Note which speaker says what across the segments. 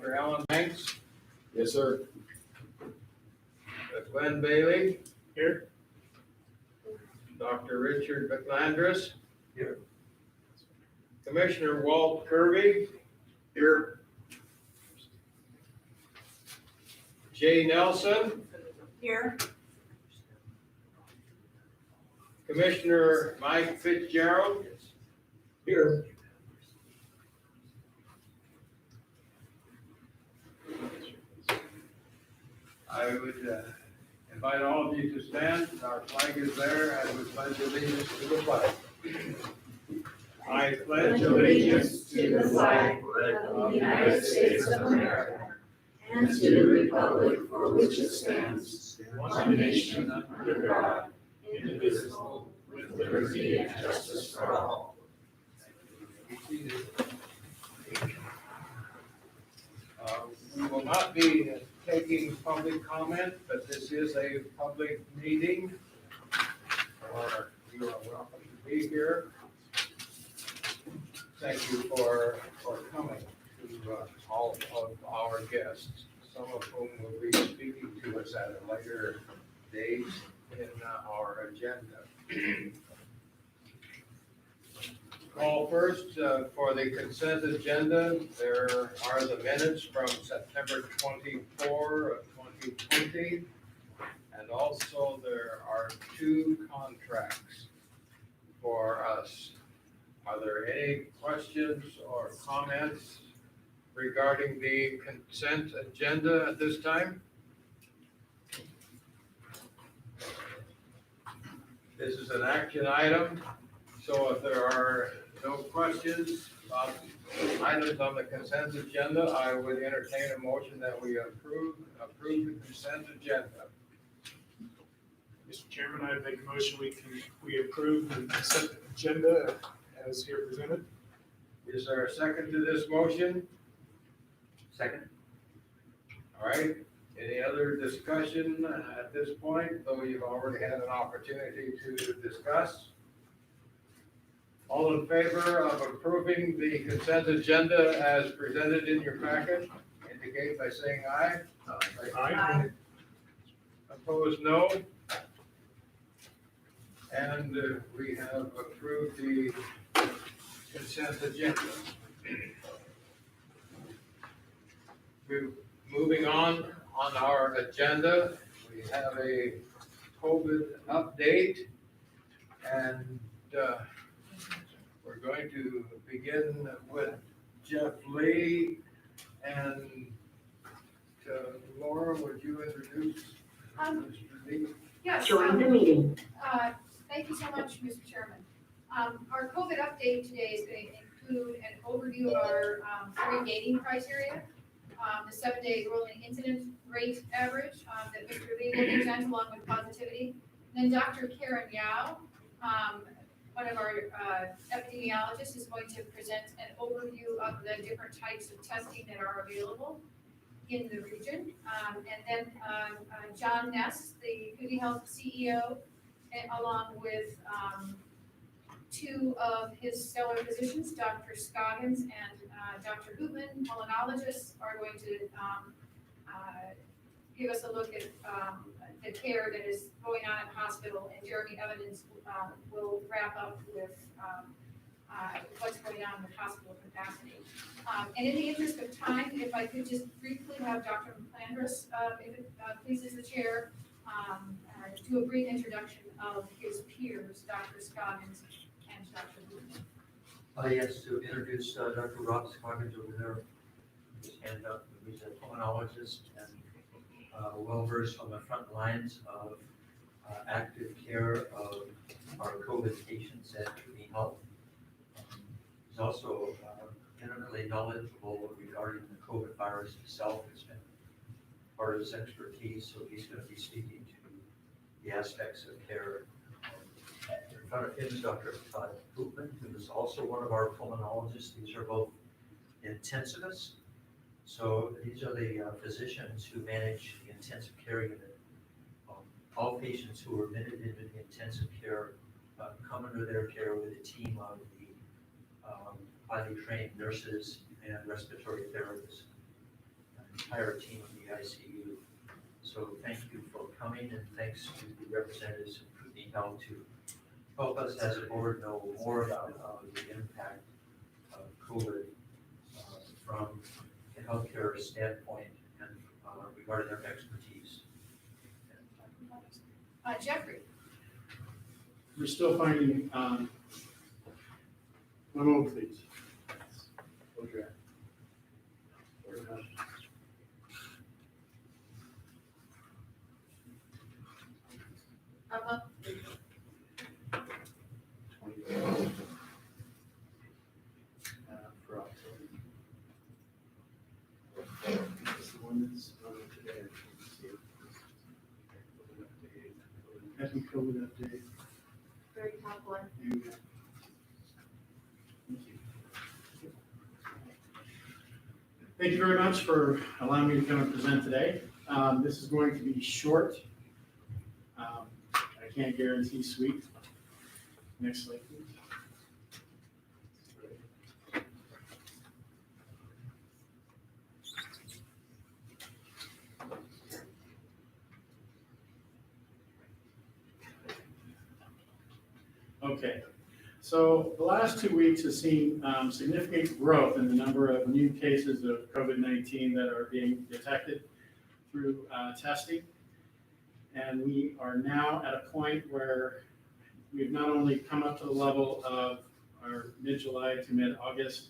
Speaker 1: Dr. Alan Banks,
Speaker 2: Yes, sir.
Speaker 1: Glenn Bailey,
Speaker 2: Here.
Speaker 1: Dr. Richard McLandris.
Speaker 2: Here.
Speaker 1: Commissioner Walt Kirby.
Speaker 2: Here.
Speaker 1: Jay Nelson.
Speaker 3: Here.
Speaker 1: Commissioner Mike Fitzgerald.
Speaker 2: Here.
Speaker 1: I would invite all of you to stand. Our flag is there, and we pledge allegiance to the flag. I pledge allegiance
Speaker 3: to the flag of the United States of America and to the republic for which it stands, one nation under God, indivisible, with liberty and justice for all.
Speaker 1: We will not be taking public comment, but this is a public meeting. You are welcome to be here. Thank you for coming to all of our guests, some of whom will be speaking to us at a later date in our agenda. Call first for the consent agenda. There are the minutes from September 24 of 2020. And also there are 2 contracts for us. Are there any questions or comments regarding the consent agenda at this time? This is an action item, so if there are no questions about items on the consent agenda, I would entertain a motion that we approve the consent agenda.
Speaker 2: Mr. Chairman, I make a motion we approve the consent agenda as here presented.
Speaker 1: Is there a second to this motion?
Speaker 4: Second.
Speaker 1: All right, any other discussion at this point, though you've already had an opportunity to discuss? All in favor of approving the consent agenda as presented in your packet, indicate by saying aye.
Speaker 2: Aye.
Speaker 1: Opposed, no. And we have approved the consent agenda. Moving on our agenda, we have a COVID update, and we're going to begin with Jeff Lee. And Laura, would you introduce Mr. Lee?
Speaker 3: Yes.
Speaker 5: Join the meeting.
Speaker 3: Thank you so much, Mr. Chairman. Our COVID update today is going to include an overview of our 3 gating criteria, the 7-day rolling incident rate average that Mr. Lee will present along with positivity. And then Dr. Karen Yao, one of our epidemiologists, is going to present an overview of the different types of testing that are available in the region. And then John Ness, the Community Health CEO, along with 2 of his stellar physicians, Dr. Scoggins and Dr. Hoopman, pulmonologists, are going to give us a look at the care that is going on at the hospital, and Jeremy Evans will wrap up with what's going on with hospital capacity. And in the interest of time, if I could just briefly have Dr. McLandris, if it pleases the chair, do a brief introduction of his peers, Dr. Scoggins and Dr. Hoopman.
Speaker 4: Yes, to introduce Dr. Rob Scoggins over there. Just hand up. He's a pulmonologist and well-versed on the front lines of active care of our COVID patients at Community Health. He's also intimately knowledgeable regarding the COVID virus itself. It's been part of his expertise, so he's going to be speaking to the aspects of care. In front of him is Dr. Hoopman, who is also one of our pulmonologists. These are both intensivists. So these are the physicians who manage the intensive care unit. All patients who are admitted into the intensive care come under their care with a team of the highly trained nurses and respiratory therapists. entire team of the ICU. So thank you for coming, and thanks to the representatives of Kootenai Health to help us as a board know more about the impact of COVID from a healthcare standpoint and regarding their expertise.
Speaker 3: Jeffrey?
Speaker 5: We're still finding, one moment, please. Okay. For October. This is the one that's on today. I can't see it. Happy COVID update.
Speaker 6: Very top one.
Speaker 5: Thank you. Thank you very much for allowing me to come and present today. This is going to be short. I can't guarantee sweet. Next slide, please. Okay, so the last 2 weeks has seen significant growth in the number of new cases of COVID-19 that are being detected through testing. And we are now at a point where we've not only come up to the level of our mid-July to mid-August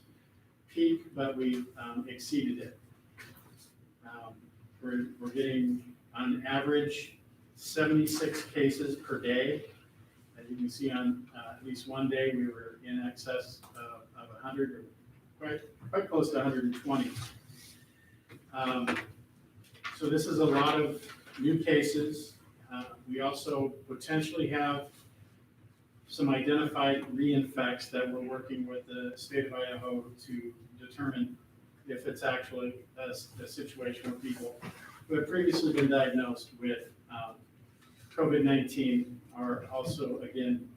Speaker 5: peak, but we've exceeded it. We're getting, on average, 76 cases per day. As you can see, on at least one day, we were in excess of 100, or quite close to 120. So this is a lot of new cases. We also potentially have some identified reinfects that we're working with the state of Idaho to determine if it's actually a situation where people who have previously been diagnosed with COVID-19 are also, again,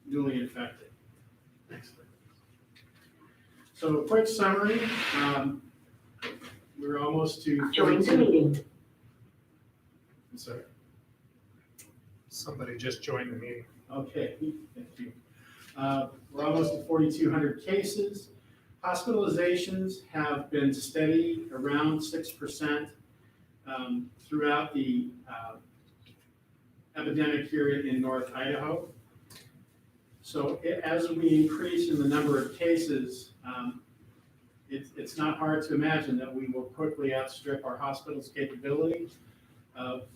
Speaker 5: newly infected. Next slide. So a quick summary. We're almost to 42. I'm sorry.
Speaker 2: Somebody just joined the meeting.
Speaker 5: Okay, thank you. We're almost at 4,200 cases. Hospitalizations have been steady around 6% throughout the epidemic here in North Idaho. So as we increase in the number of cases, it's not hard to imagine that we will quickly outstrip our hospital's capability of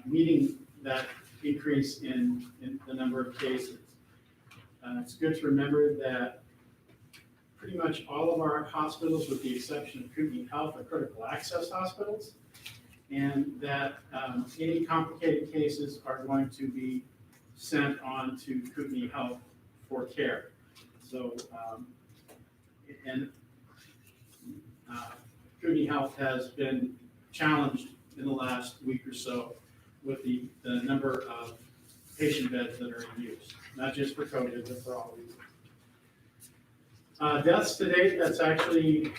Speaker 5: meeting that increase in the number of cases. It's good to remember that pretty much all of our hospitals, with the exception of Kootenai Health, are critical access hospitals, and that any complicated cases are going to be sent on to Kootenai Health for care. So, Kootenai Health has been challenged in the last week or so with the number of patient beds that are in use, not just for COVID, but for all reasons. Deaths to date, that's actually,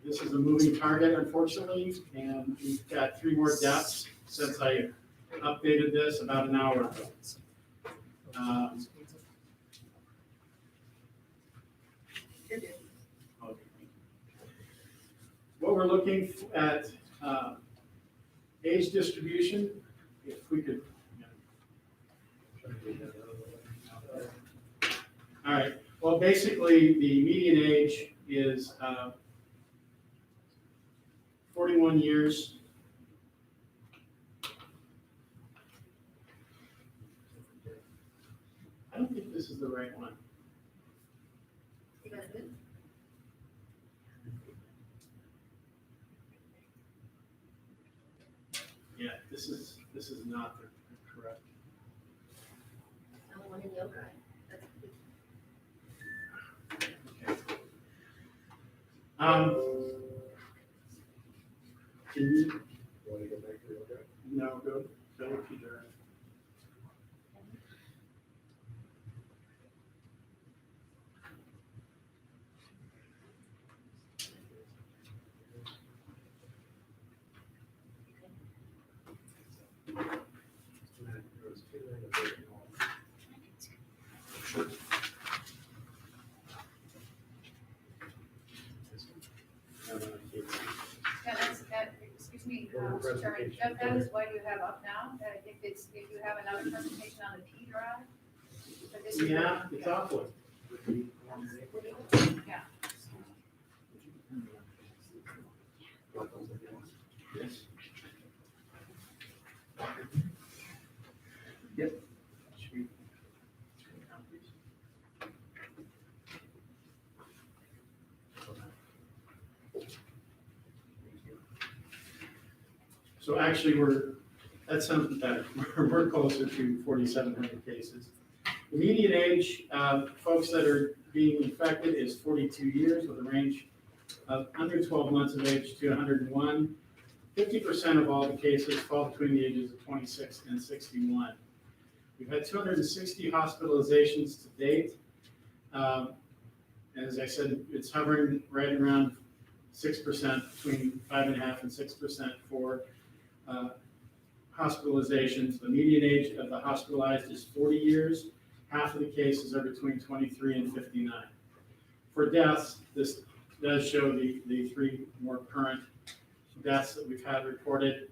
Speaker 5: this is a moving target, unfortunately, and we've got 3 more deaths since I updated this about an hour ago. What we're looking at, age distribution, if we could. All right, well, basically, the median age is 41 years. I don't think this is the right one.
Speaker 6: You got it?
Speaker 5: Yeah, this is not the correct.
Speaker 6: I don't want any yoga. That's
Speaker 5: Okay. Can you? Want to go back to yoga? No, go to your.
Speaker 3: Mr. Chairman, that is what you have up now, if you have another presentation on the P drive. but this is-
Speaker 5: Yeah, it's awful.
Speaker 3: Yeah.
Speaker 5: Yes. Should we- So actually, that sounds better. We're closer to 4,700 cases. The median age of folks that are being infected is 42 years with a range of under 12 months of age to 101. 50% of all the cases fall between the ages of 26 and 61. We've had 260 hospitalizations to date. As I said, it's hovering right around 6%, between 5.5% and 6% for hospitalizations. The median age of the hospitalized is 40 years. Half of the cases are between 23 and 59. For deaths, this does show the three more current deaths that we've had reported,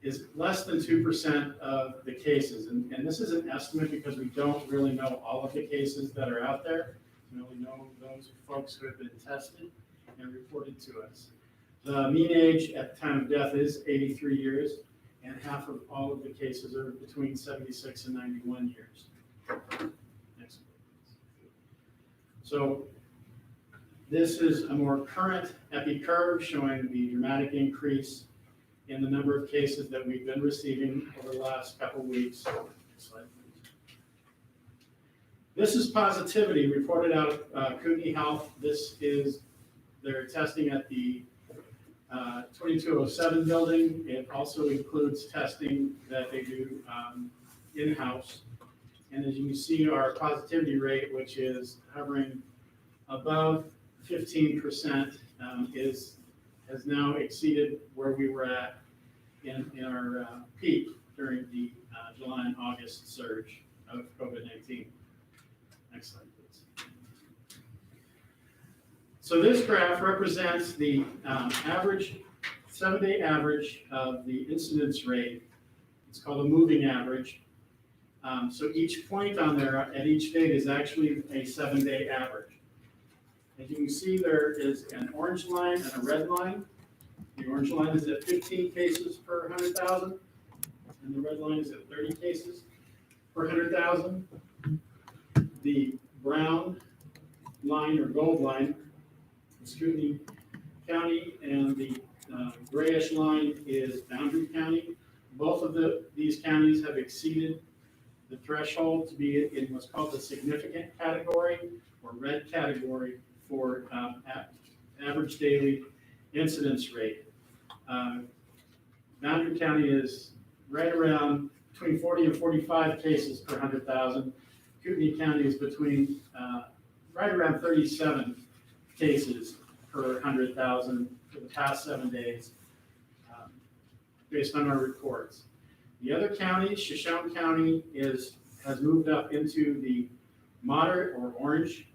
Speaker 5: is less than 2% of the cases. And this is an estimate because we don't really know all of the cases that are out there. We only know those folks who have been tested and reported to us. The mean age at the time of death is 83 years, and half of all of the cases are between 76 and 91 years. Next. So this is a more current epi curve showing the dramatic increase in the number of cases that we've been receiving over the last couple of weeks. Next slide, please. This is positivity reported out of Kootenai Health. This is their testing at the 2207 building. It also includes testing that they do in-house. And as you can see, our positivity rate, which is hovering above 15%, has now exceeded where we were at in our peak during the July and August surge of COVID-19. Next slide, please. So this graph represents the average, 7-day average of the incidence rate. It's called a moving average. So each point on there at each date is actually a 7-day average. As you can see, there is an orange line and a red line. The orange line is at 15 cases per 100,000, and the red line is at 30 cases per 100,000. The brown line or gold line is Kootenai County, and the grayish line is Boundary County. Both of these counties have exceeded the threshold to be in what's called the significant category or red category for average daily incidence rate. Boundary County is right around between 40 and 45 cases per 100,000. Kootenai County is between right around 37 cases per 100,000 for the past 7 days, based on our reports. The other counties, Shoshone County has moved up into the moderate or orange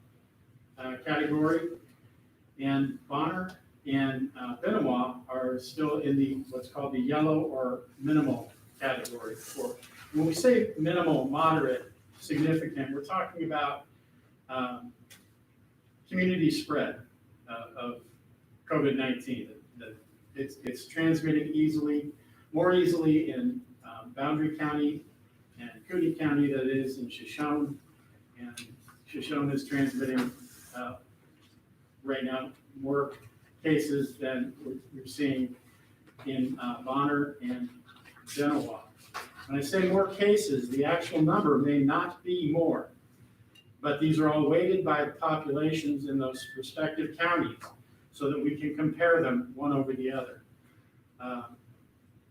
Speaker 5: category, and Bonner and Benoit are still in the what's called the yellow or minimal category. When we say minimal, moderate, significant, we're talking about community spread of COVID-19. It's transmitting more easily in Boundary County and Kootenai County than it is in Shoshone, and Shoshone is transmitting right now more cases than we're seeing in Bonner and Genoa. When I say more cases, the actual number may not be more, but these are all weighted by the populations in those respective counties so that we can compare them one over the other.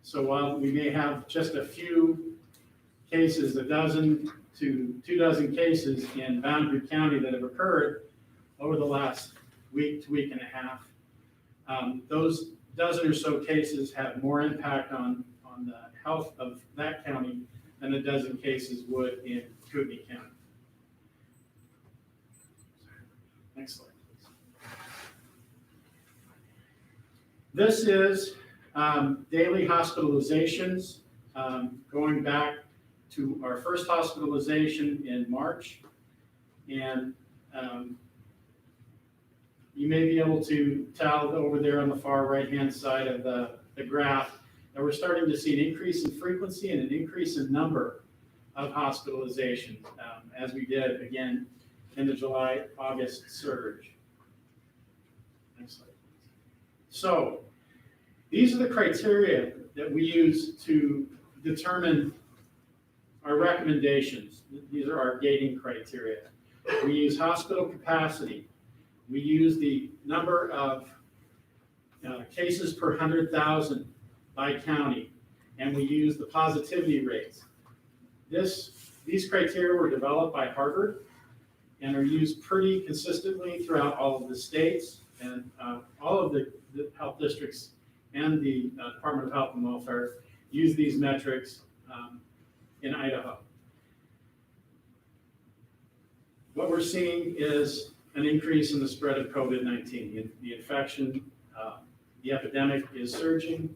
Speaker 5: So while we may have just a few cases, a dozen to 24 cases in Boundary County that have occurred over the last week to week and a half, those dozen or so cases have more impact on the health of that county than a dozen cases would in Kootenai County. Next slide, please. This is daily hospitalizations, going back to our first hospitalization in March. And you may be able to tell over there on the far right-hand side of the graph that we're starting to see an increase in frequency and an increase in number of hospitalizations, as we did again in the July-August surge. Next slide. So these are the criteria that we use to determine our recommendations. These are our gating criteria. We use hospital capacity. We use the number of cases per 100,000 by county, and we use the positivity rates. These criteria were developed by Harvard and are used pretty consistently throughout all of the states, and all of the health districts and the Department of Health and Welfare use these metrics in Idaho. What we're seeing is an increase in the spread of COVID-19. The infection, the epidemic is surging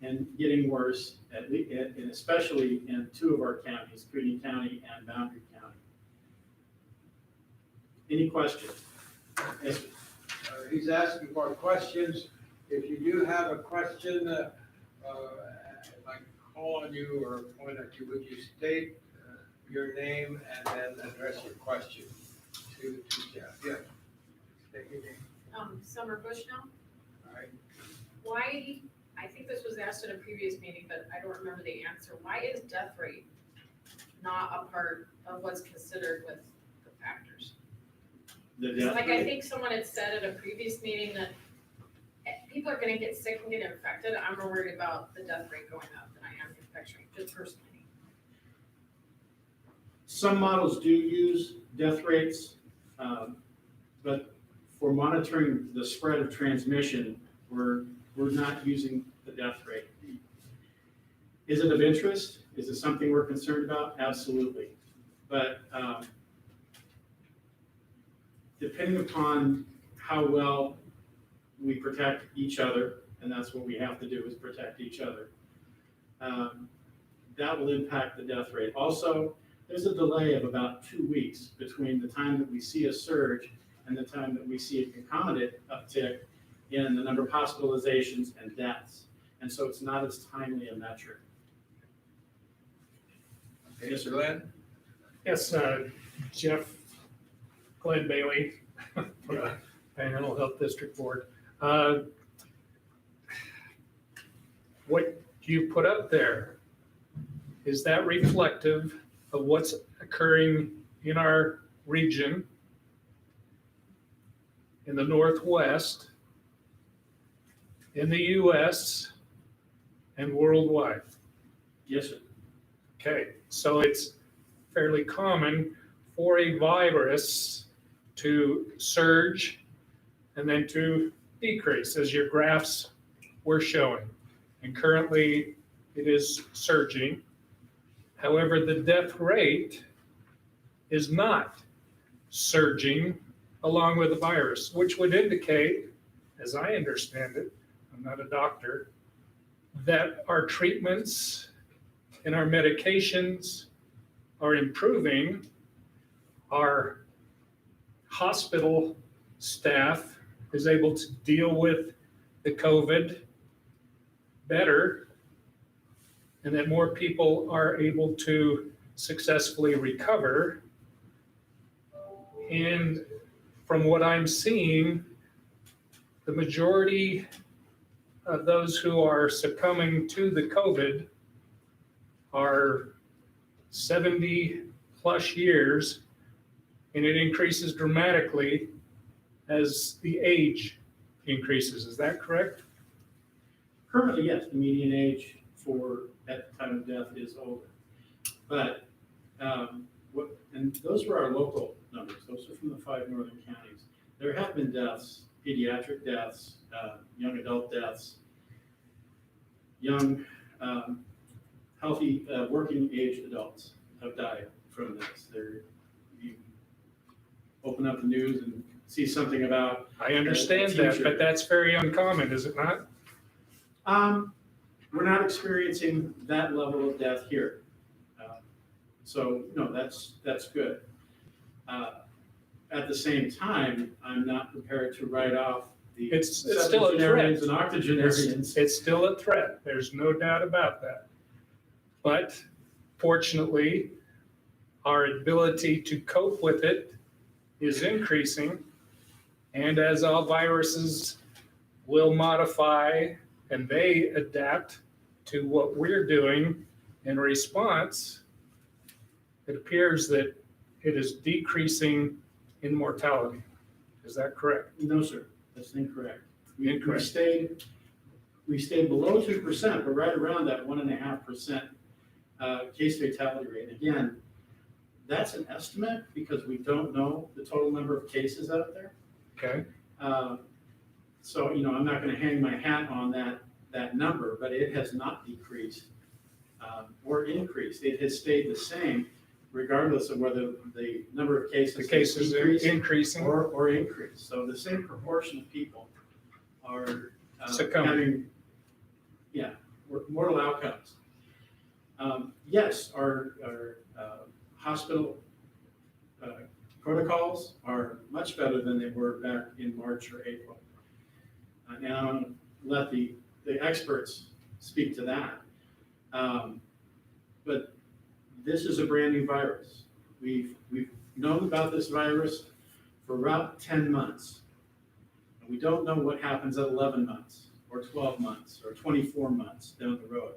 Speaker 5: and getting worse, and especially in two of our counties, Cooney County and Boundary County. Any questions? Yes, sir.
Speaker 1: He's asking for questions. If you do have a question, like call on you or point at you, would you state your name and then address your question to Jeff? Yeah. State your name.
Speaker 7: Summer Bushnell.
Speaker 1: All right.
Speaker 7: Why, I think this was asked in a previous meeting, but I don't remember the answer. Why is death rate not a part of what's considered with the factors?
Speaker 5: The death
Speaker 7: Like, I
Speaker 5: rate?
Speaker 7: think someone had said at a previous meeting that people are gonna get sick and get infected. I'm more worried about the death rate going up than I am the infection rate, just personally.
Speaker 5: Some models do use death rates, but for monitoring the spread of transmission, we're not using the death rate. Is it of interest? Is it something we're concerned about? Absolutely. But depending upon how well we protect each other, and that's what we have to do, is protect each other, that will impact the death rate. Also, there's a delay of about 2 weeks between the time that we see a surge and the time that we see a concomitant uptick in the number of hospitalizations and deaths. And so it's not as timely a metric.
Speaker 1: Yes, sir. Glenn?
Speaker 2: Yes, Glenn Bailey, from the Panhandle Health District Board. What you put up there, is that reflective of what's occurring in our region, in the Northwest, in the US, and worldwide?
Speaker 5: Yes, sir.
Speaker 2: Okay, so it's fairly common for a virus to surge and then to decrease, as your graphs were showing. And currently, it is surging. However, the death rate is not surging along with the virus, which would indicate, as I understand it, I'm not a doctor, that our treatments and our medications are improving. Our hospital staff is able to deal with the COVID better, and that more people are able to successfully recover. And from what I'm seeing, the majority of those who are succumbing to the COVID are 70 plus years, and it increases dramatically as the age increases. Is that correct?
Speaker 5: Currently, yes, the median age at the time of death is older. But, and those were our local numbers. Those are from the 5 northern counties. There have been deaths, pediatric deaths, young adult deaths, young, healthy, working age adults have died from this. You open up the news and see something about.
Speaker 2: I understand
Speaker 5: a
Speaker 2: that,
Speaker 5: teacher.
Speaker 2: but that's very uncommon, is it not?
Speaker 5: We're not experiencing that level of death here. So, no, that's good. At the same time, I'm not prepared to write off the
Speaker 2: It's still a
Speaker 5: septuagenarians
Speaker 2: threat.
Speaker 5: and octogenarians.
Speaker 2: It's still a threat, there's no doubt about that. But fortunately, our ability to cope with it is increasing. And as all viruses will modify and they adapt to what we're doing in response, it appears that it is decreasing in mortality. Is that correct?
Speaker 5: No, sir, that's incorrect. We
Speaker 2: Incorrect.
Speaker 5: stayed below 2%, but right around that 1.5% case fatality rate. Again, that's an estimate because we don't know the total number of cases out there.
Speaker 2: Okay,
Speaker 5: So, I'm not going to hang my hat on that number, but it has not decreased or increased. It has stayed the same regardless of whether the number of cases
Speaker 2: the cases are
Speaker 5: decreased
Speaker 2: increasing.
Speaker 5: or increased. So the same proportion of people are
Speaker 2: Succumbing.
Speaker 5: having, mortal outcomes. Yes, our hospital protocols are much better than they were back in March or April. And I'm going to let the experts speak to that. But this is a brand new virus. We've known about this virus for about 10 months. And we don't know what happens at 11 months or 12 months or 24 months down the road.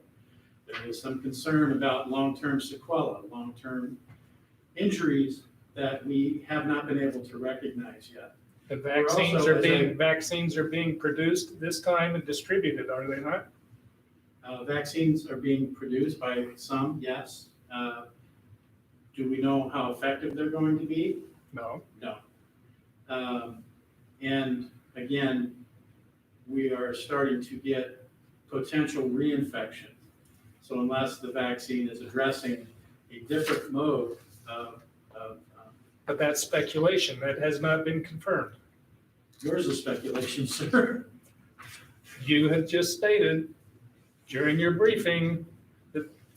Speaker 5: There is some concern about long-term sequelae, long-term injuries that we have not been able to recognize yet.
Speaker 2: The
Speaker 5: also,
Speaker 2: vaccines are being produced this time and distributed, are they not?
Speaker 5: Vaccines are being produced by some, yes. Do we know how effective they're going to be?
Speaker 2: No.
Speaker 5: No. And again, we are starting to get potential reinfection. So unless the vaccine is addressing a different mode of
Speaker 2: But that's speculation, that has not been confirmed.
Speaker 5: yours is speculation, sir.
Speaker 2: You have just stated during your briefing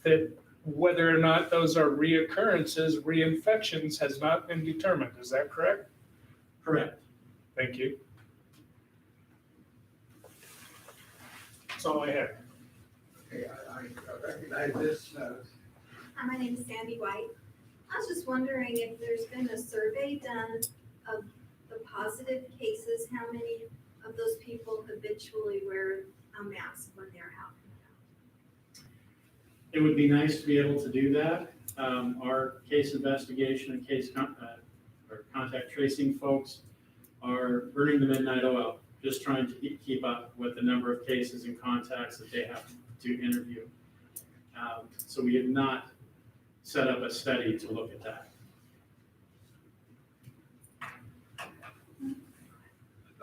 Speaker 2: that whether or not those are reoccurrences, reinfections has not been determined. Is that correct?
Speaker 5: Correct.
Speaker 2: Thank you. That's all I have.
Speaker 1: Okay, I recognize this,
Speaker 6: My name is Sandy White. I was just wondering if there's been a survey done of the positive cases, how many of those people habitually wear a mask when they're out?
Speaker 5: It would be nice to be able to do that. Our case investigation and or contact tracing folks are burning the midnight oil, just trying to keep up with the number of cases and contacts that they have to interview. So we have not set up a study to look at that.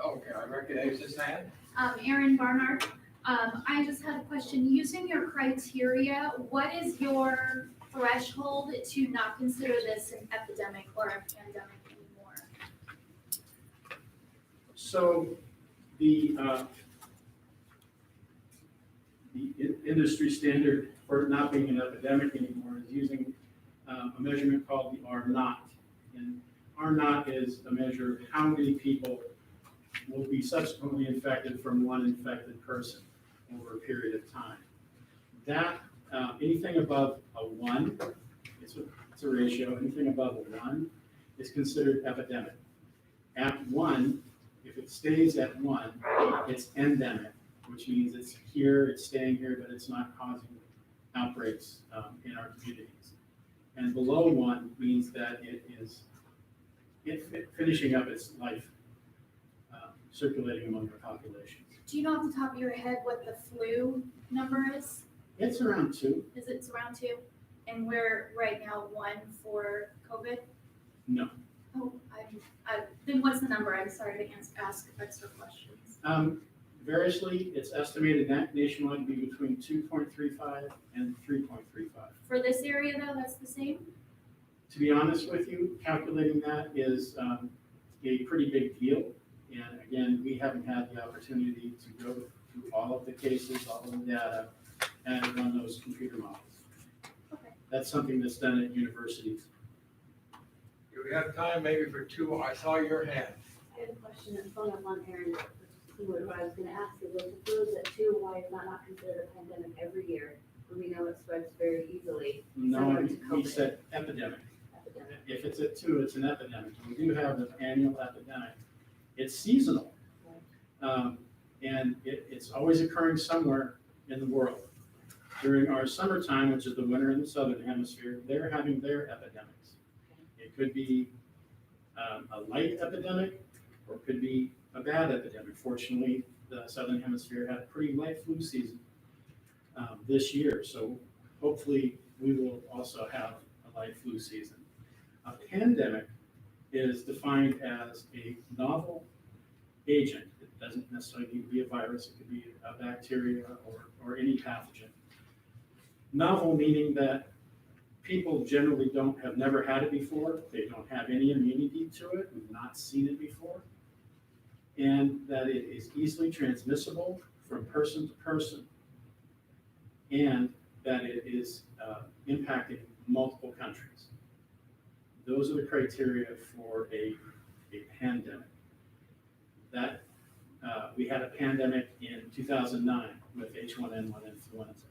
Speaker 1: okay, I recognize this hand.
Speaker 3: Erin Barnard, I just had a question. Using your criteria, what is your threshold to not consider this an epidemic or a pandemic anymore?
Speaker 5: So the industry standard for not being an epidemic anymore is using a measurement called the R naught. And R naught is a measure of how many people will be subsequently infected from one infected person over a period of time. That, anything above a 1, it's a ratio, anything above a 1 is considered epidemic. At 1, if it stays at 1, it's endemic, which means it's here, it's staying here, but it's not causing outbreaks in our communities. And below 1 means that it is finishing up its life, circulating among the populations.
Speaker 3: Do you know off the top of your head what the flu number is?
Speaker 5: It's around 2.
Speaker 3: Is it around 2? And we're right now 1 for COVID?
Speaker 5: No.
Speaker 3: Oh, then what's the number? I'm sorry to ask extra questions.
Speaker 5: Variously, it's estimated that nationwide to be between 2.35 and 3.35.
Speaker 3: For this area though, that's the same?
Speaker 5: To be honest with you, calculating that is a pretty big deal. And again, we haven't had the opportunity to go through all of the cases, all of the data, and run those computer models.
Speaker 6: Okay.
Speaker 5: That's something that's done at universities.
Speaker 1: Do we have time maybe for two? I saw your hand.
Speaker 8: I have a question that's following up on Aaron, what I was gonna ask is, with the flu, is that too, why is that not considered a pandemic every year? When we know it spreads very easily,
Speaker 5: No,
Speaker 8: Similar to
Speaker 5: we
Speaker 8: COVID.
Speaker 5: said epidemic.
Speaker 8: epidemic.
Speaker 5: If it's at 2, it's an epidemic. We do have an annual epidemic. It's seasonal. And it's always occurring somewhere in the world. During our summertime, which is the winter in the southern hemisphere, they're having their epidemics. It could be a light epidemic, or it could be a bad epidemic. Fortunately, the southern hemisphere had a pretty light flu season this year, so hopefully we will also have a light flu season. A pandemic is defined as a novel agent. It doesn't necessarily need to be a virus, it could be a bacteria or any pathogen. Novel meaning that people generally have never had it before, they don't have any immunity to it, we've not seen it before, and that it is easily transmissible from person to person, and that it is impacting multiple countries. Those are the criteria for a pandemic. That we had a pandemic in 2009 with H1N1 influenza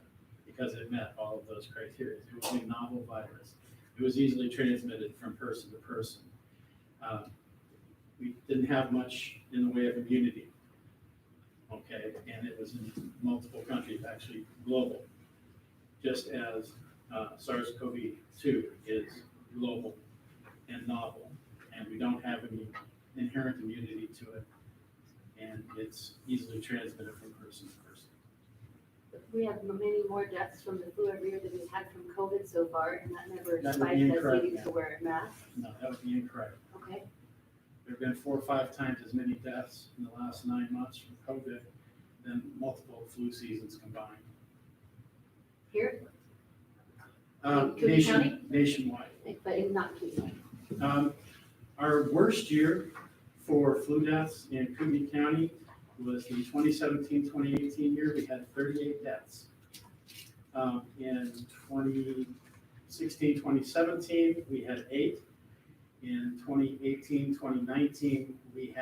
Speaker 5: because it met all of those criteria. It was a novel virus. It was easily transmitted from person to person. We didn't have much in the way of immunity, okay, and it was in multiple countries, actually global, just as SARS-CoV-2 is global and novel, and we don't have any inherent immunity to it, and it's easily transmitted from person to person.
Speaker 8: We have many more deaths from the flu every year than we've had from COVID so far, and that never
Speaker 5: That would
Speaker 8: spiked
Speaker 5: be
Speaker 8: us
Speaker 5: incorrect,
Speaker 8: needing
Speaker 5: yeah.
Speaker 8: to wear a mask,
Speaker 5: No, that would be incorrect.
Speaker 8: okay?
Speaker 5: There have been 4 or 5 times as many deaths in the last 9 months from COVID than multiple flu seasons combined.
Speaker 8: Here, Cook County?
Speaker 5: Nationwide.
Speaker 8: but in not Keene.
Speaker 5: Our worst year for flu deaths in Cook County was the 2017-2018 year. We had 38 deaths. In 2016-2017, we had 8. In 2018-2019, we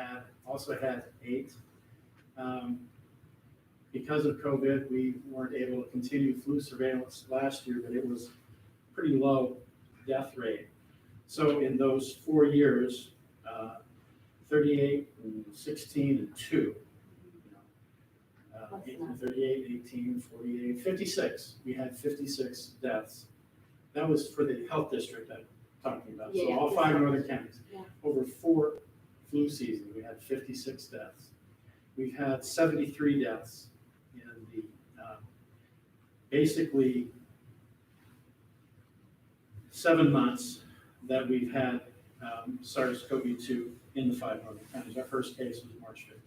Speaker 5: also had 8. Because of COVID, we weren't able to continue flu surveillance last year, but it was pretty low death rate. So in those 4 years, 38 and 16 and 2, 38, 18, 48, 56. We had 56 deaths. That was for the health district I'm talking about. So
Speaker 8: Yeah,
Speaker 5: all 5 northern counties.
Speaker 8: Yeah.
Speaker 5: Over 4 flu seasons, we had 56 deaths. We've had 73 deaths in the basically 7 months that we've had SARS-CoV-2 in the 5 northern counties. Our first case was March 15th.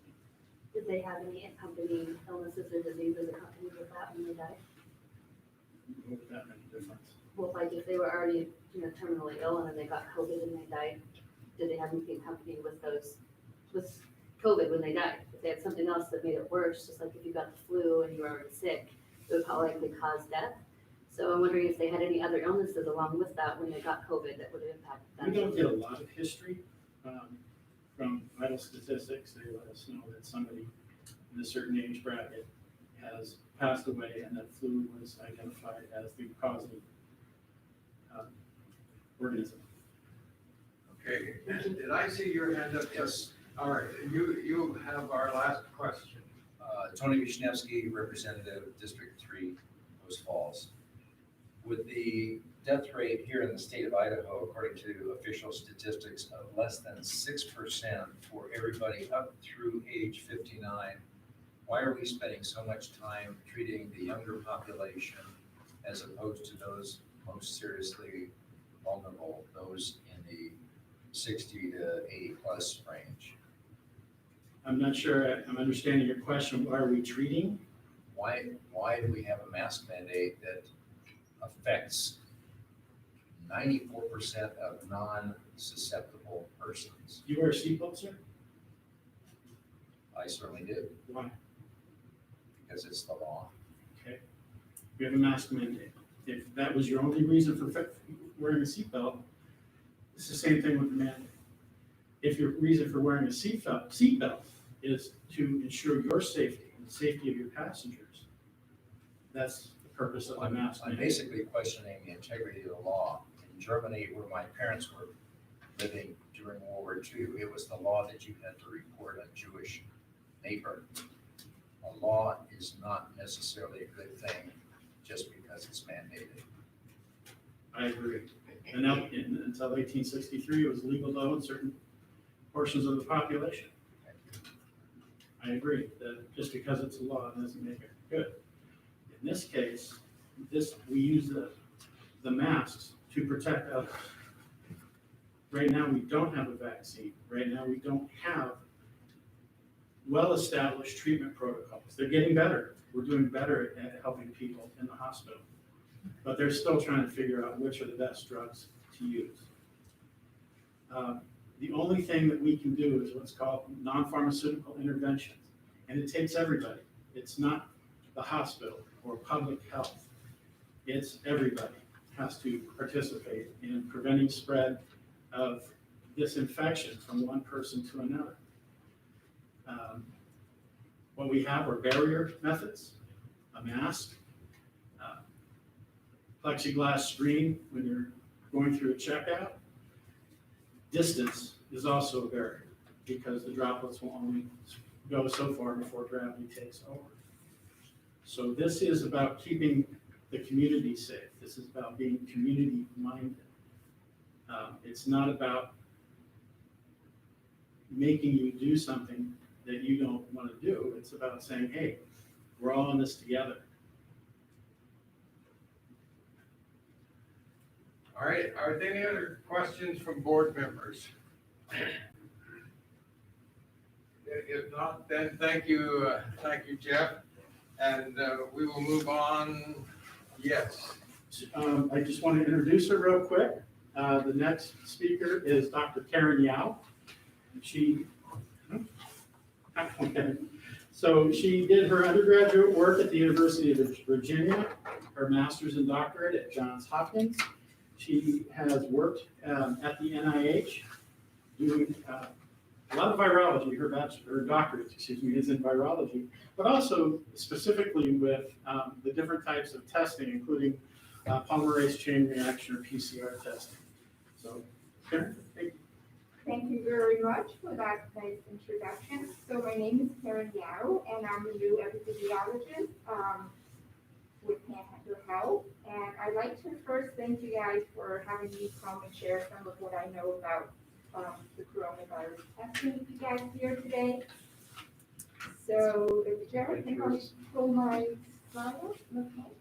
Speaker 8: Did they have any accompanying illnesses or diseases accompanied with that when they died?
Speaker 5: What would that make a difference?
Speaker 8: Well, like if they were already, terminally ill and then they got COVID and they died, did they have anything accompanied with COVID when they died? If they had something else that made it worse, just like if you got the flu and you were already sick, it would probably likely cause death. So I'm wondering if they had any other illnesses along with that when they got COVID that would have impacted them.
Speaker 5: We don't get a lot of history from vital statistics. They let us know that somebody in a certain age bracket has passed away and that flu was identified as the causing organism.
Speaker 1: Okay, did I see your hand up? Yes. All right, you have our last question.
Speaker 9: Tony Wisniewski, Representative District 3, Post Falls. With the death rate here in the state of Idaho, according to official statistics, of less than 6% for everybody up through age 59, why are we spending so much time treating the younger population as opposed to those most seriously vulnerable, those in the 60 to 80 plus range?
Speaker 5: I'm not sure I'm understanding your question. Why are we treating?
Speaker 9: Why do we have a mask mandate that affects 94% of non-susceptible persons?
Speaker 5: Do you wear a seatbelt, sir?
Speaker 9: I certainly do.
Speaker 5: Why?
Speaker 9: because it's the law.
Speaker 5: We have a mask mandate. If that was your only reason for wearing a seatbelt, it's the same thing with the mandate. If your reason for wearing a seatbelt is to ensure your safety and the safety of your passengers, that's the purpose of the mask
Speaker 9: I'm
Speaker 5: mandate.
Speaker 9: basically questioning the integrity of the law. In Germany, where my parents were living during World War II, it was the law that you had to report a Jewish neighbor. A law is not necessarily a good thing just because it's mandated.
Speaker 5: I agree. And now, until 1863, it was legal though in certain portions of the population. I agree that just because it's a law doesn't make it good. In this case, we use the masks to protect others. Right now, we don't have a vaccine. Right now, we don't have well-established treatment protocols. They're getting better. We're doing better at helping people in the hospital. But they're still trying to figure out which are the best drugs to use. The only thing that we can do is what's called non-pharmaceutical interventions. And it takes everybody. It's not the hospital or public health. It's everybody has to participate in preventing spread of this infection from one person to another. What we have are barrier methods, a mask, plexiglass screen when you're going through a checkout. Distance is also a barrier because the droplets will only go so far before gravity takes over. So this is about keeping the community safe. This is about being community-minded. It's not about making you do something that you don't want to do. It's about saying, hey, we're all in this together.
Speaker 1: All right, are there any other questions from board members? If not, then thank you, Jeff. And we will move on. Yes.
Speaker 5: I just want to introduce her real quick. The next speaker is Dr. Karen Yao. So she did her undergraduate work at the University of Virginia, her master's and doctorate at Johns Hopkins. She has worked at the NIH doing a lot of virology. Her doctorate, is in virology, but also specifically with the different types of testing, including polymerase chain reaction or PCR testing. So, Karen, thank you.
Speaker 10: Thank you very much for that nice introduction. So my name is Karen Yao, and I'm a new epidemiologist with Panhandle Health. And I'd like to first thank you guys for having me come and share some of what I know about the coronavirus testing with you guys here today. So if Jared can pull my slide up, okay.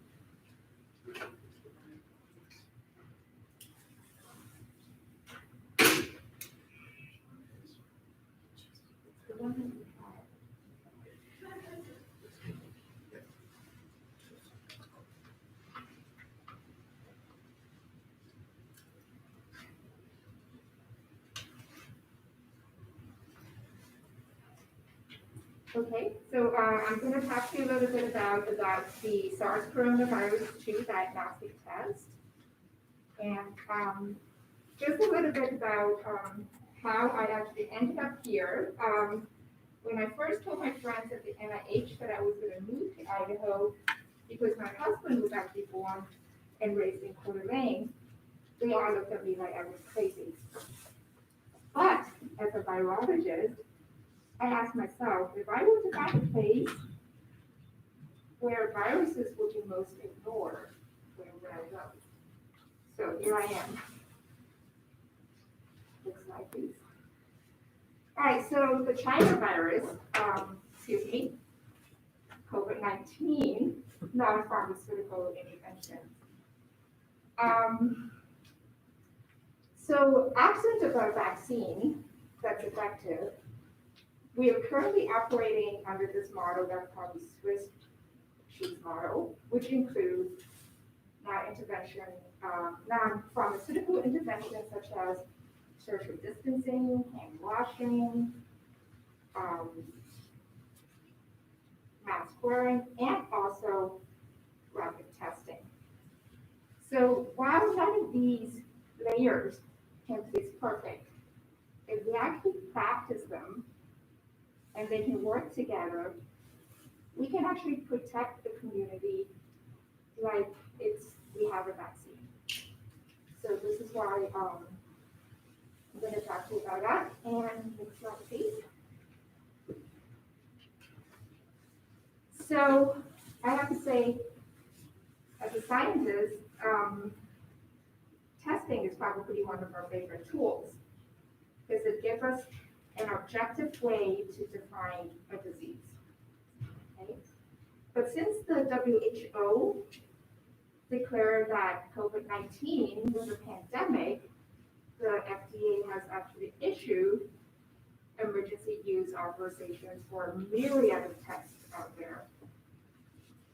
Speaker 10: Okay, so I'm going to talk to you a little bit about the SARS coronavirus 2 diagnostic test. And just a little bit about how I actually ended up here. When I first told my friends at the NIH that I was going to move to Idaho, because my husband was actually born and raised in Coeur d'Alene, they all looked at me like I was crazy. But as a virologist, I asked myself, if I were to find a place where viruses would be most ignored, where would I go? So here I am. Looks like this. All right, so the China virus, COVID-19, non-pharmaceutical intervention. So absent of a vaccine that's effective, we are currently operating under this model that's called the Swiss cheese model, which includes non-pharmaceutical interventions such as social distancing, hand washing, mask squaring and also rapid testing. So while none of these layers is perfect, if we actually practice them and they can work together, we can actually protect the community like we have a vaccine. So this is why I'm going to talk to you about that. And next slide, please. So I have to say, as a scientist, testing is probably one of our favorite tools because it gives us an objective way to define a disease. Okay? But since the WHO declared that COVID-19 was a pandemic, the FDA has actually issued emergency use authorizations for a myriad of tests out there.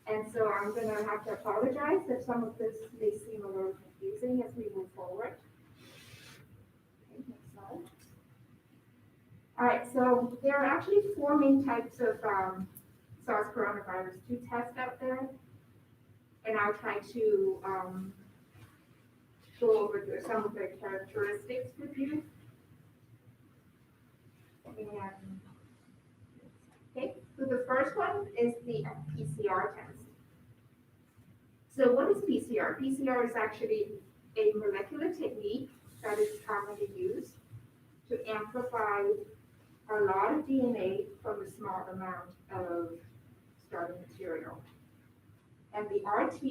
Speaker 10: And so I'm going to have to apologize if some of this may seem a little confusing as we move forward. Okay, next slide. All right, so there are actually 4 main types of SARS coronavirus 2 tests out there. And I'll try to go over some of the characteristics with you. Okay, so the first one is the PCR test. So what is PCR? PCR is actually a molecular technique that is commonly used to amplify a lot of DNA from a small amount of starting material. And the RT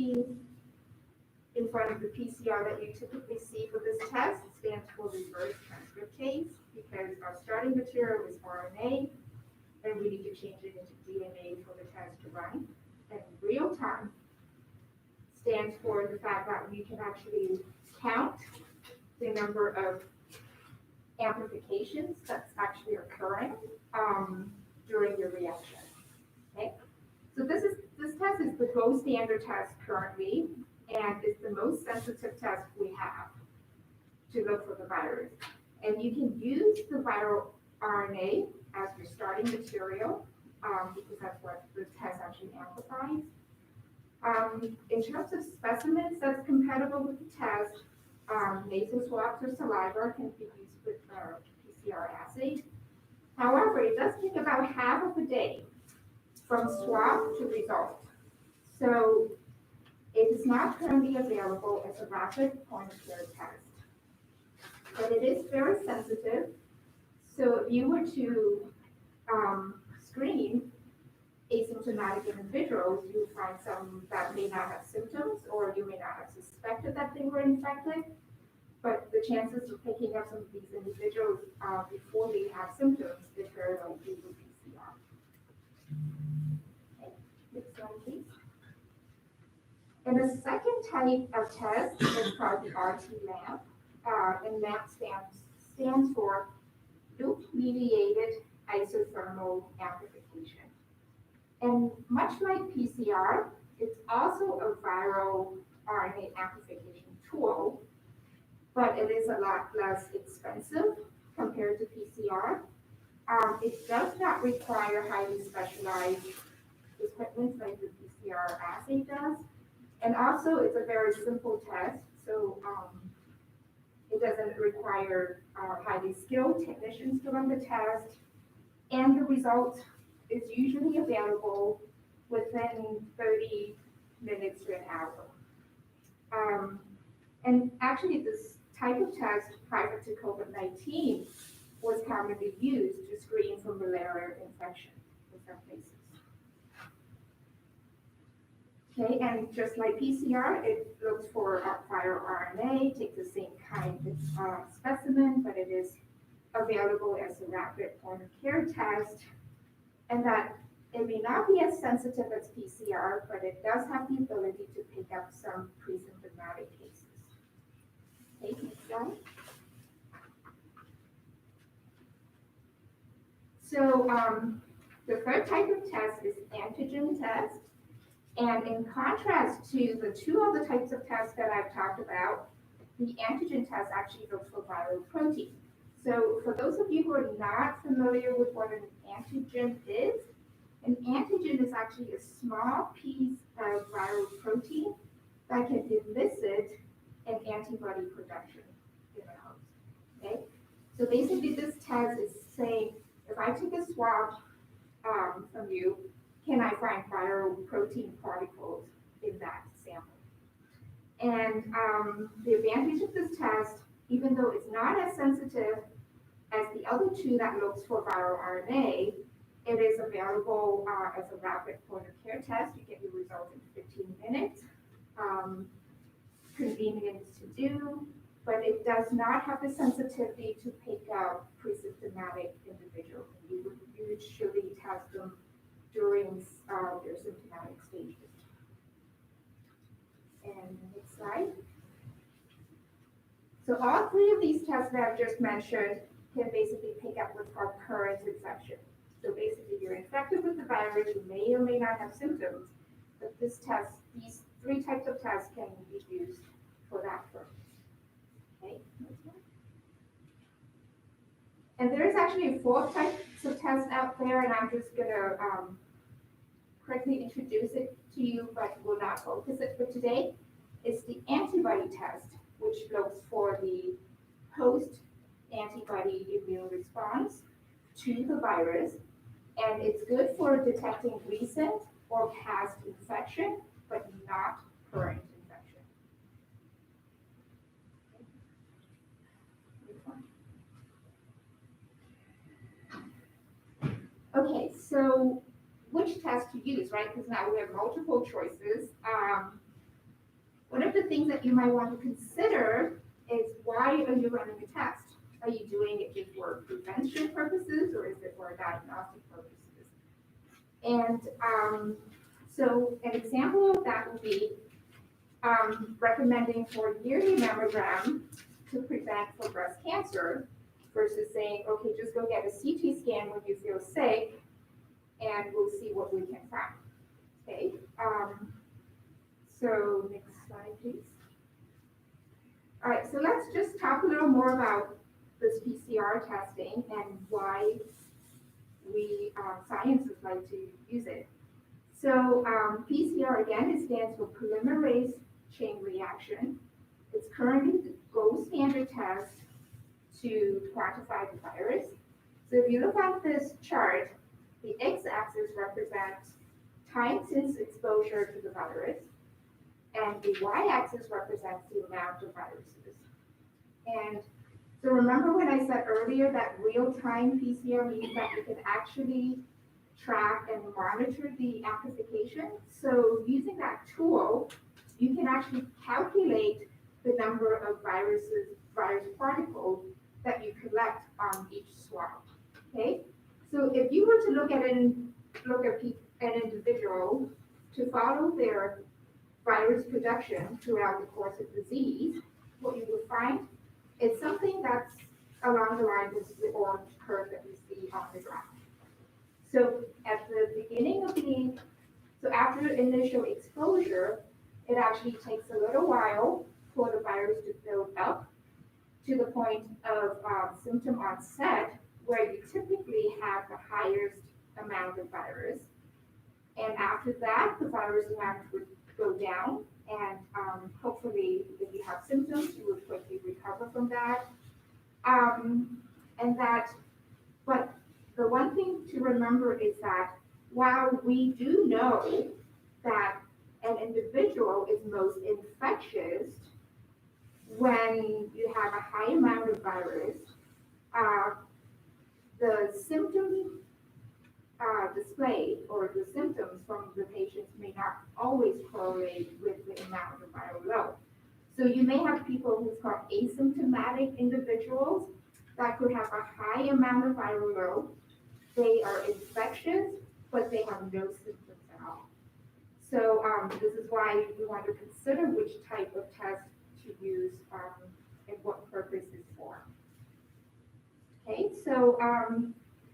Speaker 10: in front of the PCR that you typically see for this test stands for reverse transcriptase, because our starting material is RNA, and we need to change it into DNA for the test to run. And real time stands for the fact that we can actually count the number of amplifications that's actually occurring during your reaction. Okay, so this test is the gold standard test currently, and it's the most sensitive test we have to look for the virus. And you can use the viral RNA as your starting material, because that's what the test actually amplifies. In terms of specimens that's compatible with the test, nasal swabs or saliva can be used with PCR assay. However, it does take about half of a day from swab to result. So it is not currently available as a rapid point-of-care test, but it is very sensitive. So if you were to screen asymptomatic individuals, you would find some that may not have symptoms, or you may not have suspected that they were infected. But the chances of picking up some of these individuals before they have symptoms is very likely with PCR. Okay, next slide, please. And the second type of test is called the RT-LAMP, and LAMP stands for loop-mediated isothermal amplification. And much like PCR, it's also a viral RNA amplification tool, but it is a lot less expensive compared to PCR. It does not require highly specialized equipment like the PCR assay does. And also, it's a very simple test, so it doesn't require highly skilled technicians to run the test. And the result is usually available within 30 minutes to an hour. And actually, this type of test prior to COVID-19 was commonly used to screen for malaria infection in some places. Okay, and just like PCR, it looks for viral RNA, takes the same kind of specimen, but it is available as a rapid point-of-care test, and that it may not be as sensitive as PCR, but it does have the ability to pick up some pre-symptomatic cases. Okay, next slide. So the third type of test is antigen test. And in contrast to the 2 other types of tests that I've talked about, the antigen test actually looks for viral protein. So for those of you who are not familiar with what an antigen is, An antigen is actually a small piece of viral protein that can elicit an antibody production in the host, okay? So basically this test is saying, if I take a swab from you, can I find viral protein particles in that sample? And the advantage of this test, even though it's not as sensitive as the other two that looks for viral RNA, it is available as a rapid point of care test. You get your result in 15 minutes. Convenient to do, but it does not have the sensitivity to pick out pre-symptomatic individuals. You would usually test them during their symptomatic stages. And next slide. So all three of these tests that I've just mentioned can basically pick up what's called current infection. So basically you're infected with the virus, you may or may not have symptoms, but this test, these three types of tests can be used for that purpose. Okay, next one. And there's actually 4 types of tests out there, and I'm just gonna quickly introduce it to you, but will not focus it for today. It's the antibody test, which looks for the post-antibody immune response to the virus, and it's good for detecting recent or past infection, but not current infection. Okay, so which test to use, right? Because now we have multiple choices. One of the things that you might want to consider is, why are you running a test? Are you doing it just for prevention purposes, or is it for diagnostic purposes? And so an example of that would be recommending for yearly mammogram to prevent for breast cancer, versus saying, okay, just go get a CT scan when you feel sick, and we'll see what we can find. Okay. So next slide, please. All right, so let's just talk a little more about this PCR testing and why we scientists like to use it. So PCR, again, it stands for polymerase chain reaction. It's currently the gold standard test to quantify the virus. So if you look at this chart, the x-axis represents time since exposure to the virus, and the y-axis represents the amount of viruses. And so remember when I said earlier that real-time PCR means that you can actually track and monitor the amplification? So using that tool, you can actually calculate the number of virus particles that you collect on each swab. Okay, so if you were to look at an individual to follow their virus production throughout the course of disease, what you would find is something that's along the lines of the orange curve that we see on the graph. So at the beginning of so after initial exposure, it actually takes a little while for the virus to build up to the point of symptom onset, where you typically have the highest amount of virus. And after that, the virus amount would go down, and hopefully, if you have symptoms, you would quickly recover from that. But the one thing to remember is that while we do know that an individual is most infectious when you have a high amount of virus, the symptom display or the symptoms from the patients may not always correlate with the amount of viral load. So you may have people who's called asymptomatic individuals that could have a high amount of viral load. They are infectious, but they have no symptoms at all. So this is why we want to consider which type of test to use and what purpose it's for. Okay, so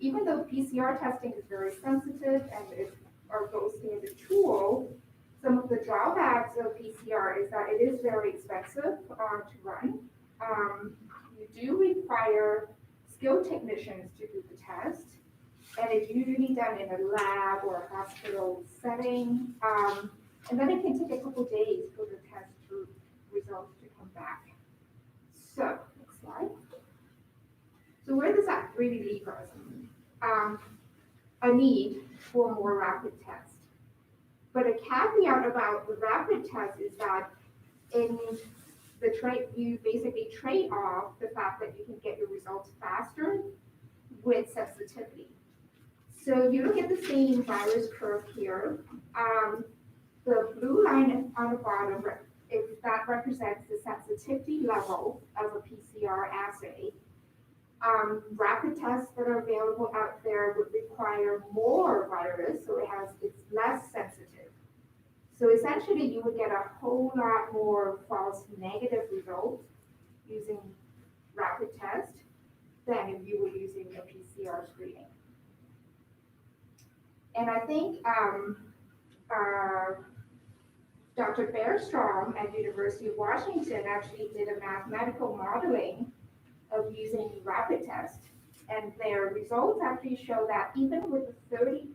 Speaker 10: even though PCR testing is very sensitive and it's our gold standard tool, some of the drawbacks of PCR is that it is very expensive to run. You do require skilled technicians to do the test, and it's usually done in a lab or a hospital setting. And then it can take a couple days for the test results to come back. So, next slide. So where does that really leave us? A need for more rapid tests. But a caveat about the rapid test is that in the you basically trade off the fact that you can get your results faster with sensitivity. So you look at the same virus curve here. The blue line on the bottom, if that represents the sensitivity level of a PCR assay. Rapid tests that are available out there would require more virus, so it's less sensitive. So essentially, you would get a whole lot more false negative results using rapid test than if you were using a PCR screening. And I think Dr. Bearstrom at University of Washington actually did a mathematical modeling of using rapid test, and their results actually show that even with a 30%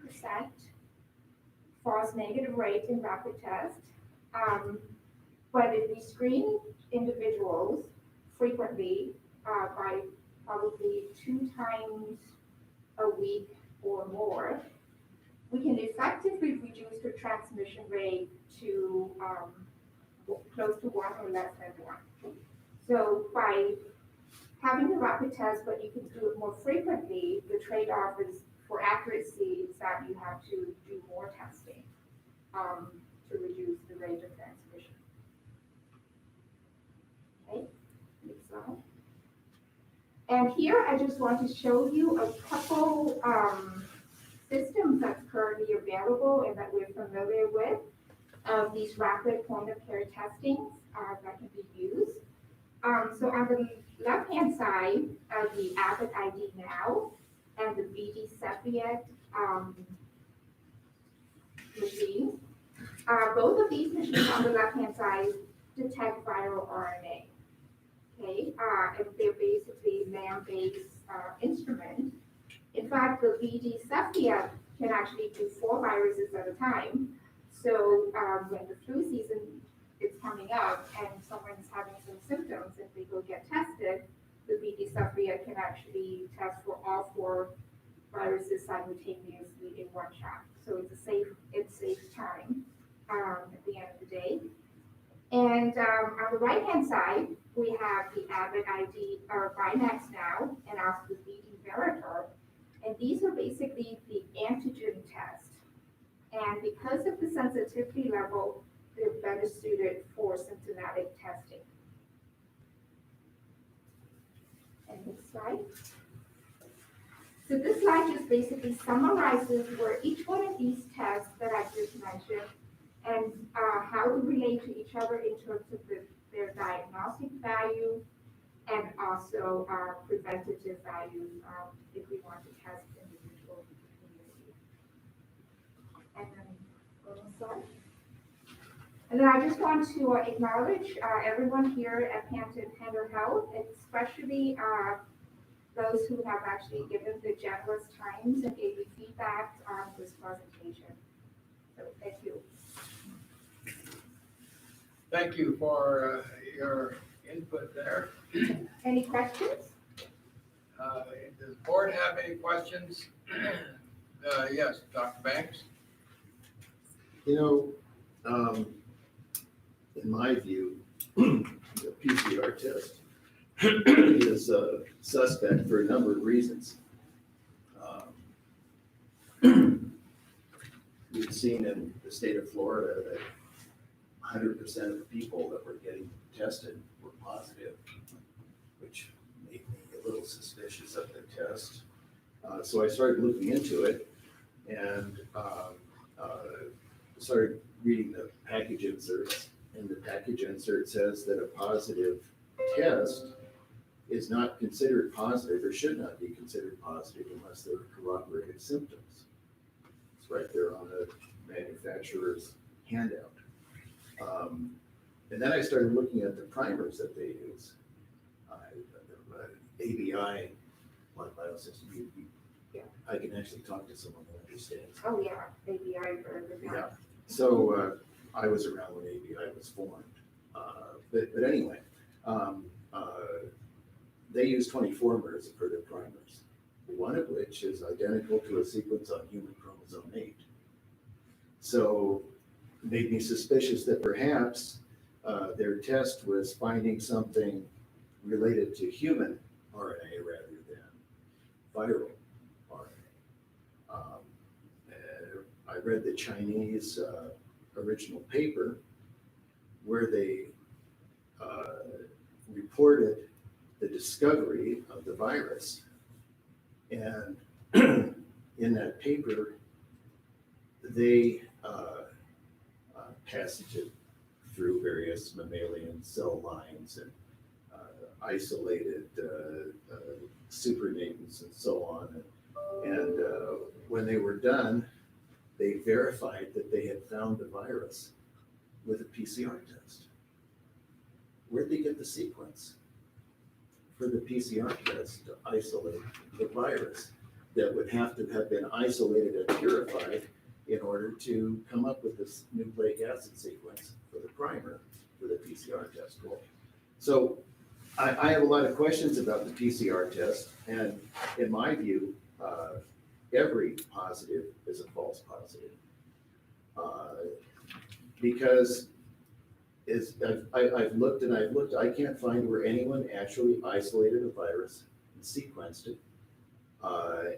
Speaker 10: false negative rate in rapid test, but if we screen individuals frequently by probably 2 times a week or more, we can effectively reduce the transmission rate to close to 1 or less than 1. So by having the rapid test, but you can do it more frequently, the trade-off is for accuracy is that you have to do more testing to reduce the rate of transmission. Okay, next slide. And here I just want to show you a couple systems that's currently available and that we're familiar with of these rapid point-of-care testings that can be used. So on the left-hand side of the Rapid ID Now and the BD Cepheid machines, both of these machines on the left-hand side detect viral RNA. Okay, and they're basically land-based instrument. In fact, the BD Cepheid can actually do 4 viruses at a time. So when the flu season is coming up and someone's having some symptoms, if they go get tested, the BD Cepheid can actually test for all 4 viruses simultaneously in one shot. So it saves time at the end of the day. And on the right-hand side, we have the Avid ID or Binax Now and also the BD Veritor. And these are basically the antigen test. And because of the sensitivity level, they're better suited for symptomatic testing. And next slide. So this slide just basically summarizes where each one of these tests that I just mentioned and how they relate to each other in terms of their diagnostic value and also preventative value if we want to test individuals in the community. And then next slide. And then I just want to acknowledge everyone here at Panhandle Health, especially those who have actually given the generous times and gave me feedback on this presentation. So thank you.
Speaker 1: Thank you for your input there.
Speaker 10: Any questions?
Speaker 1: Does the board have any questions? Yes, Dr. Banks?
Speaker 11: You know, in my view, the PCR test is suspect for a number of reasons. We've seen in the state of Florida that 100% of the people that were getting tested were positive, which made me a little suspicious of the test. So I started looking into it and started reading the package inserts. And the package insert says that a positive test is not considered positive or should not be considered positive unless there are corroborated symptoms. It's right there on the manufacturer's handout. And then I started looking at the primers that they use. ABI, blood biosis, I can actually talk to someone who understands.
Speaker 10: Oh, yeah, ABI for everything.
Speaker 11: Yeah. So I was around when ABI was formed. But anyway, they use 24 mers for their primers, one of which is identical to a sequence on human chromosome 8. So it made me suspicious that perhaps their test was finding something related to human RNA rather than viral RNA. I read the Chinese original paper where they reported the discovery of the virus. And in that paper, they passaged it through various mammalian cell lines and isolated supernatants and so on. And when they were done, they verified that they had found the virus with a PCR test. Where'd they get the sequence for the PCR test to isolate the virus that would have to have been isolated and purified in order to come up with this nucleic acid sequence for the primer for the PCR test? Well, so I have a lot of questions about the PCR test, and in my view, every positive is a false positive. Because I've looked, I can't find where anyone actually isolated a virus and sequenced it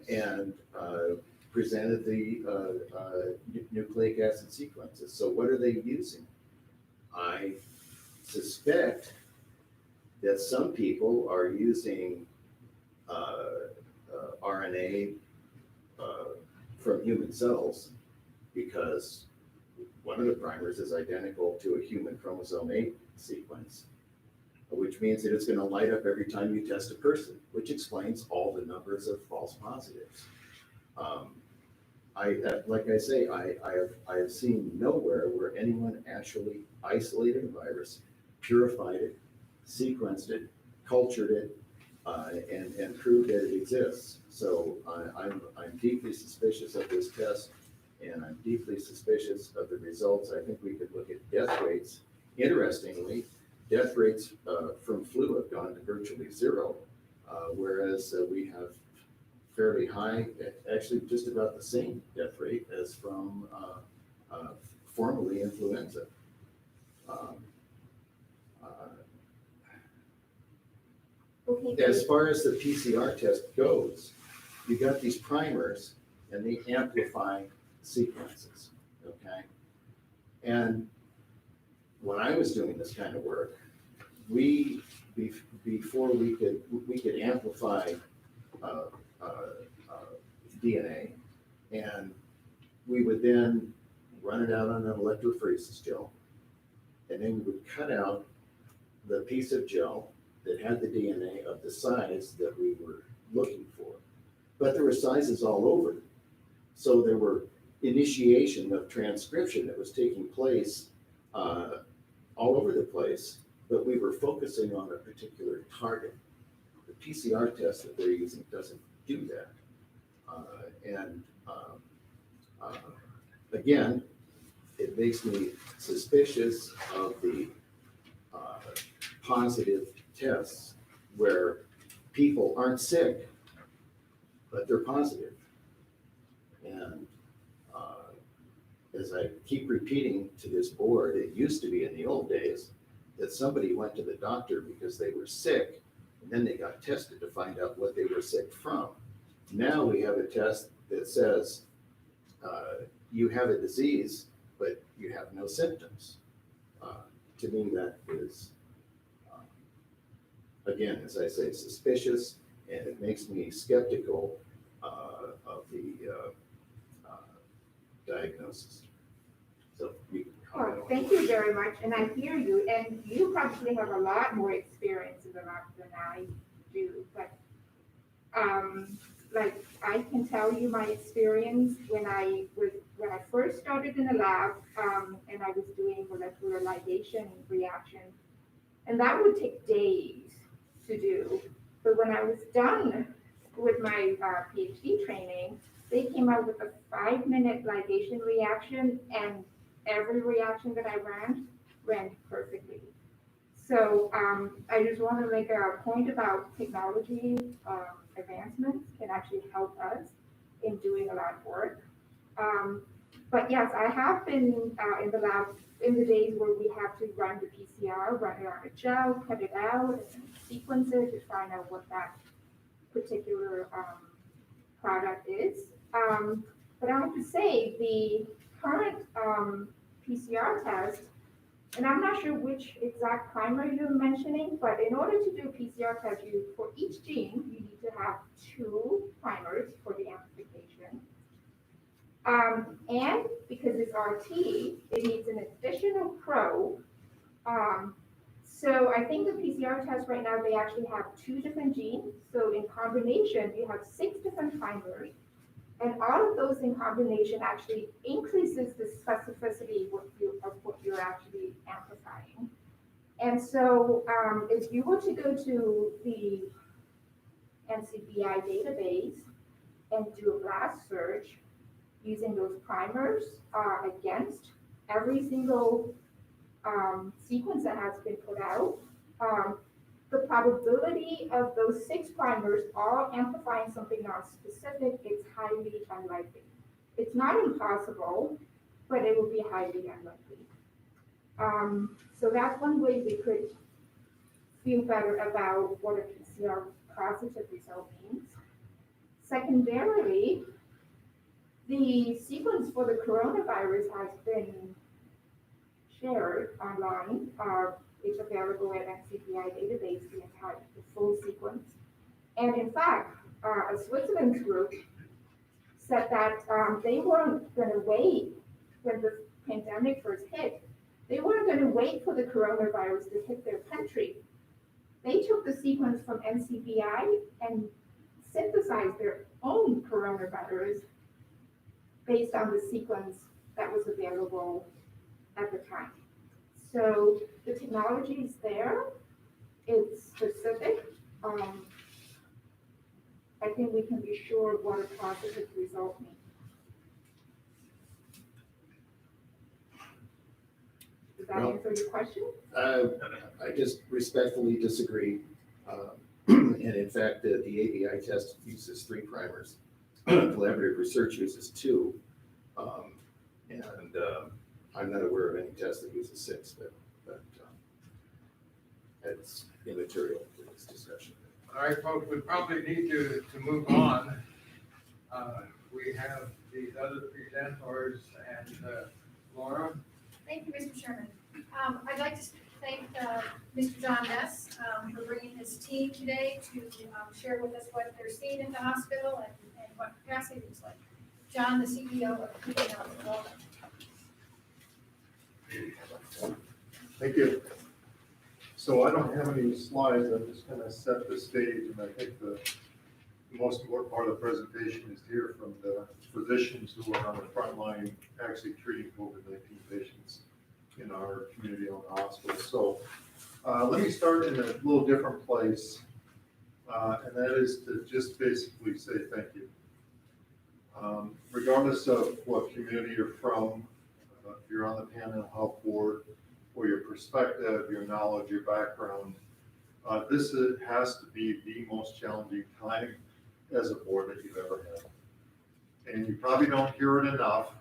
Speaker 11: and presented the nucleic acid sequences. So what are they using? I suspect that some people are using RNA from human cells because one of the primers is identical to a human chromosome 8 sequence, which means that it's going to light up every time you test a person, which explains all the numbers of false positives. Like I say, I have seen nowhere where anyone actually isolated a virus, purified it, sequenced it, cultured it, and proved that it exists. So I'm deeply suspicious of this test, and I'm deeply suspicious of the results. I think we could look at death rates. Interestingly, death rates from flu have gone to virtually zero, whereas we have fairly high, actually just about the same death rate as from formerly influenza.
Speaker 10: Okay,
Speaker 11: As far as the PCR test goes, you got these primers and they amplify sequences, okay? And when I was doing this kind of work, before we could amplify DNA, and we would then run it out on an electrophoresis gel, and then we would cut out the piece of gel that had the DNA of the size that we were looking for. But there were sizes all over. So there were initiation of transcription that was taking place all over the place, but we were focusing on a particular target. The PCR test that they're using doesn't do that. Again, it makes me suspicious of the positive tests where people aren't sick, but they're positive. And as I keep repeating to this board, it used to be in the old days that somebody went to the doctor because they were sick, and then they got tested to find out what they were sick from. Now we have a test that says you have a disease, but you have no symptoms. To me, that is, again, as I say, suspicious, and it makes me skeptical of the diagnosis. So you can comment
Speaker 10: Oh,
Speaker 11: on
Speaker 10: thank you very much, and I hear you, and you probably have a lot more experience in the lab than I do, but, like, I can tell you my experience when I first started in the lab, and I was doing molecular ligation reaction, and that would take days to do, but when I was done with my PhD training, they came out with a 5-minute ligation reaction, and every reaction that I ran perfectly. So I just want to make a point about technology advancements can actually help us in doing a lot of work. But yes, I have been in the lab in the days where we have to run the PCR, run it on a gel, cut it out, and sequence it to find out what that particular product is. But I have to say, the current PCR test, and I'm not sure which exact primer you're mentioning, but in order to do a PCR test, for each gene, you need to have 2 primers for the amplification. And because it's RT, it needs an additional probe. So I think the PCR test right now, they actually have 2 different genes. So in combination, you have 6 different primers. And all of those in combination actually increases the specificity of what you're actually amplifying. And so if you were to go to the NCBI database and do a blast search using those primers against every single sequence that has been put out, the probability of those 6 primers all amplifying something non-specific is highly unlikely. It's not impossible, but it will be highly unlikely. So that's one way we could feel better about what a PCR positive result means. Secondarily, the sequence for the coronavirus has been shared online. It's available at NCBI database, the full sequence. And in fact, a Switzerland group said that they weren't going to wait when the pandemic first hit. They weren't going to wait for the coronavirus to hit their country. They took the sequence from NCBI and synthesized their own coronavirus based on the sequence that was available at the time. So the technology is there, it's specific. I think we can be sure what a positive result means. Does that answer your question?
Speaker 11: I just respectfully disagree. And in fact, the ABI test uses 3 primers. Collaborative research uses 2. And I'm not aware of any test that uses 6, but it's immaterial to this discussion.
Speaker 1: All right, folks, we probably need to move on. We have these other presenters and Laura.
Speaker 3: Thank you, Mr. Chairman. I'd like to thank Mr. John Ness for bringing his team today to share with us what they're seeing in the hospital and what capacity is like. John, the CEO of Panhandle.
Speaker 12: Thank you. So I don't have any slides, I'm just gonna set the stage, and I think the most important part of the presentation is to hear from the physicians who are on the front line actually treating COVID-19 patients in our community-owned hospitals. So let me start in a little different place, and that is to just basically say thank you. Regardless of what community you're from, if you're on the Panhandle Health Board, or your perspective, your knowledge, your background, this has to be the most challenging time as a board that you've ever had. And you probably don't hear it enough,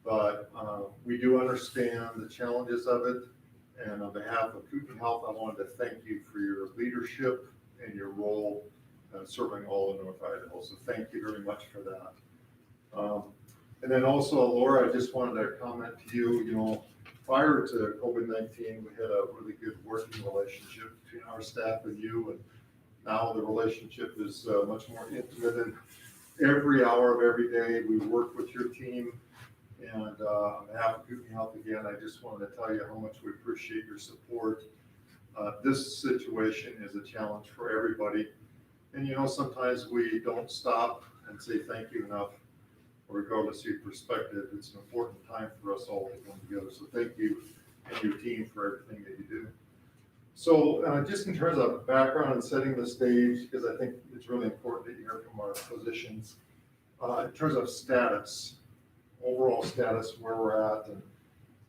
Speaker 12: but we do understand the challenges of it. And on behalf of Cooper Health, I wanted to thank you for your leadership and your role serving all of North Idaho. So thank you very much for that. And then also, Laura, I just wanted to comment to you, prior to COVID-19, we had a really good working relationship between our staff and you, and now the relationship is much more intimate, and every hour of every day we work with your team. And on behalf of Cooper Health, again, I just wanted to tell you how much we appreciate your support. This situation is a challenge for everybody, and sometimes we don't stop and say thank you enough. Regardless of your perspective, it's an important time for us all to come together. So thank you and your team for everything that you do. So just in terms of background and setting the stage, because I think it's really important that you hear from our physicians, in terms of status, overall status, where we're at. And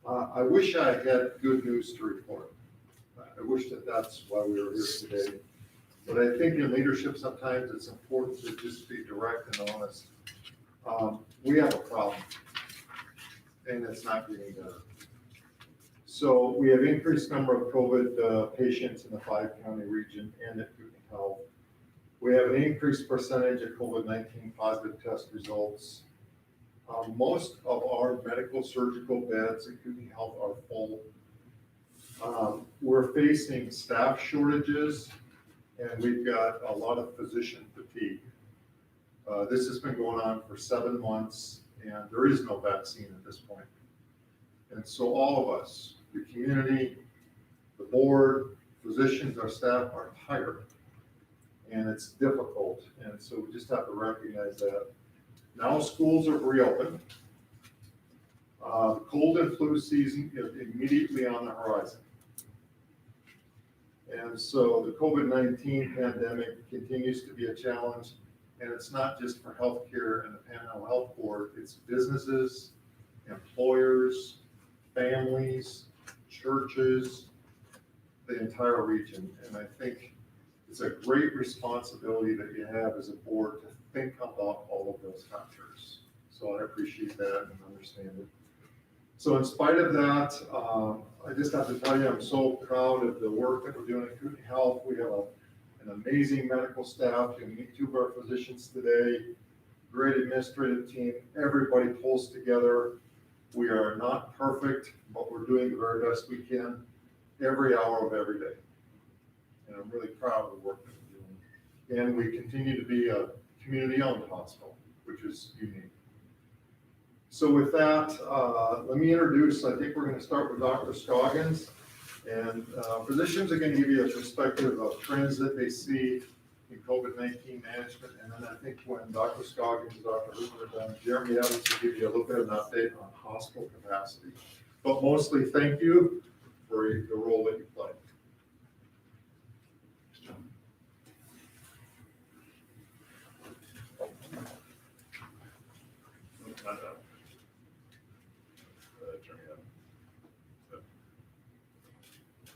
Speaker 12: I wish I had good news to report. I wish that that's why we were here today. But I think in leadership, sometimes it's important to just be direct and honest. We have a problem, and it's not getting better. So we have increased number of COVID patients in the 5-county region and at Kootenai Health. We have an increased percentage of COVID-19 positive test results. Most of our medical surgical beds at Kootenai Health are full. We're facing staff shortages, and we've got a lot of physician fatigue. This has been going on for 7 months, and there is no vaccine at this point. And so all of us, the community, the board, physicians, our staff are tired, and it's difficult. And so we just have to recognize that. Now schools are reopened. Cold and flu season is immediately on the horizon. And so the COVID-19 pandemic continues to be a challenge, and it's not just for healthcare and the Panhandle Health Board, it's businesses, employers, families, churches, the entire region. And I think it's a great responsibility that you have as a board to think about all of those factors. So I appreciate that and understand it. So in spite of that, I just have to tell you, I'm so proud of the work that we're doing at Kootenai Health. We have an amazing medical staff. You can meet 2 of our physicians today, great administrative team. Everybody pulls together. We are not perfect, but we're doing the very best we can every hour of every day. And I'm really proud of the work that we're doing. And we continue to be a community-owned hospital, which is unique. So with that, let me introduce, I think we're going to start with Dr. Scoggins. And physicians are going to give you a perspective of trends that they see in COVID-19 management. And then I think when Dr. Scoggins, Dr. Hoover are done, Jeremy Evans will give you a little bit of an update on hospital capacity. But mostly, thank you for the role that you play.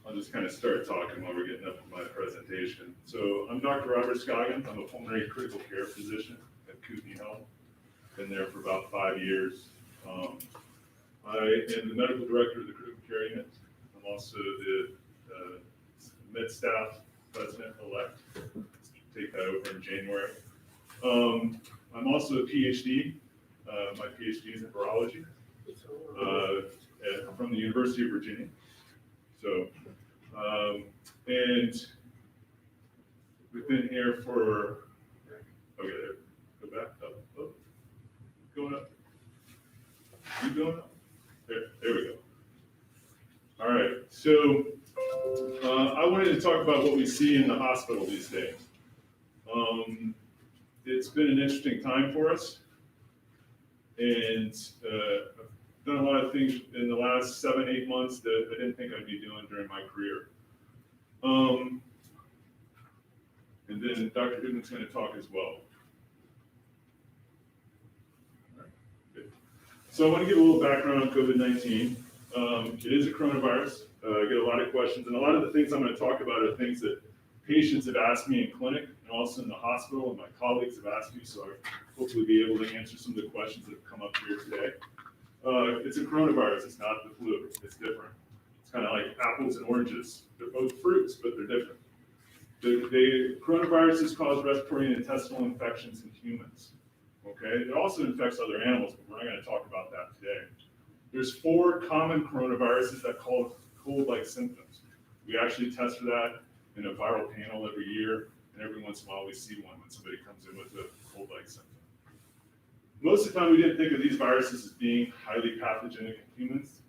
Speaker 13: I'll just kind of start talking while we're getting up to my presentation. So I'm Dr. Robert Scoggins. I'm a pulmonary critical care physician at Kootenai Health. Been there for about 5 years. I am the medical director of the critical care unit. I'm also the med staff president-elect. Take that over in January. I'm also a PhD. My PhD is in virology from the University of Virginia. So, and we've been here for, okay, there, go back up, oh, going up, keep going up, there we go. All right, so I wanted to talk about what we see in the hospital these days. It's been an interesting time for us, and I've done a lot of things in the last 7-8 months that I didn't think I'd be doing during my career. And then Dr. Goodman's going to talk as well. All right, good. So I want to give a little background on COVID-19. It is a coronavirus. I get a lot of questions, and a lot of the things I'm going to talk about are things that patients have asked me in clinic and also in the hospital, and my colleagues have asked me, so I'll hopefully be able to answer some of the questions that have come up here today. It's a coronavirus, it's not the flu, it's different. It's kind of like apples and oranges. They're both fruits, but they're different. The coronaviruses cause respiratory and intestinal infections in humans. Okay, it also infects other animals, but we're not going to talk about that today. There's 4 common coronaviruses that cause cold-like symptoms. We actually test for that in a viral panel every year, and every once in a while we see one when somebody comes in with a cold-like symptom. Most of the time we didn't think of these viruses as being highly pathogenic in humans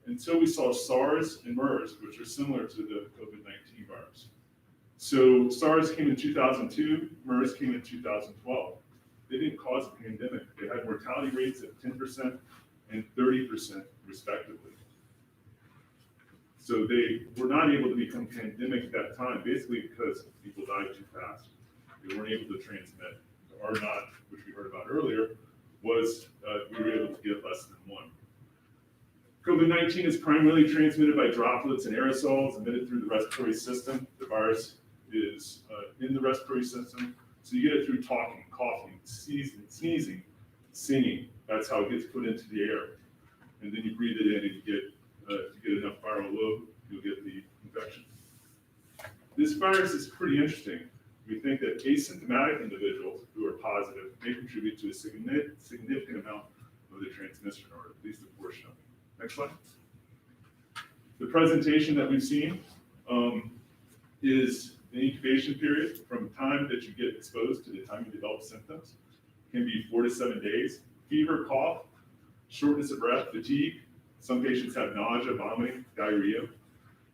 Speaker 13: until we saw SARS and MERS, which are similar to the COVID-19 virus. So SARS came in 2002, MERS came in 2012. They didn't cause a pandemic. They had mortality rates of 10% and 30% respectively. So they were not able to become pandemic at that time, basically because people died too fast. They weren't able to transmit. The R naught, which we heard about earlier, was we were able to get less than 1. COVID-19 is primarily transmitted by droplets and aerosols emitted through the respiratory system. The virus is in the respiratory system, so you get it through talking, coughing, sneezing, singing. That's how it gets put into the air. And then you breathe it in and you get enough viral load, you'll get the infection. This virus is pretty interesting. We think that asymptomatic individuals who are positive may contribute to a significant amount of the transmission, or at least a portion of it. Next slide. The presentation that we've seen is the incubation period from the time that you get exposed to the time you develop symptoms. Can be 4 to 7 days. Fever, cough, shortness of breath, fatigue. Some patients have nausea, vomiting, diarrhea.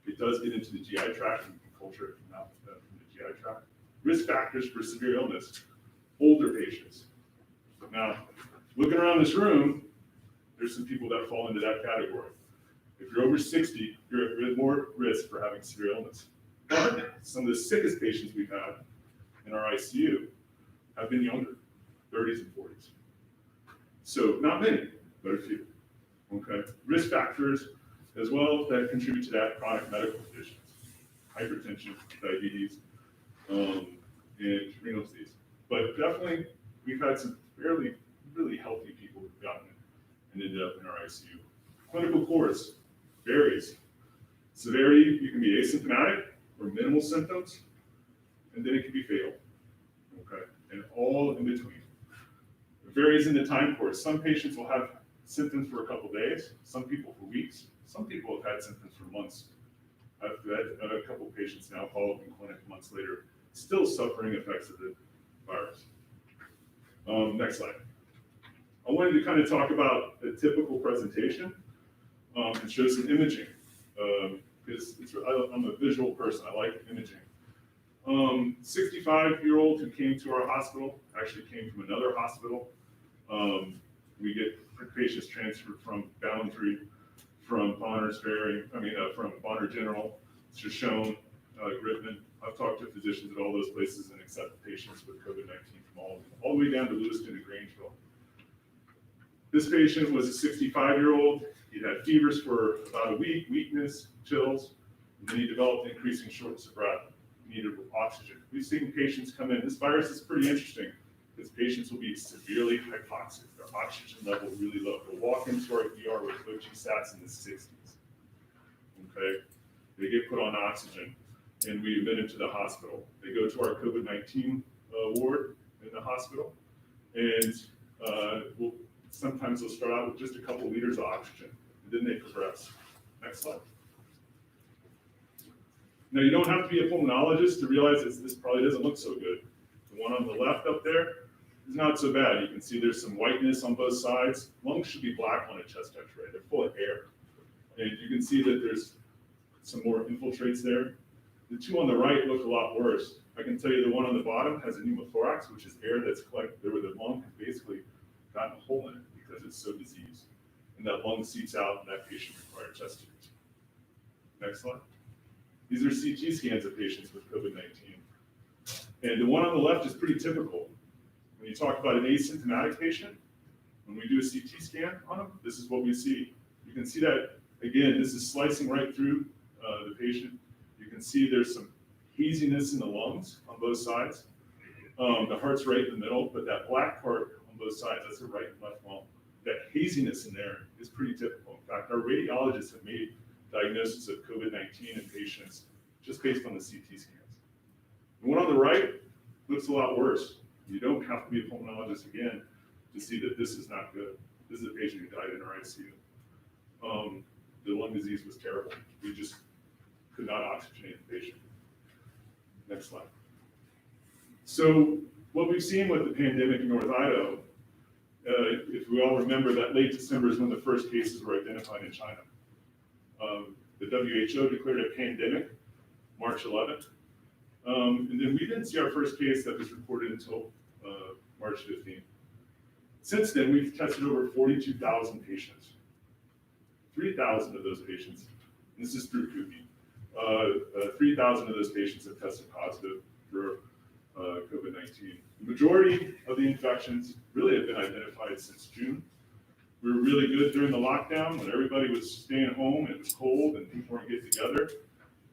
Speaker 13: It does get into the GI tract, and you can culture it from the GI tract. Risk factors for severe illness, older patients. Now, looking around this room, there's some people that fall into that category. If you're over 60, you're at more risk for having severe illness. But some of the sickest patients we've had in our ICU have been younger, 30s and 40s. So not many, but a few. Okay. Risk factors as well that contribute to that: chronic medical conditions, hypertension, diabetes, and renal disease. But definitely, we've had some fairly, really healthy people who've gotten it and ended up in our ICU. Clinical course varies. Severity, you can be asymptomatic or minimal symptoms, and then it can be fatal. Okay, and all in between. It varies in the time course. Some patients will have symptoms for a couple days, some people for weeks, some people have had symptoms for months. I've had a couple of patients now follow up in clinic months later, still suffering effects of the virus. Next slide. I wanted to kind of talk about a typical presentation and show some imaging, because I'm a visual person, I like imaging. 65-year-old who came to our hospital, actually came from another hospital. We get patients transferred from Boundary, from Bonner General, Shoshone, Griffin. I've talked to physicians at all those places and accept patients with COVID-19 from all the way down to Lewiston and Grangeville. This patient was a 65-year-old. He had fevers for about a week, weakness, chills, and then he developed increasing shortness of breath. He needed oxygen. We've seen patients come in. This virus is pretty interesting because patients will be severely hypoxic. Their oxygen level really low. They'll walk into our ER with OG sats in the 60s. Okay, they get put on oxygen, and we admit them to the hospital. They go to our COVID-19 ward in the hospital, and sometimes they'll start out with just a couple liters of oxygen, and then they progress. Next slide. Now, you don't have to be a pulmonologist to realize this probably doesn't look so good. The one on the left up there is not so bad. You can see there's some whiteness on both sides. Lungs should be black on a chest x-ray. They're full of air. And you can see that there's some more infiltrates there. The two on the right look a lot worse. I can tell you the one on the bottom has a pneumothorax, which is air that's collected there where the lung has basically gotten a hole in it because it's so diseased. And that lung seeps out and that patient requires chest tubes. Next slide. These are CT scans of patients with COVID-19. And the one on the left is pretty typical. When you talk about an asymptomatic patient, when we do a CT scan on them, this is what we see. You can see that, again, this is slicing right through the patient. You can see there's some haziness in the lungs on both sides. The heart's right in the middle, but that black part on both sides, that's the right and left lung. That haziness in there is pretty typical. In fact, our radiologists have made diagnosis of COVID-19 in patients just based on the CT scans. The one on the right looks a lot worse. You don't have to be a pulmonologist again to see that this is not good. This is a patient who died in our ICU. The lung disease was terrible. We just could not oxygenate the patient. Next slide. So what we've seen with the pandemic in North Idaho, if we all remember that late December is when the first cases were identified in China. The WHO declared a pandemic March 11th. And then we didn't see our first case that was reported until March 15th. Since then, we've tested over 42,000 patients. 3,000 of those patients This is through CUPE. 3,000 of those patients have tested positive for COVID-19. The majority of the infections really have been identified since June. We were really good during the lockdown when everybody was staying home and it was cold and people weren't getting together.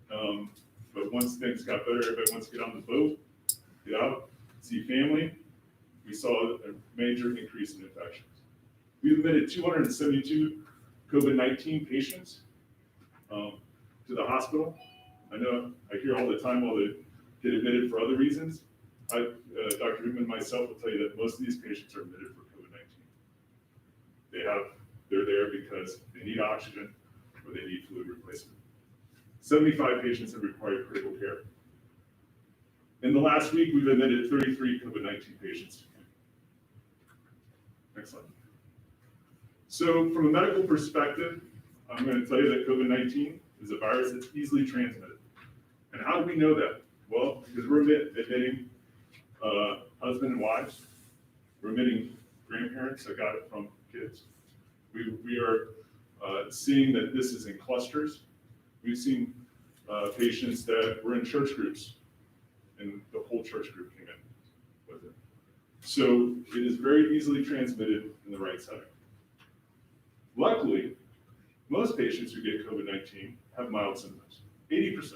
Speaker 13: But once things got better, everybody wants to get on the boat, get out, see family. We saw a major increase in infections. We admitted 272 COVID-19 patients to the hospital. I know I hear all the time, well, they get admitted for other reasons. Dr. Newman and myself will tell you that most of these patients are admitted for COVID-19. They're there because they need oxygen or they need fluid replacement. 75 patients have required critical care. In the last week, we've admitted 33 COVID-19 patients. Next slide. So from a medical perspective, I'm going to tell you that COVID-19 is a virus that's easily transmitted. And how do we know that? Well, because we're admitting husband and wives. We're admitting grandparents that got it from kids. We are seeing that this is in clusters. We've seen patients that were in church groups, and the whole church group came in with it. So it is very easily transmitted in the right setting. Luckily, most patients who get COVID-19 have mild symptoms, 80%.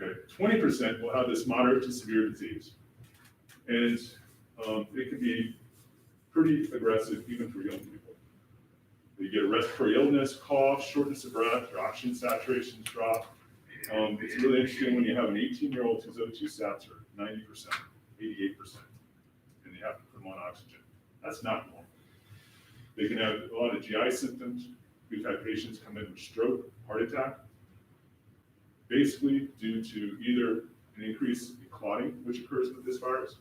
Speaker 13: Okay, 20% will have this moderate to severe disease. And it can be pretty aggressive even for young people. You get a respiratory illness, cough, shortness of breath, your oxygen saturations drop. It's really interesting when you have an 18-year-old whose O2 sats are 90%, 88%, and you have to put them on oxygen. That's not normal. They can have a lot of GI symptoms. We've had patients come in with stroke, heart attack, basically due to either an increase in clotting, which occurs with this virus,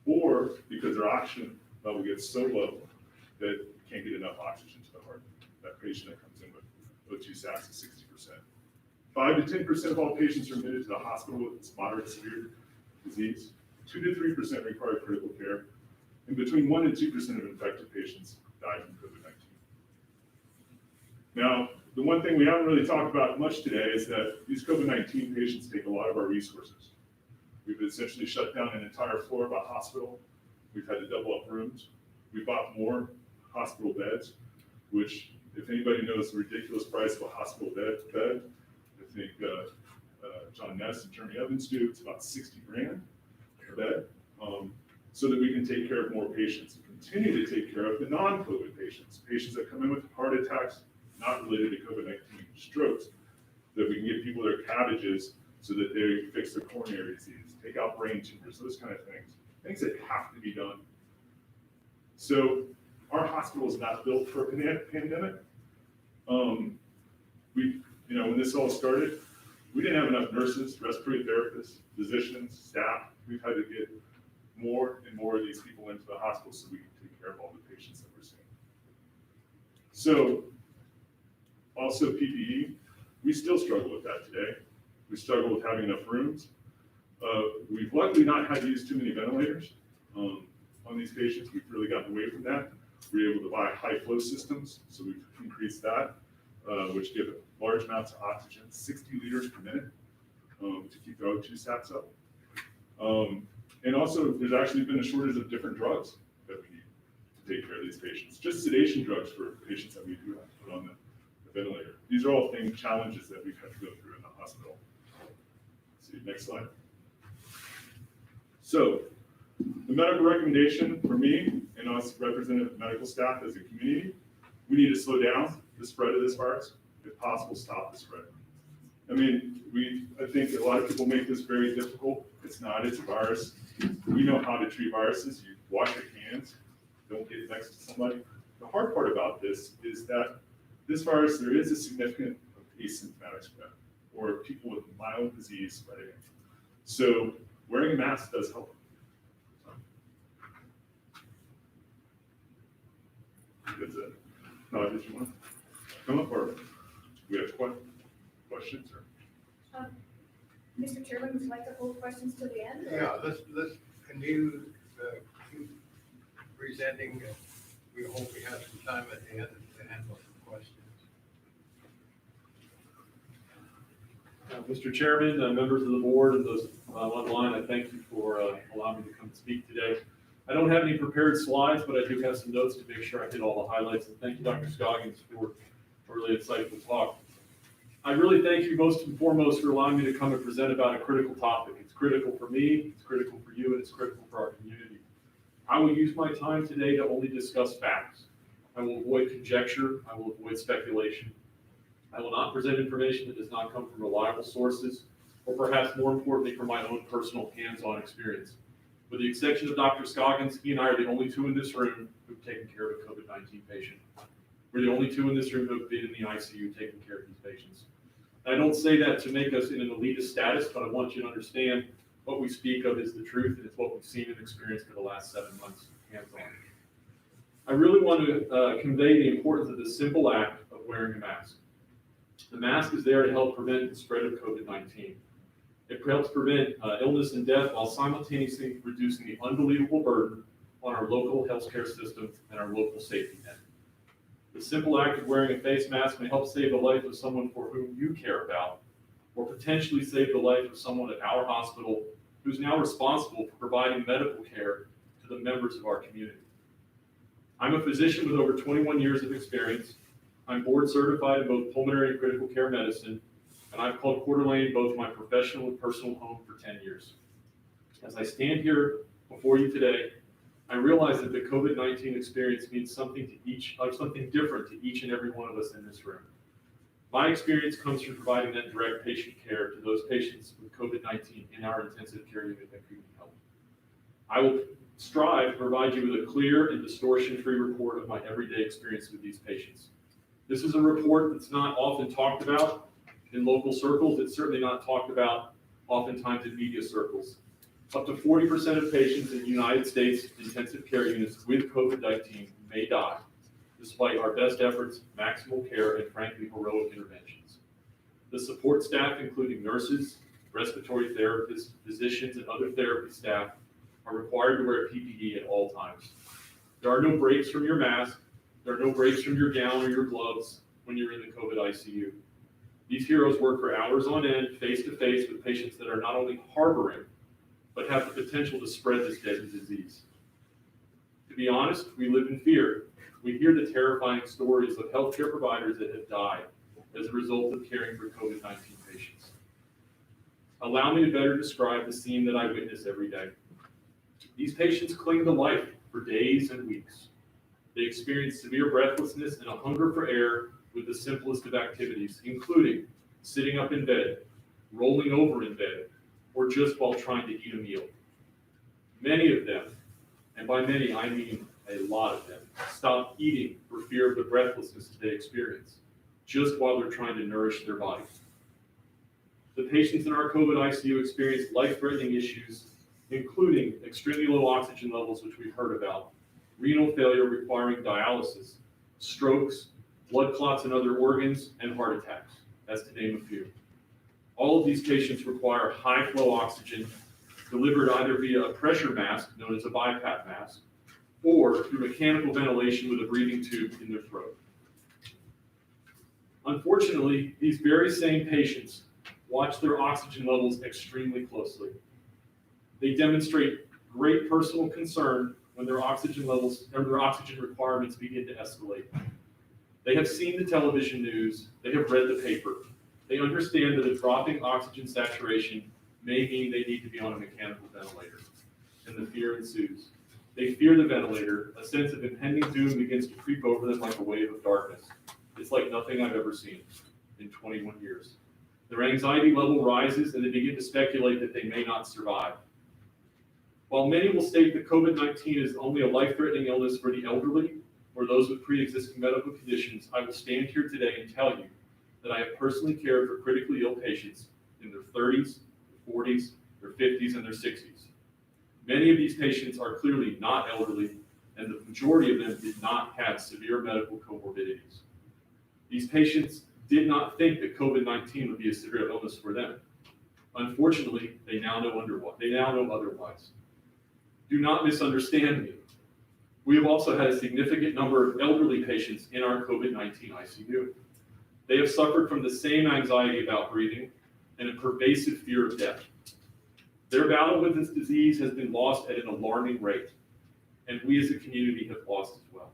Speaker 13: or because their oxygen level gets so low that you can't get enough oxygen to the heart. That patient that comes in with O2 sats is 60%. 5 to 10% of all patients are admitted to the hospital with this moderate to severe disease. 2 to 3% require critical care, and between 1 and 2% of infected patients die from COVID-19. Now, the one thing we haven't really talked about much today is that these COVID-19 patients take a lot of our resources. We've essentially shut down an entire floor of a hospital. We've had to double up rooms. We bought more hospital beds, which, if anybody knows the ridiculous price of a hospital bed, I think John Ness and Jeremy Evans do, it's about 60 grand a bed, so that we can take care of more patients and continue to take care of the non-COVID patients, patients that come in with heart attacks, not related to COVID-19, strokes, that we can give people their cabbages so that they fix their coronary disease, take out brain tumors, those kind of things that have to be done. So our hospital is not built for a pandemic. When this all started, we didn't have enough nurses, respiratory therapists, physicians, staff. We've had to get more and more of these people into the hospital so we can take care of all the patients that we're seeing. So also PPE, we still struggle with that today. We struggle with having enough rooms. We've luckily not had to use too many ventilators on these patients. We've really gotten away from that. We're able to buy high flow systems, so we've increased that, which give large amounts of oxygen, 60 liters per minute, to keep the O2 sats up. And also, there's actually been a shortage of different drugs that we need to take care of these patients. Just sedation drugs for patients that we do have to put on the ventilator. These are all challenges that we've had to go through in the hospital. Let's see, next slide. So, the medical recommendation for me and us representative medical staff as a community, we need to slow down the spread of this virus, if possible, stop the spread. I mean, I think a lot of people make this very difficult. It's not, it's a virus. We know how to treat viruses. You wash your hands, don't get next to somebody. The hard part about this is that this virus, there is a significant asymptomatic spread, or people with mild disease spreading it. So wearing a mask does help. That's it. No, did you want to come up, or we have questions? Or?
Speaker 3: Mr. Chairman, would you like to hold questions till the end?
Speaker 1: Yeah, can you keep presenting? We hope we have some time at the end to handle some questions.
Speaker 14: Mr. Chairman, members of the board, and those online, I thank you for allowing me to come speak today. I don't have any prepared slides, but I do have some notes to make sure I hit all the highlights. And thank you, Dr. Scoggins, for a really insightful talk. I really thank you most and foremost for allowing me to come and present about a critical topic. It's critical for me, it's critical for you, and it's critical for our community. I will use my time today to only discuss facts. I will avoid conjecture, I will avoid speculation. I will not present information that does not come from reliable sources, or perhaps more importantly, from my own personal hands-on experience. With the exception of Dr. Scoggins, he and I are the only two in this room who've taken care of a COVID-19 patient. We're the only two in this room who have been in the ICU taking care of these patients. And I don't say that to make us in an elitist status, but I want you to understand what we speak of is the truth, and it's what we've seen and experienced for the last 7 months, hands-on. I really want to convey the importance of the simple act of wearing a mask. The mask is there to help prevent the spread of COVID-19. It helps prevent illness and death while simultaneously reducing the unbelievable burden on our local healthcare system and our local safety net. The simple act of wearing a face mask may help save the life of someone for whom you care about, or potentially save the life of someone at our hospital who's now responsible for providing medical care to the members of our community. I'm a physician with over 21 years of experience. I'm board certified in both pulmonary and critical care medicine, and I've called Coeur d'Alene both my professional and personal home for 10 years. As I stand here before you today, I realize that the COVID-19 experience means something different to each and every one of us in this room. My experience comes from providing that direct patient care to those patients with COVID-19 in our intensive care unit at Community Health. I will strive to provide you with a clear and distortion-free report of my everyday experience with these patients. This is a report that's not often talked about in local circles. It's certainly not talked about oftentimes in media circles. Up to 40% of patients in the United States intensive care units with COVID-19 may die, despite our best efforts, maximal care, and frankly, heroic interventions. The support staff, including nurses, respiratory therapists, physicians, and other therapy staff, are required to wear PPE at all times. There are no breaks from your mask. There are no breaks from your gown or your gloves when you're in the COVID ICU. These heroes work for hours on end, face to face with patients that are not only harboring, but have the potential to spread this deadly disease. To be honest, we live in fear. We hear the terrifying stories of healthcare providers that have died as a result of caring for COVID-19 patients. Allow me to better describe the scene that I witness every day. These patients cling to life for days and weeks. They experience severe breathlessness and a hunger for air with the simplest of activities, including sitting up in bed, rolling over in bed, or just while trying to eat a meal. Many of them, and by many I mean a lot of them, stop eating for fear of the breathlessness that they experience, just while they're trying to nourish their body. The patients in our COVID ICU experience life-threatening issues, including extremely low oxygen levels, which we've heard about, renal failure requiring dialysis, strokes, blood clots in other organs, and heart attacks, that's to name a few. All of these patients require high-flow oxygen delivered either via a pressure mask, known as a BiPAP mask, or through mechanical ventilation with a breathing tube in their throat. Unfortunately, these very same patients watch their oxygen levels extremely closely. They demonstrate great personal concern when their oxygen levels or their oxygen requirements begin to escalate. They have seen the television news, they have read the paper. They understand that a dropping oxygen saturation may mean they need to be on a mechanical ventilator, and the fear ensues. They fear the ventilator. A sense of impending doom begins to creep over them like a wave of darkness. It's like nothing I've ever seen in 21 years. Their anxiety level rises, and they begin to speculate that they may not survive. While many will state that COVID-19 is only a life-threatening illness for the elderly or those with pre-existing medical conditions, I will stand here today and tell you that I have personally cared for critically ill patients in their 30s, 40s, their 50s, and their 60s. Many of these patients are clearly not elderly, and the majority of them did not have severe medical comorbidities. These patients did not think that COVID-19 would be a severe illness for them. Unfortunately, they now know otherwise. Do not misunderstand me. We have also had a significant number of elderly patients in our COVID-19 ICU. They have suffered from the same anxiety about breathing, and a pervasive fear of death. Their battle with this disease has been lost at an alarming rate, and we as a community have lost as well.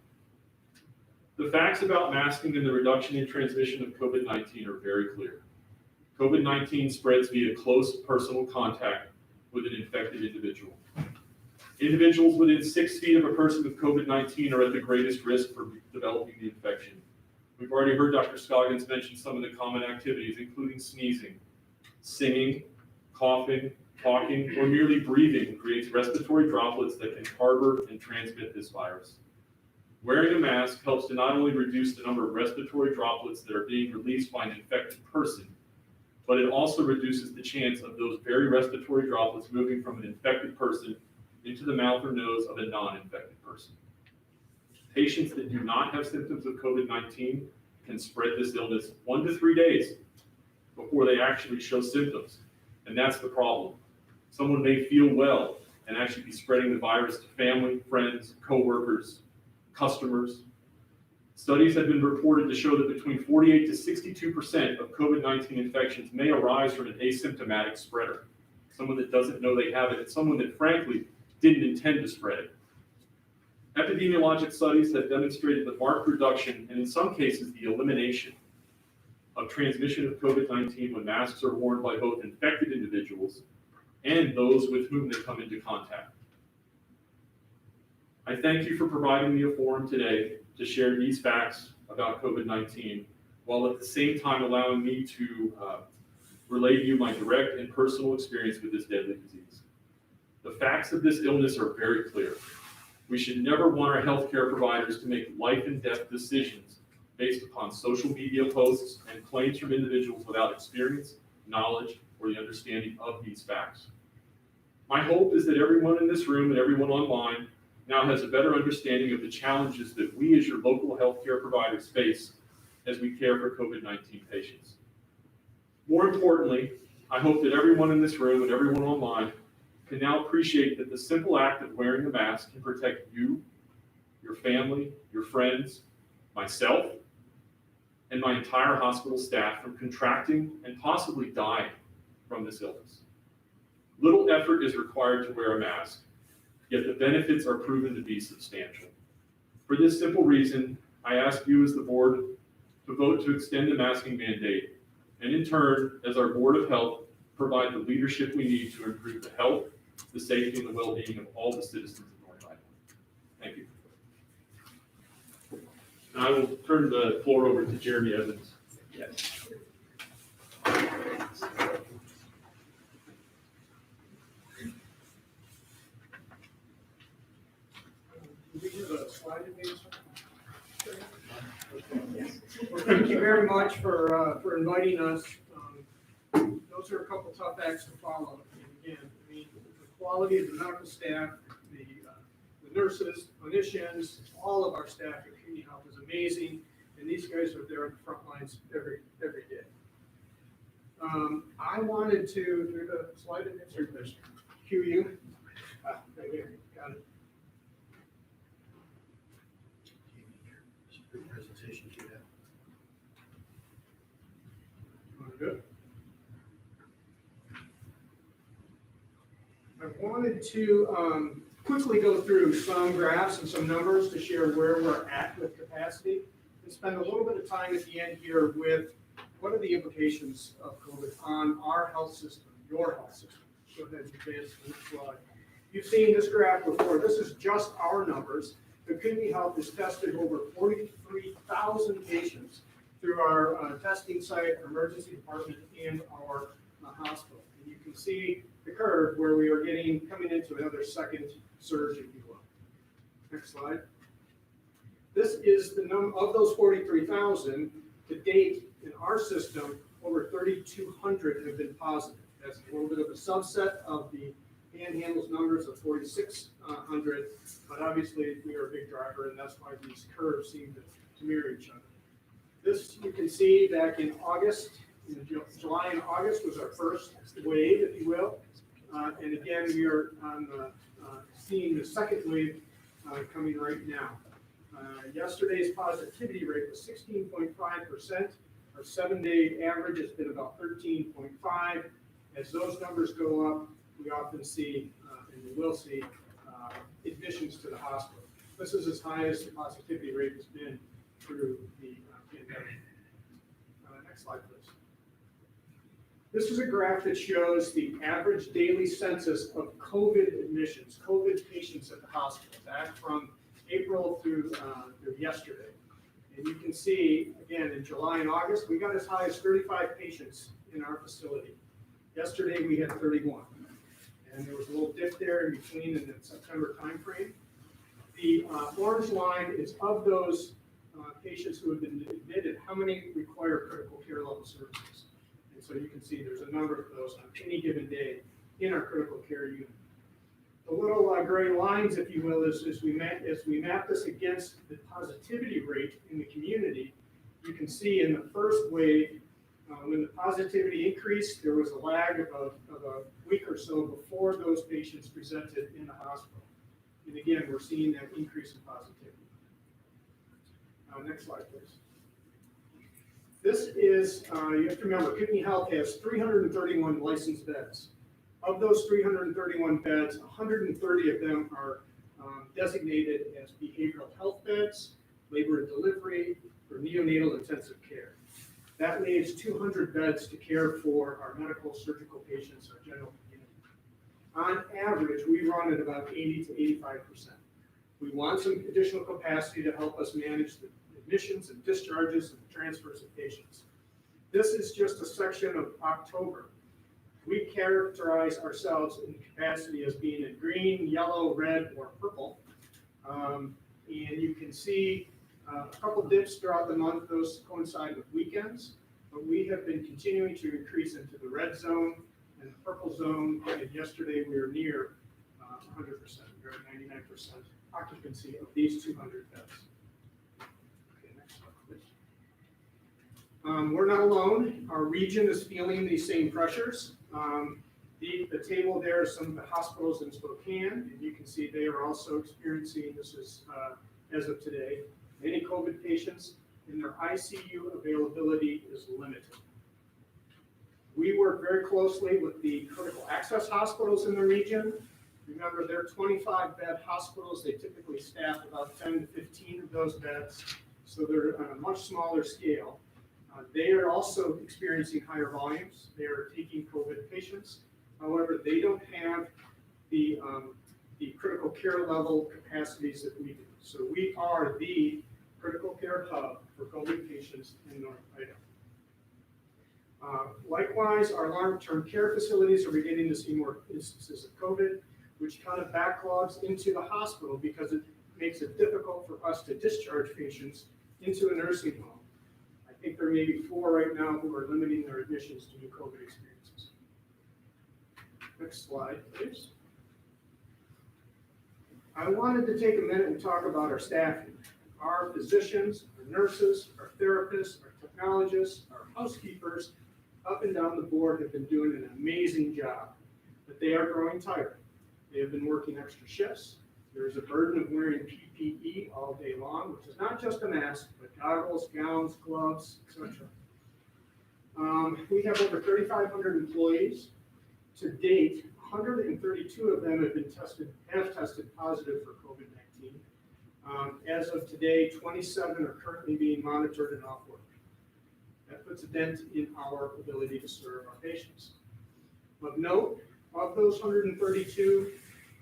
Speaker 14: The facts about masking and the reduction in transmission of COVID-19 are very clear. COVID-19 spreads via close personal contact with an infected individual. Individuals within 6 feet of a person with COVID-19 are at the greatest risk for developing the infection. We've already heard Dr. Scoggins mention some of the common activities, including sneezing, singing, coughing, talking, or merely breathing creates respiratory droplets that can harbor and transmit this virus. Wearing a mask helps to not only reduce the number of respiratory droplets that are being released by an infected person, but it also reduces the chance of those very respiratory droplets moving from an infected person into the mouth or nose of a non-infected person. Patients that do not have symptoms of COVID-19 can spread this illness 1 to 3 days before they actually show symptoms. And that's the problem. Someone may feel well and actually be spreading the virus to family, friends, coworkers, customers. Studies have been reported to show that between 48 to 62% of COVID-19 infections may arise from an asymptomatic spreader, someone that doesn't know they have it, and someone that frankly didn't intend to spread it. Epidemiologic studies have demonstrated the marked reduction, and in some cases the elimination, of transmission of COVID-19 when masks are worn by both infected individuals and those with whom they come into contact. I thank you for providing me a forum today to share these facts about COVID-19, while at the same time allowing me to relay to you my direct and personal experience with this deadly disease. The facts of this illness are very clear. We should never want our healthcare providers to make life and death decisions based upon social media posts and claims from individuals without experience, knowledge, or the understanding of these facts. My hope is that everyone in this room and everyone online now has a better understanding of the challenges that we as your local healthcare providers face as we care for COVID-19 patients. More importantly, I hope that everyone in this room and everyone online can now appreciate that the simple act of wearing a mask can protect you, your family, your friends, myself, and my entire hospital staff from contracting and possibly dying from this illness. Little effort is required to wear a mask, yet the benefits are proven to be substantial. For this simple reason, I ask you as the board to vote to extend the masking mandate, and in turn, as our Board of Health, provide the leadership we need to improve the health, the safety, and the well-being of all the citizens of North Idaho. Thank you. And I will turn the floor over to Jeremy Evans. Yes.
Speaker 15: Well, thank you very much for inviting us. Those are a couple tough acts to follow. And again, I mean, the quality of the medical staff, the nurses, clinicians, all of our staff at community health is amazing, and these guys are there on the front lines every day. I wanted to do the slide and insert this. Cue you. Right here, got it. Presentation to that. Good. I wanted to quickly go through some graphs and some numbers to share where we're at with capacity, and spend a little bit of time at the end here with what are the implications of COVID on our health system, your health system. Go ahead and advance to the next slide. You've seen this graph before. This is just our numbers. The community health has tested over 43,000 patients through our testing site, our emergency department, and our hospital. And you can see the curve where we are coming into another second surge, if you will. Next slide. This is the number of those 43,000 to date in our system. Over 3,200 have been positive. That's a little bit of a subset of the Panhandle's numbers of 4,600, but obviously we are a big driver, and that's why these curves seem to mirror each other. This you can see back in August, July and August was our first wave, if you will, and again we are on seeing the second wave coming right now. Yesterday's positivity rate was 16.5%. Our 7-day average has been about 13.5. As those numbers go up, we often see, and we will see, admissions to the hospital. This is as high as the positivity rate has been through the pandemic. Next slide, please. This is a graph that shows the average daily census of COVID admissions, COVID patients at the hospital, back from April through yesterday. And you can see, again, in July and August, we got as high as 35 patients in our facility. Yesterday, we had 31. And there was a little dip there in between in the September timeframe. The orange line is of those patients who have been admitted, how many require critical care level services. And so you can see there's a number of those on any given day in our critical care unit. The little gray lines, if you will, is as we map this against the positivity rate in the community, you can see in the first wave, when the positivity increased, there was a lag of a week or so before those patients presented in the hospital. And again, we're seeing that increase in positivity. Next slide, please. This is, you have to remember, Kidney Health has 331 licensed beds. Of those 331 beds, 130 of them are designated as behavioral health beds, labor and delivery, or neonatal intensive care. That leaves 200 beds to care for our medical surgical patients, our general community. On average, we run at about 80 to 85%. We want some additional capacity to help us manage the admissions and discharges and transfers of patients. This is just a section of October. We characterize ourselves in capacity as being in green, yellow, red, or purple. And you can see a couple dips throughout the month. Those coincide with weekends, but we have been continuing to increase into the red zone and the purple zone. And yesterday we were near 100%, we were at 99% occupancy of these 200 beds. Okay, next slide, please. We're not alone. Our region is feeling these same pressures. The table there is some of the hospitals in Spokane, and you can see they are also experiencing, this is as of today, many COVID patients, and their ICU availability is limited. We work very closely with the critical access hospitals in the region. Remember, they're 25-bed hospitals. They typically staff about 10 to 15 of those beds, so they're on a much smaller scale. They are also experiencing higher volumes. They are taking COVID patients. However, they don't have the critical care level capacities that we do. So we are the critical care hub for COVID patients in North Idaho. Likewise, our long-term care facilities are beginning to see more instances of COVID, which kind of backlogs into the hospital because it makes it difficult for us to discharge patients into a nursing home. I think there may be 4 right now who are limiting their admissions to new COVID experiences. Next slide, please. I wanted to take a minute and talk about our staffing. Our physicians, our nurses, our therapists, our technologists, our housekeepers, up and down the board have been doing an amazing job, but they are growing tired. They have been working extra shifts. There's a burden of wearing PPE all day long, which is not just a mask, but goggles, gowns, gloves, etc. We have over 3,500 employees. To date, 132 of them have tested positive for COVID-19. As of today, 27 are currently being monitored and off work. That puts a dent in our ability to serve our patients. Of note, of those 132,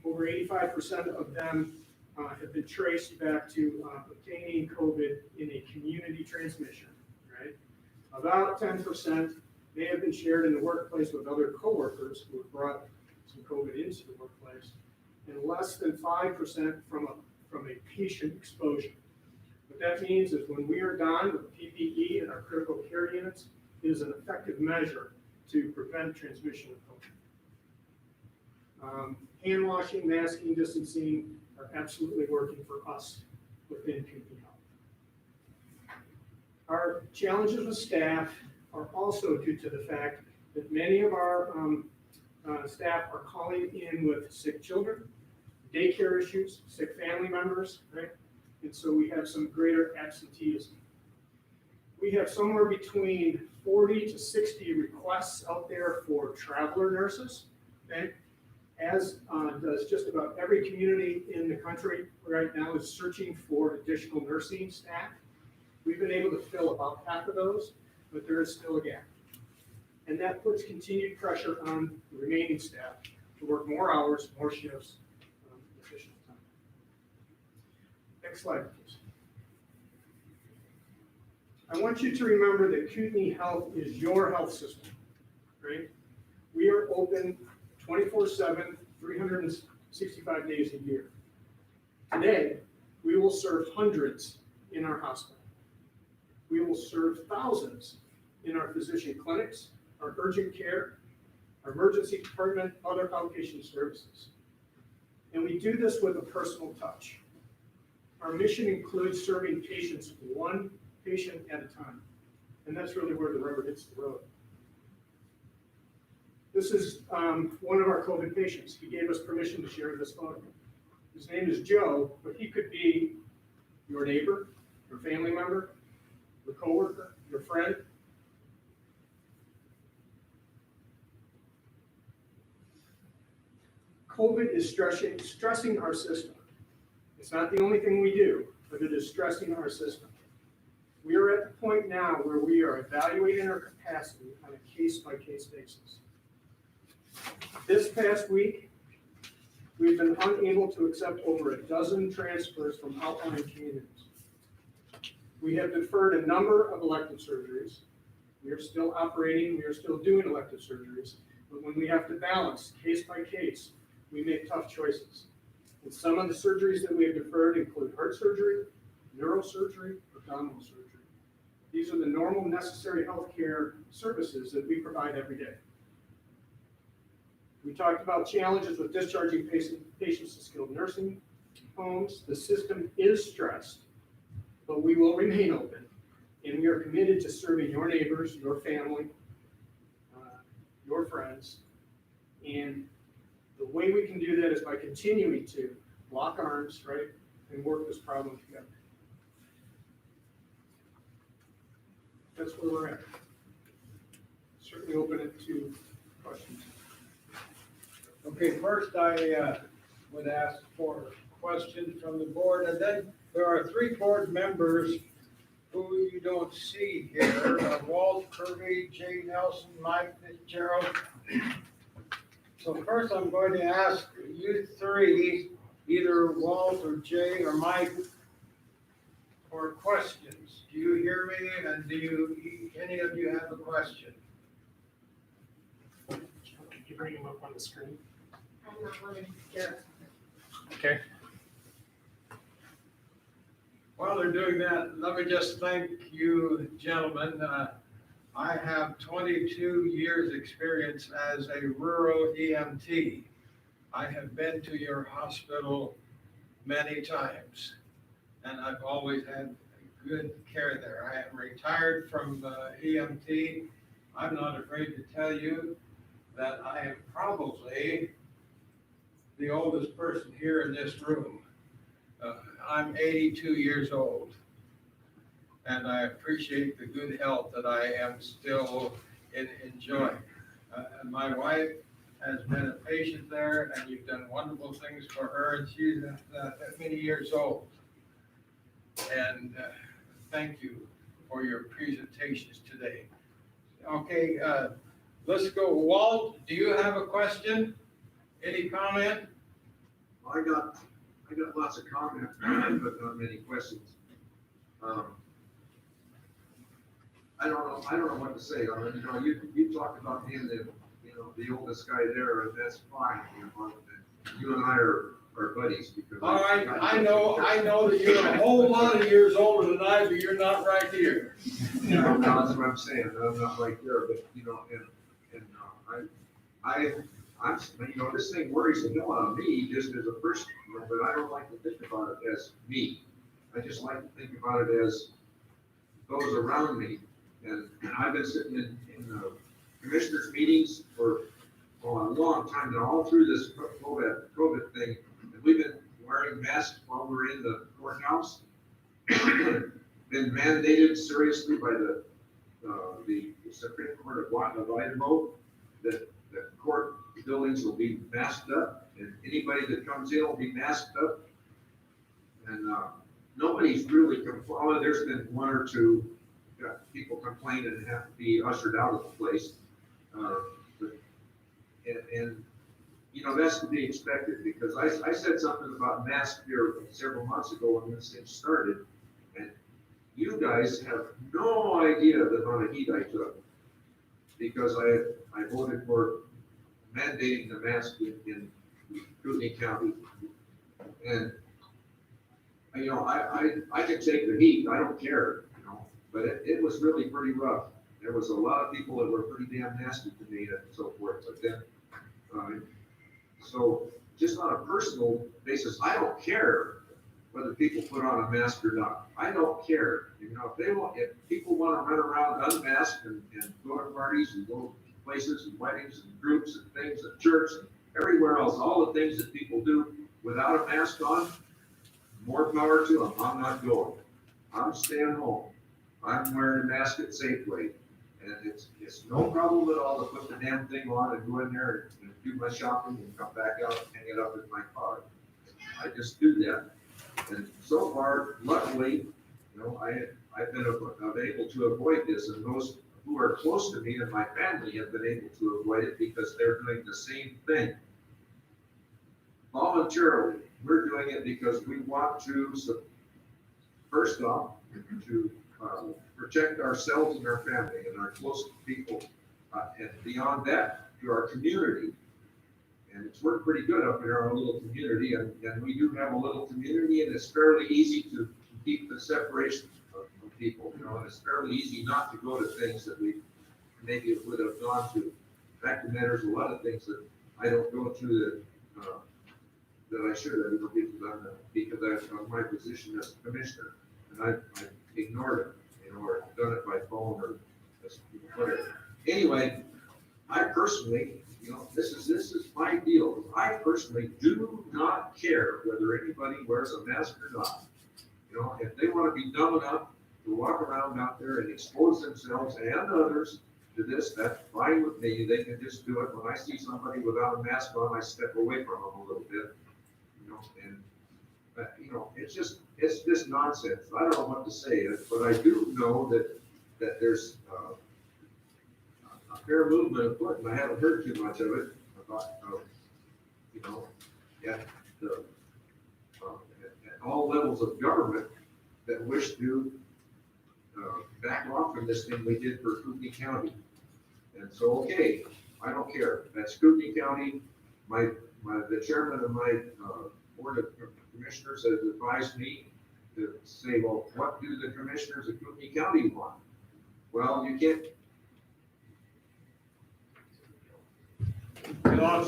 Speaker 15: over 85% of them have been traced back to obtaining COVID in a community transmission, right? About 10% may have been shared in the workplace with other coworkers who have brought some COVID into the workplace, and less than 5% from a patient exposure. What that means is when we are done with PPE in our critical care units, it is an effective measure to prevent transmission of COVID. Hand washing, masking, distancing are absolutely working for us within Kidney Health. Our challenges with staff are also due to the fact that many of our staff are calling in with sick children, daycare issues, sick family members, right? And so we have some greater absenteeism. We we have somewhere between 40 to 60 requests out there for traveler nurses, okay? As does just about every community in the country right now is searching for additional nursing staff. We've been able to fill about half of those, but there is still a gap. And that puts continued pressure on the remaining staff to work more hours, more shifts, additional time. Next slide, please. I want you to remember that Kootenai Health is your health system, right? We are open 24/7, 365 days a year. Today, we will serve hundreds in our hospital. We will serve thousands in our physician clinics, our urgent care, our emergency department, other outpatient services. And we do this with a personal touch. Our mission includes serving patients one patient at a time. And that's really where the rubber hits the road. This is one of our COVID patients. He gave us permission to share this photo. His name is Joe, but he could be your neighbor, your family member, your coworker, your friend. COVID is stressing our system. It's not the only thing we do, but it is stressing our system. We are at the point now where we are evaluating our capacity on a case-by-case basis. This past week, we've been unable to accept over a dozen transfers from outlying communities. We have deferred a number of elective surgeries. We are still operating, we are still doing elective surgeries, but when we have to balance case by case, we make tough choices. And some of the surgeries that we have deferred include heart surgery, neurosurgery, abdominal surgery. These are the normal necessary healthcare services that we provide every day. We talked about challenges with discharging patients to skilled nursing homes. The system is stressed, but we will remain open. And we are committed to serving your neighbors, your family, your friends. And the way we can do that is by continuing to lock arms, right, and work this problem together. That's where we're at. Certainly open it to questions.
Speaker 1: Okay, first I would ask for questions from the board, and then there are three board members who you don't see here, Walt Kirby, Jay Nelson, Mike Fitzgerald. So first I'm going to ask you three, either Walt or Jay or Mike, for questions. Do you hear me, and do any of you have a question?
Speaker 15: Can you bring them up on the screen?
Speaker 7: I'm not letting Garrett.
Speaker 2: Okay.
Speaker 1: While they're doing that, let me just thank you, gentlemen. I have 22 years' experience as a rural EMT. I have been to your hospital many times, and I've always had good care there. I am retired from EMT. I'm not afraid to tell you that I am probably the oldest person here in this room. I'm 82 years old, and I appreciate the good health that I am still enjoying. My wife has been a patient there, and you've done wonderful things for her, and she's many years old. And thank you for your presentations today. Okay, let's go. Walt, do you have a question? Any comment?
Speaker 16: I got lots of comments, but not many questions. I don't know what to say. You talked about being the oldest guy there, and that's fine. You and I are buddies because.
Speaker 1: All right, I know that you're a whole lot of years older than I, but you're not right here.
Speaker 16: No, that's what I'm saying. I'm not right there, but I'm this thing worries the hell out of me just as a person, but I don't like to think about it as me. I just like to think about it as those around me. And I've been sitting in commissioners' meetings for a long time now, all through this COVID thing. And we've been wearing masks while we're in the courthouse. been mandated seriously by the Supreme Court of Idaho, that court buildings will be masked up, and anybody that comes in will be masked up. And nobody's really complained. There's been one or two people complain and have to be ushered out of the place. And you know, that's to be expected, because I said something about masks here several months ago when this thing started, and you guys have no idea the amount of heat I took, because I voted for mandating the mask in Kootenai County. And, you know, I can take the heat, I don't care, you know, but it was really pretty rough. There was a lot of people that were pretty damn nasty to me and so forth, but then, so just on a personal basis, I don't care whether people put on a mask or not. I don't care. You know, if people want to run around unmasked and go to parties and go to places and weddings and groups and things at church and everywhere else, all the things that people do without a mask on, more power to them. I'm not going. I'm staying home. I'm wearing a mask at Safeway. And it's no problem at all to put the damn thing on and go in there and do my shopping and come back out and hang it up in my car. I just do that. And so far, luckily, you know, I've been able to avoid this, and those who are close to me and my family have been able to avoid it because they're doing the same thing. Voluntarily, we're doing it because we want to, first off, to protect ourselves and our family and our close people, and beyond that, to our community. And it's worked pretty good up in our little community, and we do have a little community, and it's fairly easy to keep the separation of people, you know, and it's fairly easy not to go to things that we maybe would have gone to. Fact of the matter is, a lot of things that I don't go to that I should have, you know, because of my position as commissioner, and I ignored it, you know, or done it by phone or just whatever. Anyway, I personally, you know, this is my deal. I personally do not care whether anybody wears a mask or not. You know, if they want to be dumb enough to walk around out there and expose themselves and others to this, that's fine with me. They can just do it. When I see somebody without a mask on, I step away from them a little bit. You know, and you know, it's just nonsense. I don't know what to say, but I do know that there's a fair movement afoot, and I haven't heard too much of it about, you know, at all levels of government that wish to back off from this thing we did for Kootenai County. And so, okay, I don't care. That's Kootenai County. The chairman of my board of commissioners has advised me to say, well, what do the commissioners of Kootenai County want? Well, you can't.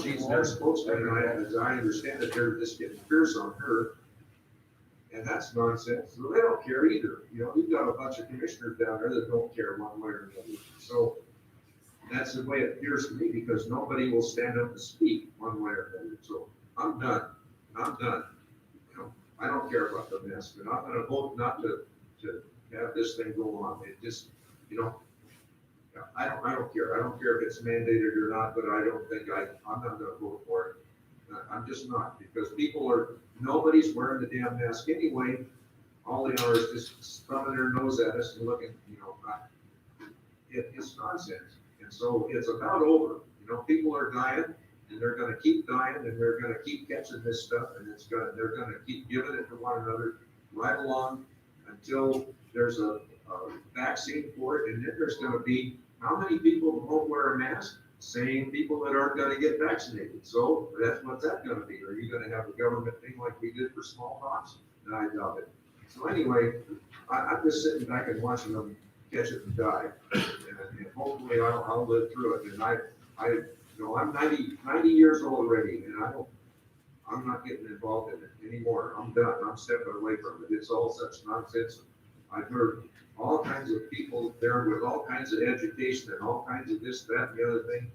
Speaker 16: She's their spokesman, and as I understand it, they're just getting fierce on her. And that's nonsense. So they don't care either. You know, we've got a bunch of commissioners down there that don't care one way or another. So that's the way it appears to me, because nobody will stand up and speak one way or another. So I'm done. I'm done. You know, I don't care about the mask, and I'm going to vote not to have this thing go on. It just, you know, I don't care. I don't care if it's mandated or not, but I don't think I'm not going to vote for it. I'm just not, because nobody's wearing the damn mask anyway. All they are is just thumbing their nose at us and looking, you know, it's nonsense. And so it's about over. You know, people are dying, and they're going to keep dying, and they're going to keep catching this stuff, and they're going to keep giving it to one another right along until there's a vaccine for it. And then there's going to be how many people won't wear a mask? Same people that aren't going to get vaccinated. So what's that going to be? Are you going to have a government thing like we did for smallpox? No, I doubt it. So anyway, I'm just sitting back and watching them catch it and die, and hopefully I'll live through it. And you know, I'm 90 years old already, and I'm not getting involved in it anymore. I'm done. I'm stepping away from it. It's all such nonsense. I've heard all kinds of people there with all kinds of education and all kinds of this, that, and the other thing,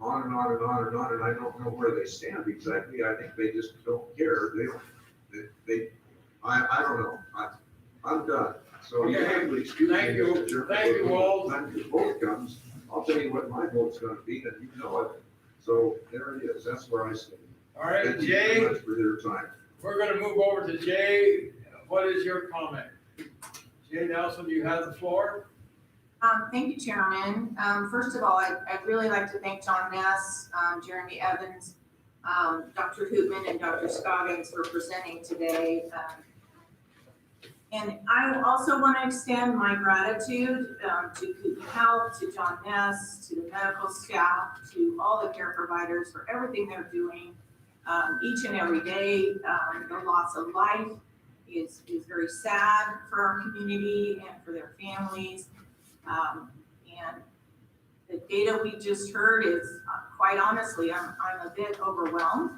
Speaker 16: on and on and on and on, and I don't know where they stand exactly. I think they just don't care. I don't know. I'm done. So you have to excuse me.
Speaker 1: Thank you.
Speaker 16: Mr. Chairman,
Speaker 1: Thank you
Speaker 16: but when
Speaker 1: all.
Speaker 16: the time the vote comes, I'll tell you what my vote's gonna be, and you know it. So there it is, that's where I stand.
Speaker 1: All right,
Speaker 16: Thank you
Speaker 1: Jay,
Speaker 16: very much for your time.
Speaker 1: we're gonna move over to Jay. What is your comment? Jay Nelson, you have the floor.
Speaker 17: Thank you, Chairman. First of all, I'd really like to thank John Ness, Jeremy Evans, Dr. Hootman, and Dr. Scoggins for presenting today. And I also want to extend my gratitude to Cooper Health, to John Ness, to the medical staff, to all the care providers for everything they're doing each and every day. The loss of life is very sad for our community and for their families. And the data we just heard is, quite honestly, I'm a bit overwhelmed.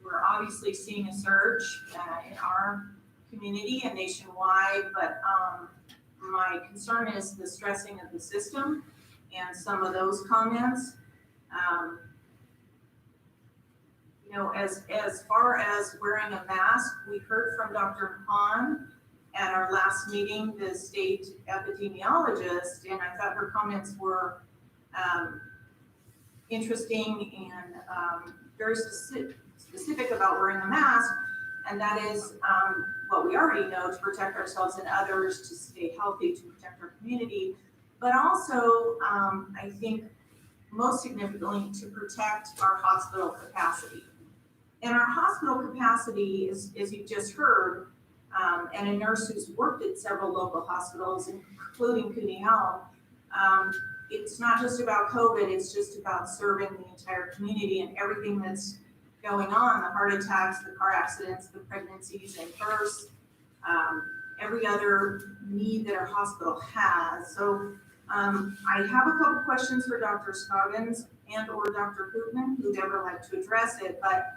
Speaker 17: We're obviously seeing a surge in our community and nationwide, but my concern is the stressing of the system and some of those comments. You know, as far as wearing a mask, we heard from Dr. Hahn at our last meeting, the state epidemiologist, and I thought her comments were interesting and very specific about wearing a mask, and that is what we already know, to protect ourselves and others, to stay healthy, to protect our community, but also I think most significantly to protect our hospital capacity. And our hospital capacity is, as you just heard, and a nurse who's worked at several local hospitals, including Cooney Health, it's not just about COVID, it's just about serving the entire community and everything that's going on, the heart attacks, the car accidents, the pregnancies and births, every other need that our hospital has. So I have a couple questions for Dr. Scoggins and or Dr. Hootman, who'd ever like to address it, but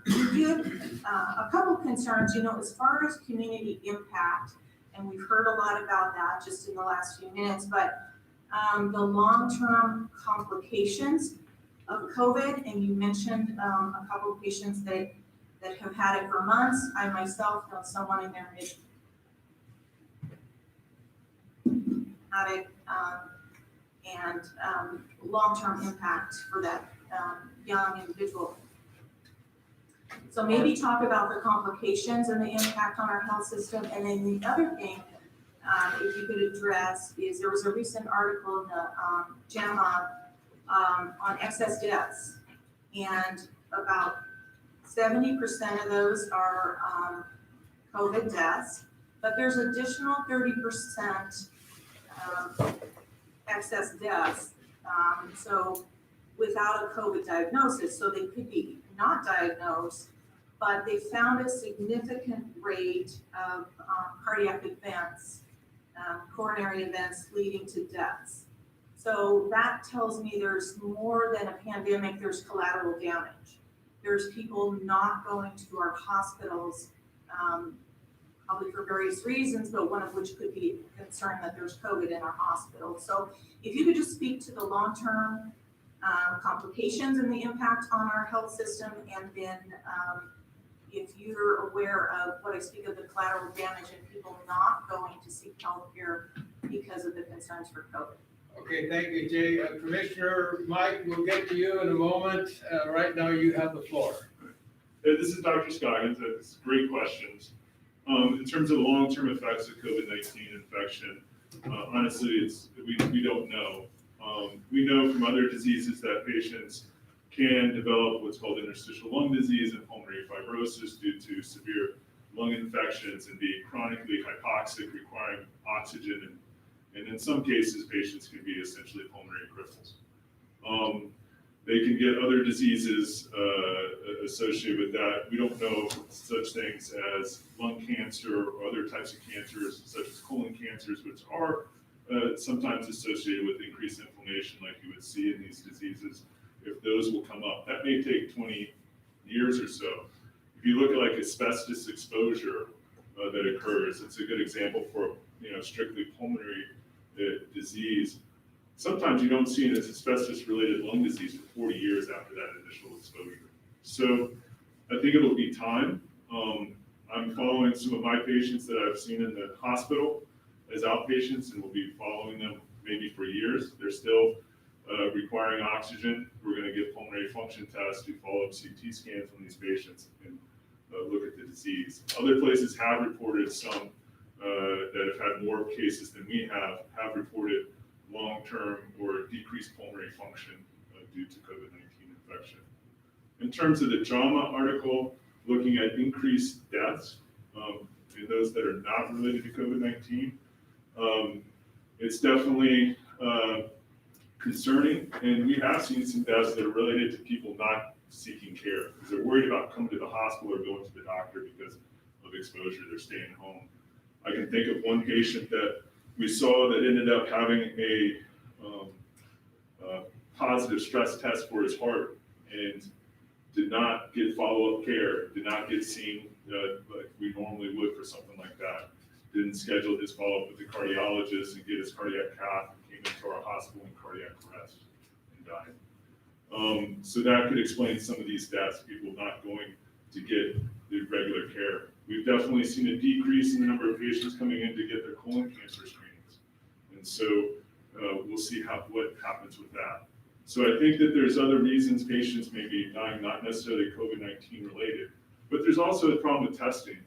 Speaker 17: you give a couple concerns, you know, as far as community impact, and we've heard a lot about that just in the last few minutes, but the long-term complications of COVID, and you mentioned a couple of patients that have had it for months. I myself know someone in their mid had it, and long-term impact for that young individual. So maybe talk about the complications and the impact on our health system. And then the other thing, if you could address, is there was a recent article in the JAMA on excess deaths, and about 70% of those are COVID deaths, but there's additional 30% excess deaths. So without a COVID diagnosis, so they could be not diagnosed, but they found a significant rate of cardiac events, coronary events leading to deaths. So that tells me there's more than a pandemic, there's collateral damage. There's people not going to our hospitals, probably for various reasons, but one of which could be a concern that there's COVID in our hospitals. So if you could just speak to the long-term complications and the impact on our health system, and then if you're aware of what I speak of the collateral damage and people not going to seek health care because of the concerns for COVID.
Speaker 1: Okay, thank you, Jay. Commissioner Mike, we'll get to you in a moment. Right now, you have the floor.
Speaker 13: This is Dr. Scoggins. That's great questions. In terms of the long-term effects of COVID-19 infection, honestly, we don't know. We know from other diseases that patients can develop what's called interstitial lung disease and pulmonary fibrosis due to severe lung infections and being chronically hypoxic, requiring oxygen, and in some cases, patients can be essentially pulmonary cripples. They can get other diseases associated with that. We don't know such things as lung cancer or other types of cancers, such as colon cancers, which are sometimes associated with increased inflammation like you would see in these diseases, if those will come up. That may take 20 years or so. If you look at like asbestos exposure that occurs, it's a good example for strictly pulmonary disease. Sometimes you don't see it as asbestos-related lung disease for 40 years after that initial exposure. So I think it'll be time. I'm following some of my patients that I've seen in the hospital as outpatients, and will be following them maybe for years. They're still requiring oxygen. We're gonna get pulmonary function tests, do follow-up CT scans on these patients, and look at the disease. Other places have reported some that have had more cases than we have reported long-term or decreased pulmonary function due to COVID-19 infection. In terms of the JAMA article, looking at increased deaths in those that are not related to COVID-19, it's definitely concerning, and we have seen some deaths that are related to people not seeking care, because they're worried about coming to the hospital or going to the doctor because of exposure, they're staying home. I can think of one patient that we saw that ended up having a positive stress test for his heart and did not get follow-up care, did not get seen like we normally would for something like that. Didn't schedule his follow-up with the cardiologist and get his cardiac cath, and came into our hospital in cardiac arrest and died. So that could explain some of these deaths, people not going to get the regular care. We've definitely seen a decrease in the number of patients coming in to get their colon cancer screenings. And so we'll see what happens with that. So I think that there's other reasons patients may be dying, not necessarily COVID-19 related, but there's also a problem with testing.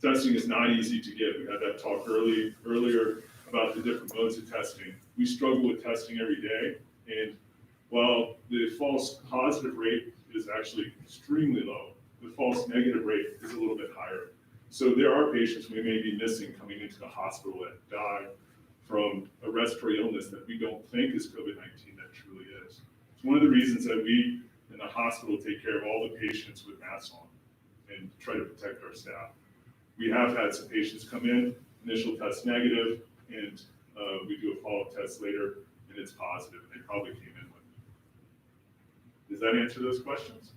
Speaker 13: Testing is not easy to get. We had that talk earlier about the different modes of testing. We struggle with testing every day, and while the false positive rate is actually extremely low, the false negative rate is a little bit higher. So there are patients we may be missing coming into the hospital that die from a respiratory illness that we don't think is COVID-19 that truly is. It's one of the reasons that we in the hospital take care of all the patients with masks on and try to protect our staff. We have had some patients come in, initial test negative, and we do a follow-up test later, and it's positive, and they probably came in with it. Does that answer those questions?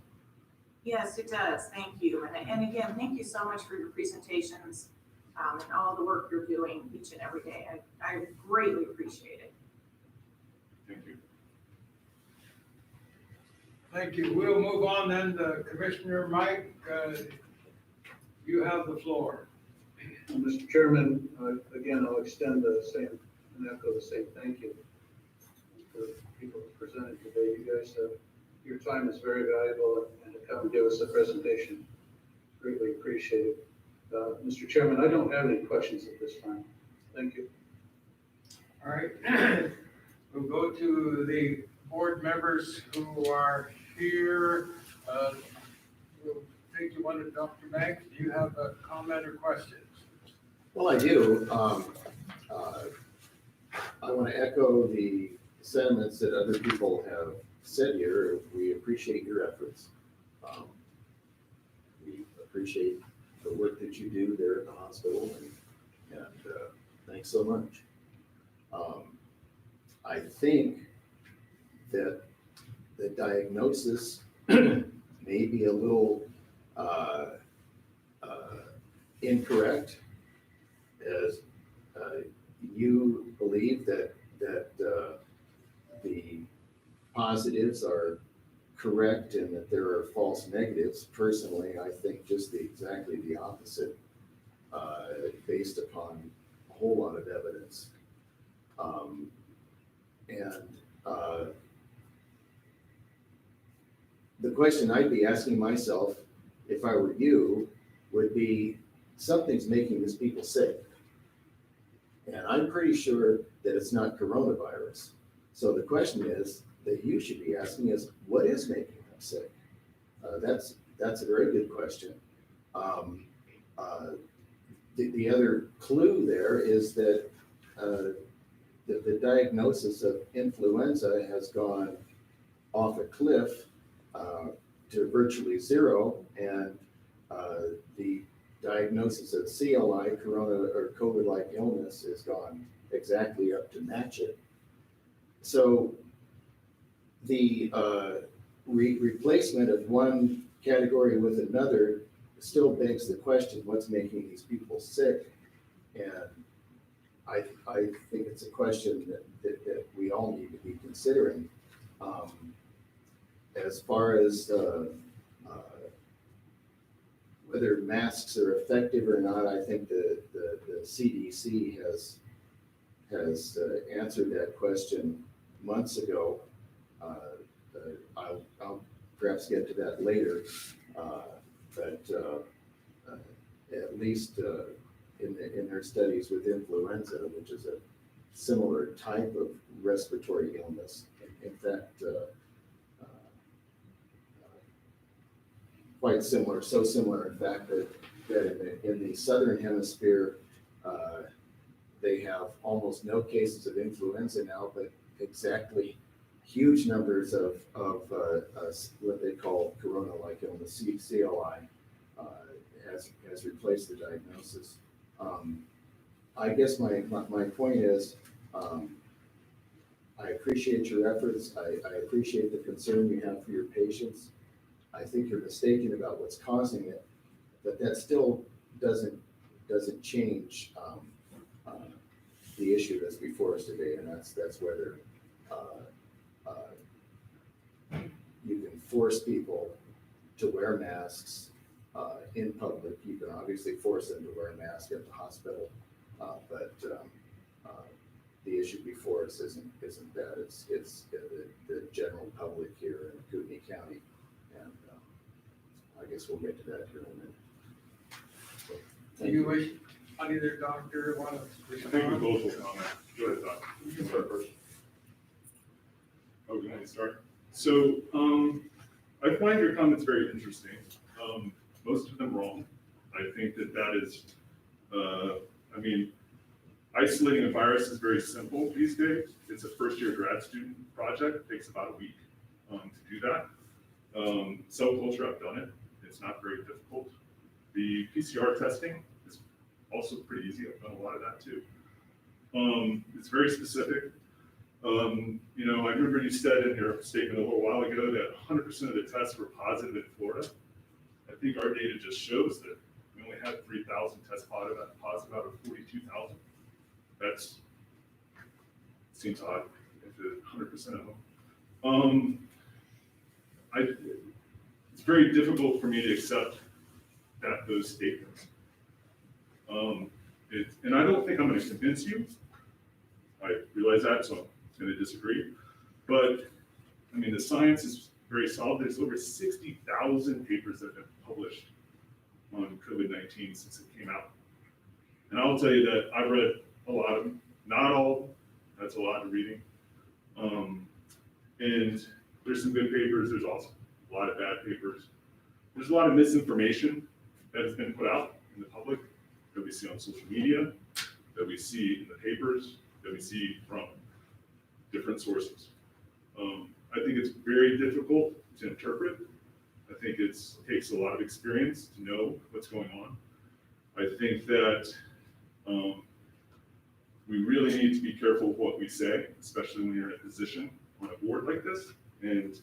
Speaker 17: Yes, it does. Thank you. And again, thank you so much for your presentations and all the work you're doing each and every day. I greatly appreciate it.
Speaker 13: Thank you.
Speaker 1: Thank you. We'll move on then to Commissioner Mike. You have the floor.
Speaker 18: Mr. Chairman, again, I'll extend the same and echo the same thank you to the people who presented today. You guys, your time is very valuable, and to come and give us a presentation, greatly appreciated. Mr. Chairman, I don't have any questions at this time. Thank you.
Speaker 1: All right. We'll go to the board members who are here. We'll take you one to Dr. Banks. Do you have a comment or questions?
Speaker 11: Well, I do. I want to echo the sentiments that other people have said here. We appreciate your efforts. We appreciate the work that you do there at the hospital, and thanks so much. I think that the diagnosis may be a little incorrect, as you believe that the positives are correct and that there are false negatives. Personally, I think just exactly the opposite, based upon a whole lot of evidence. The question I'd be asking myself if I were you would be, something's making these people sick. And I'm pretty sure that it's not coronavirus. So the question is that you should be asking is, what is making them sick? That's a very good question. The other clue there is that the diagnosis of influenza has gone off a cliff to virtually zero, and the diagnosis of CLI, corona or COVID-like illness, has gone exactly up to match it. So the replacement of one category with another still begs the question, what's making these people sick? And I think it's a question that we all need to be considering. As far as whether masks are effective or not, I think the CDC has answered that question months ago. I'll perhaps get to that later, but at least in their studies with influenza, which is a similar type of respiratory illness, in fact, quite similar, so similar in fact that in the southern hemisphere, they have almost no cases of influenza now, but exactly huge numbers of what they call corona-like illness, CLI, has replaced the diagnosis. I guess my point is, I appreciate your efforts. I appreciate the concern you have for your patients. I think you're mistaken about what's causing it, but that still doesn't change the issue that's before us today, and that's whether you can force people to wear masks in public. You can obviously force them to wear a mask at the hospital, but the issue before us isn't that. It's the general public here in Kootenai County, and I guess we'll get to that here in a minute. So,
Speaker 1: Do you wish either doctor want to
Speaker 13: I
Speaker 1: respond?
Speaker 13: think we both will comment. Go ahead, Doc. You can start first. Oh, can I start? So, I find your comments very interesting. Most of them wrong. I think that is, I mean, isolating a virus is very simple these days. It's a first-year grad student project. It takes about a week to do that. Cell culture, I've done it. It's not very difficult. The PCR testing is also pretty easy. I've done a lot of that too. It's very specific. You know, I remember you said in your statement a little while ago that 100% of the tests were positive in Florida. I think our data just shows that we only had 3,000 tests positive out of 42,000. That's seems odd if it's 100% of them. It's very difficult for me to accept those statements. And I don't think I'm going to convince you. I realize that, so I'm going to disagree. But I mean, the science is very solid. There's over 60,000 papers that have been published on COVID-19 since it came out. And I'll tell you that I've read a lot of them, not all. That's a lot of reading. And there's some good papers. There's also a lot of bad papers. There's a lot of misinformation that has been put out in the public that we see on social media, that we see in the papers, that we see from different sources. I think it's very difficult to interpret. I think it takes a lot of experience to know what's going on. I think that we really need to be careful of what we say, especially when you're in a position on a board like this, and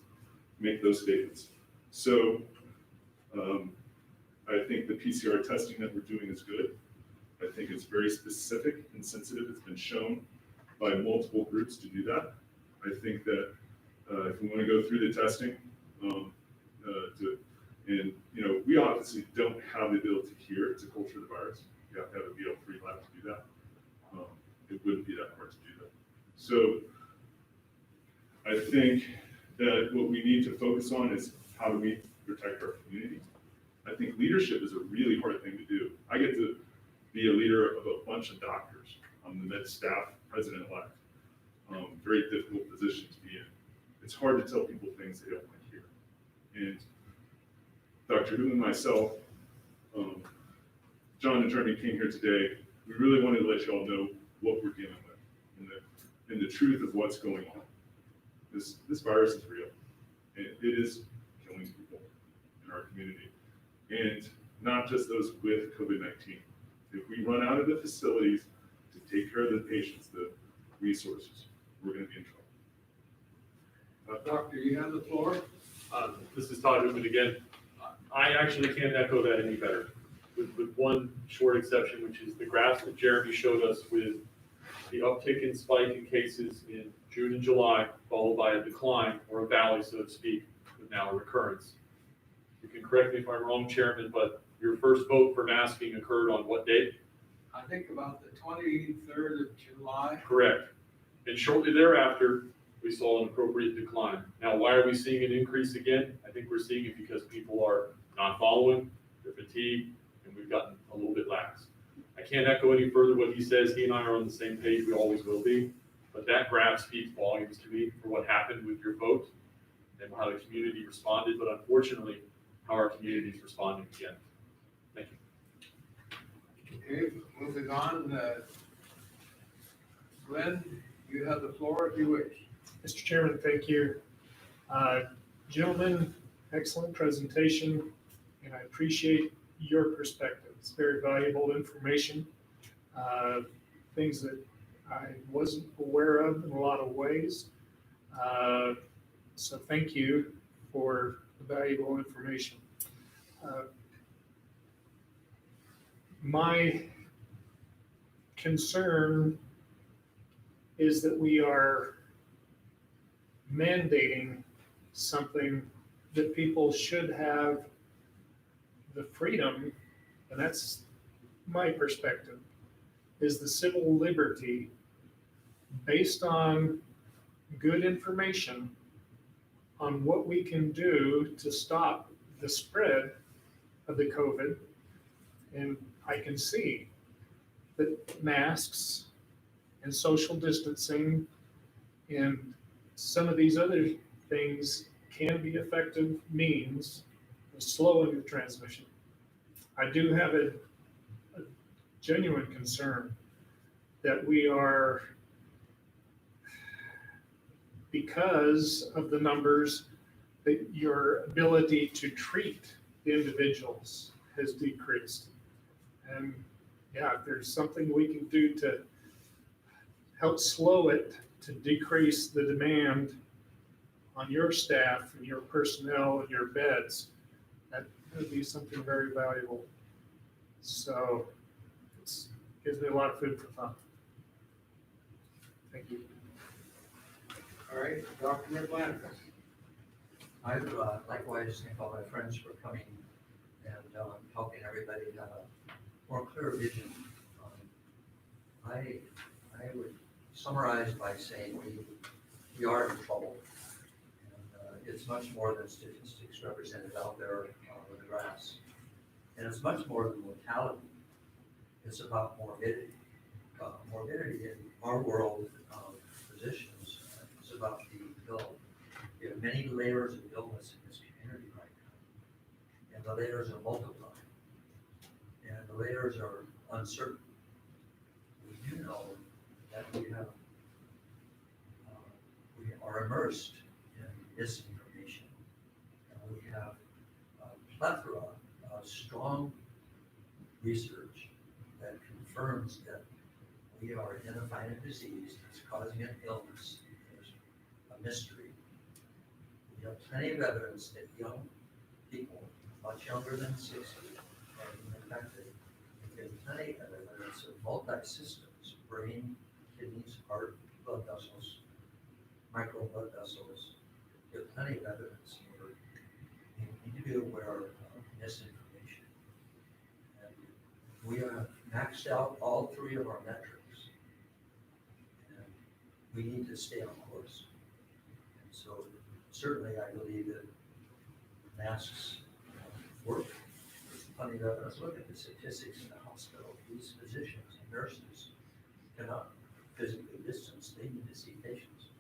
Speaker 13: make those statements. So I think the PCR testing that we're doing is good. I think it's very specific and sensitive. It's been shown by multiple groups to do that. I think that if we want to go through the testing, and you know, we obviously don't have the ability here to culture the virus. You have to have a BL3 lab to do that. It wouldn't be that hard to do that. So I think that what we need to focus on is how do we protect our community. I think leadership is a really hard thing to do. I get to be a leader of a bunch of doctors. I'm the med staff president-elect. Very difficult position to be in. It's hard to tell people things they don't want to hear. And Dr. Hu and myself, John and Jeremy came here today. We really wanted to let you all know what we're dealing with and the truth of what's going on. This virus is real. And it is killing people in our community. And not just those with COVID-19. If we run out of the facilities to take care of the patients, the resources, we're going to be in trouble.
Speaker 1: Doctor, you have the floor.
Speaker 14: This is Todd Newman again. I actually can't echo that any better, with one short exception, which is the graph that Jeremy showed us with the uptick and spike in cases in June and July, followed by a decline, or a valley, so to speak, with now a recurrence. You can correct me if I'm wrong, Chairman, but Your first vote for masking occurred on what date?
Speaker 1: I think about the 23rd of July.
Speaker 14: Correct. And shortly thereafter, we saw an appropriate decline. Now, why are we seeing an increase again? I think we're seeing it because people are not following, they're fatigued, and we've gotten a little bit lax. I can't echo any further what he says. He and I are on the same page. We always will be. But that graph speaks volumes to me for what happened with your vote and how the community responded, but unfortunately, how our community is responding again. Thank you.
Speaker 1: Okay, moving on, Glenn, you have the floor if you wish.
Speaker 2: Mr. Chairman, thank you. Gentlemen, excellent presentation, and I appreciate your perspective. It's very valuable information, things that I wasn't aware of in a lot of ways. So thank you for the valuable information. My concern is that we are mandating something that people should have the freedom, and that's my perspective, is the civil liberty based on good information on what we can do to stop the spread of the COVID. And I can see that masks and social distancing and some of these other things can be effective means of slowing the transmission. I do have a genuine concern that we are, because of the numbers, that your ability to treat the individuals has decreased. And yeah, if there's something we can do to help slow it, to decrease the demand on your staff and your personnel and your beds, that would be something very valuable. So it gives me a lot of food for thought. Thank you.
Speaker 1: All right, Dr. McLaughlin.
Speaker 4: I would likewise thank all my friends for coming and helping everybody have a more clear vision. I would summarize by saying we are in trouble. And it's much more than statistics represented out there with the graphs. And it's much more than mortality. It's about morbidity. Morbidity in our world of physicians is about being ill. We have many layers of illness in this community right now. And the layers are multiplying. And the layers are uncertain. We do know that we are immersed in misinformation. And we have a plethora of strong research that confirms that we are identifying a disease that's causing an illness. There's a mystery. We have plenty of evidence that young people, much younger than 60, are being affected. We have plenty of evidence of multi-systems, brain, kidneys, heart, blood vessels, micro blood vessels. We have plenty of evidence. We need to be aware of misinformation. And we have maxed out all three of our metrics. And we need to stay on course. And so certainly I believe that masks work. There's plenty of evidence. Look at the statistics in the hospital. These physicians and nurses cannot physically distance. They need to see patients.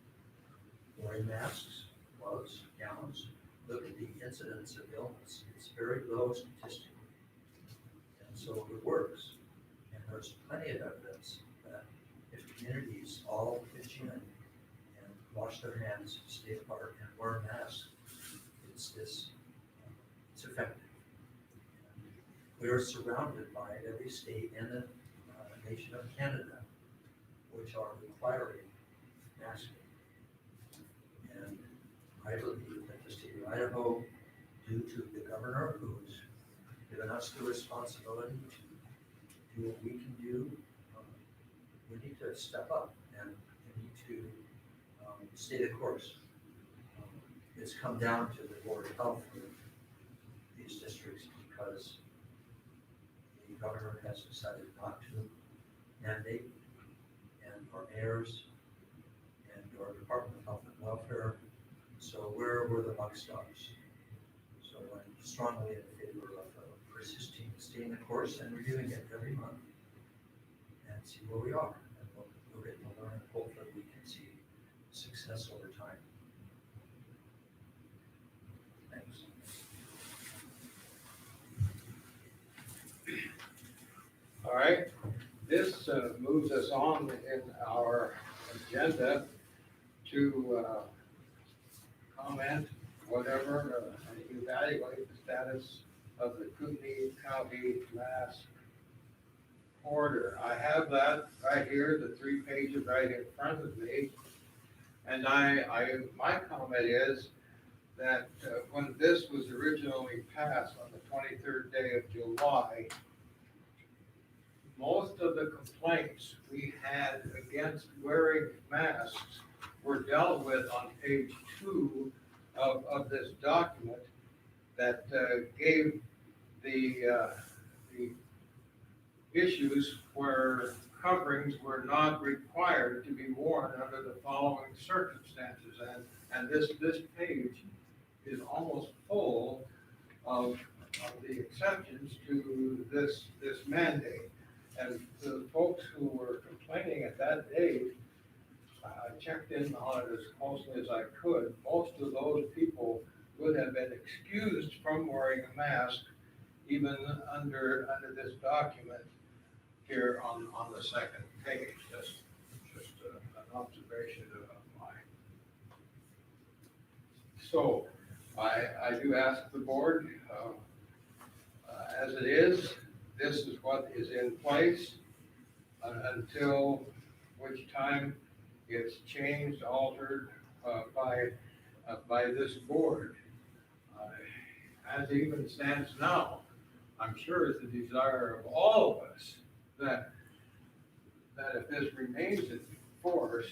Speaker 4: Wearing masks, gloves, gowns. Look at the incidence of illness. It's very low statistically. And so it works. And there's plenty of evidence that if communities all pitch in and wash their hands, stay apart, and wear masks, it's effective. We are surrounded by every state in the nation of Canada, which are requiring masking. And I believe that the state of Idaho, due to the governor who's given us the responsibility to do what we can do, we need to step up and we need to stay the course. It's come down to the Board of Health for these districts because governor has decided not to mandate, and our mayors, and our Department of Health and Welfare. So where the buck stops? So I'm strongly in favor of persisting, staying the course and reviewing it every month and see where we are. And we'll get to learn, and hopefully we can see success over time. Thanks.
Speaker 1: All right, this moves us on in our agenda to comment, whatever, and evaluate the status of the Kootenai County Mask Order. I have that right here, the 3 pages right in front of me. And my comment is that when this was originally passed on the 23rd day of July, most of the complaints we had against wearing masks were dealt with on page 2 of this document that gave the issues where coverings were not required to be worn under the following circumstances. And this page is almost full of the exceptions to this mandate. And the folks who were complaining at that date, I checked in on it as closely as I could. Most of those people would have been excused from wearing a mask even under this document here on the second page. Just an observation of mine. So I do ask the board, as it is, this is what is in place until which time it's changed, altered by this board. As it even stands now, I'm sure it's the desire of all of us that if this remains in force,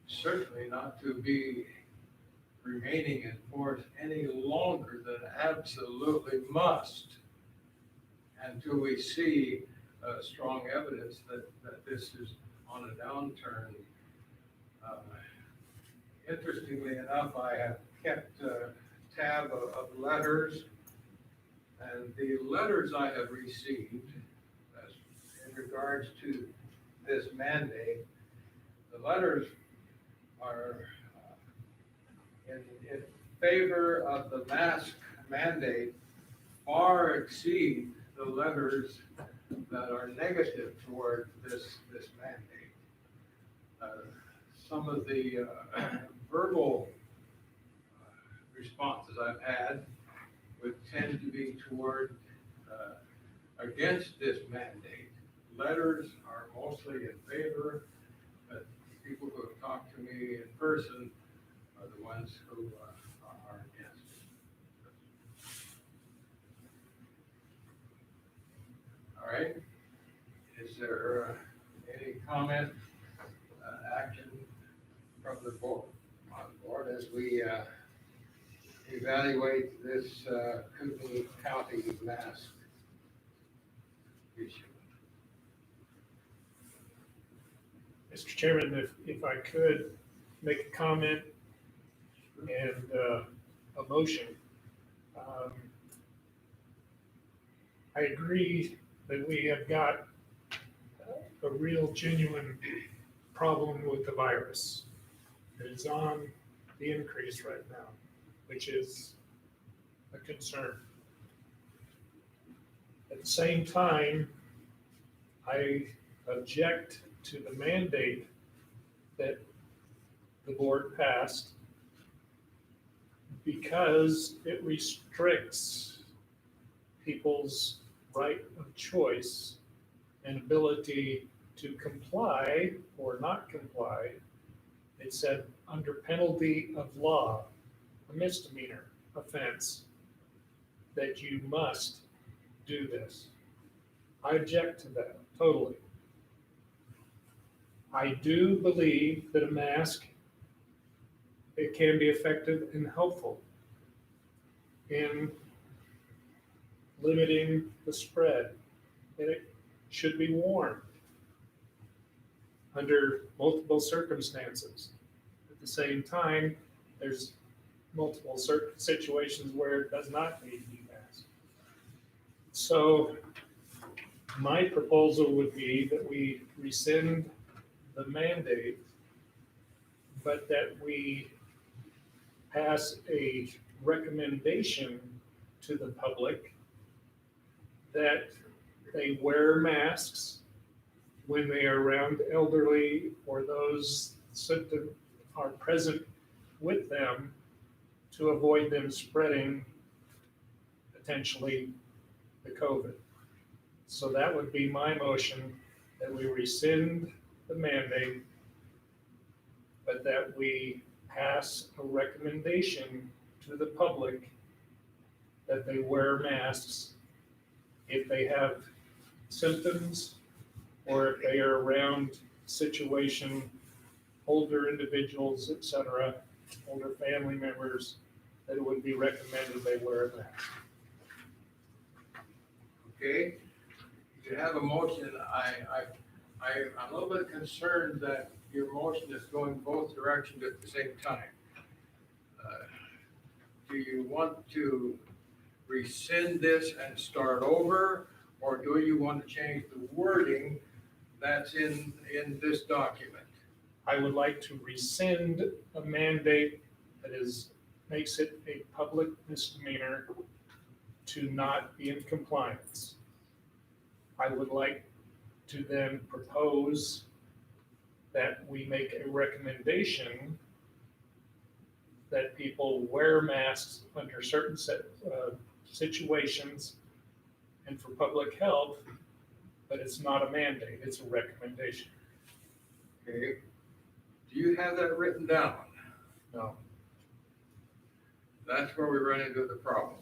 Speaker 1: certainly not to be remaining in force any longer than absolutely must, until we see strong evidence that this is on a downturn. Interestingly enough, I have kept tab of letters, and the letters I have received in regards to this mandate, the letters are in favor of the mask mandate far exceed the letters that are negative toward this mandate. Some of the verbal responses I've had would tend to be toward against this mandate. Letters are mostly in favor, but people who have talked to me in person are the ones who are against it. All right, is there any comment, action from the board, on the board as we evaluate this Kootenai County mask issue?
Speaker 2: Mr. Chairman, if I could make a comment and a motion. I agree that we have got a real genuine problem with the virus. It is on the increase right now, which is a concern. At the same time, I object to the mandate that the board passed because it restricts people's right of choice and ability to comply or not comply. It said under penalty of law, a misdemeanor offense, that you must do this. I object to that totally. I do believe that a mask, it can be effective and helpful in limiting the spread that it should be worn under multiple circumstances. At the same time, there's multiple situations where it does not need to be masked. So my proposal would be that we rescind the mandate, but that we pass a recommendation to the public that they wear masks when they are around elderly or those symptoms are present with them to avoid them spreading potentially the COVID. So that would be my motion, that we rescind the mandate, but that we pass a recommendation to the public that they wear masks if they have symptoms or if they are around situation, older individuals, et cetera, older family members, that it would be recommended they wear a mask.
Speaker 1: Okay, you have a motion. I'm a little bit concerned that your motion is going both directions at the same time. Do you want to rescind this and start over, or do you want to change the wording that's in this document?
Speaker 2: I would like to rescind a mandate that makes it a public misdemeanor to not be in compliance. I would like to then propose that we make a recommendation that people wear masks under certain situations and for public health, but it's not a mandate, it's a recommendation.
Speaker 1: Okay, do you have that written down?
Speaker 2: No.
Speaker 1: That's where we run into the problem.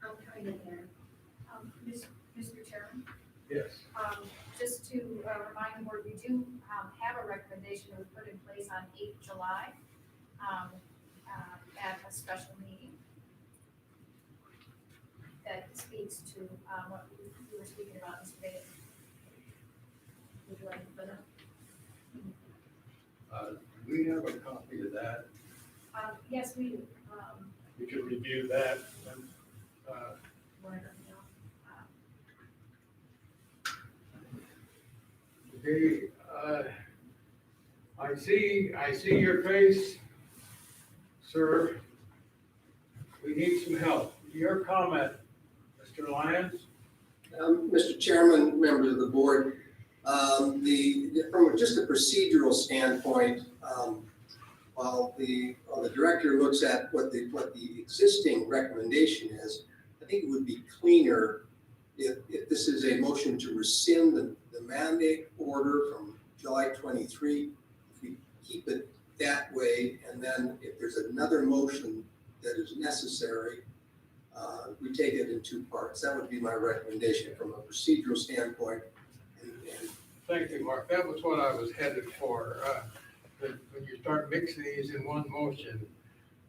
Speaker 3: I'm kind of there. Mr. Chairman,
Speaker 1: Yes.
Speaker 3: just to remind the board, we do have a recommendation that was put in place on 8th July at a special meeting that speaks to what we were speaking about today. Would you like to put it?
Speaker 1: Do we have a copy of that?
Speaker 3: Yes, we do.
Speaker 2: We could review that and
Speaker 1: Okay, I see your face, sir. We need some help. Your comment, Mr. Lyons?
Speaker 19: Mr. Chairman, members of the board, from just a procedural standpoint, while the director looks at what the existing recommendation is, I think it would be cleaner if this is a motion to rescind the mandate order from July 23, if we keep it that way, and then if there's another motion that is necessary, we take it in two parts. That would be my recommendation from a procedural standpoint. And
Speaker 1: Thank you, Mark. That was what I was headed for. When you start mixing these in one motion,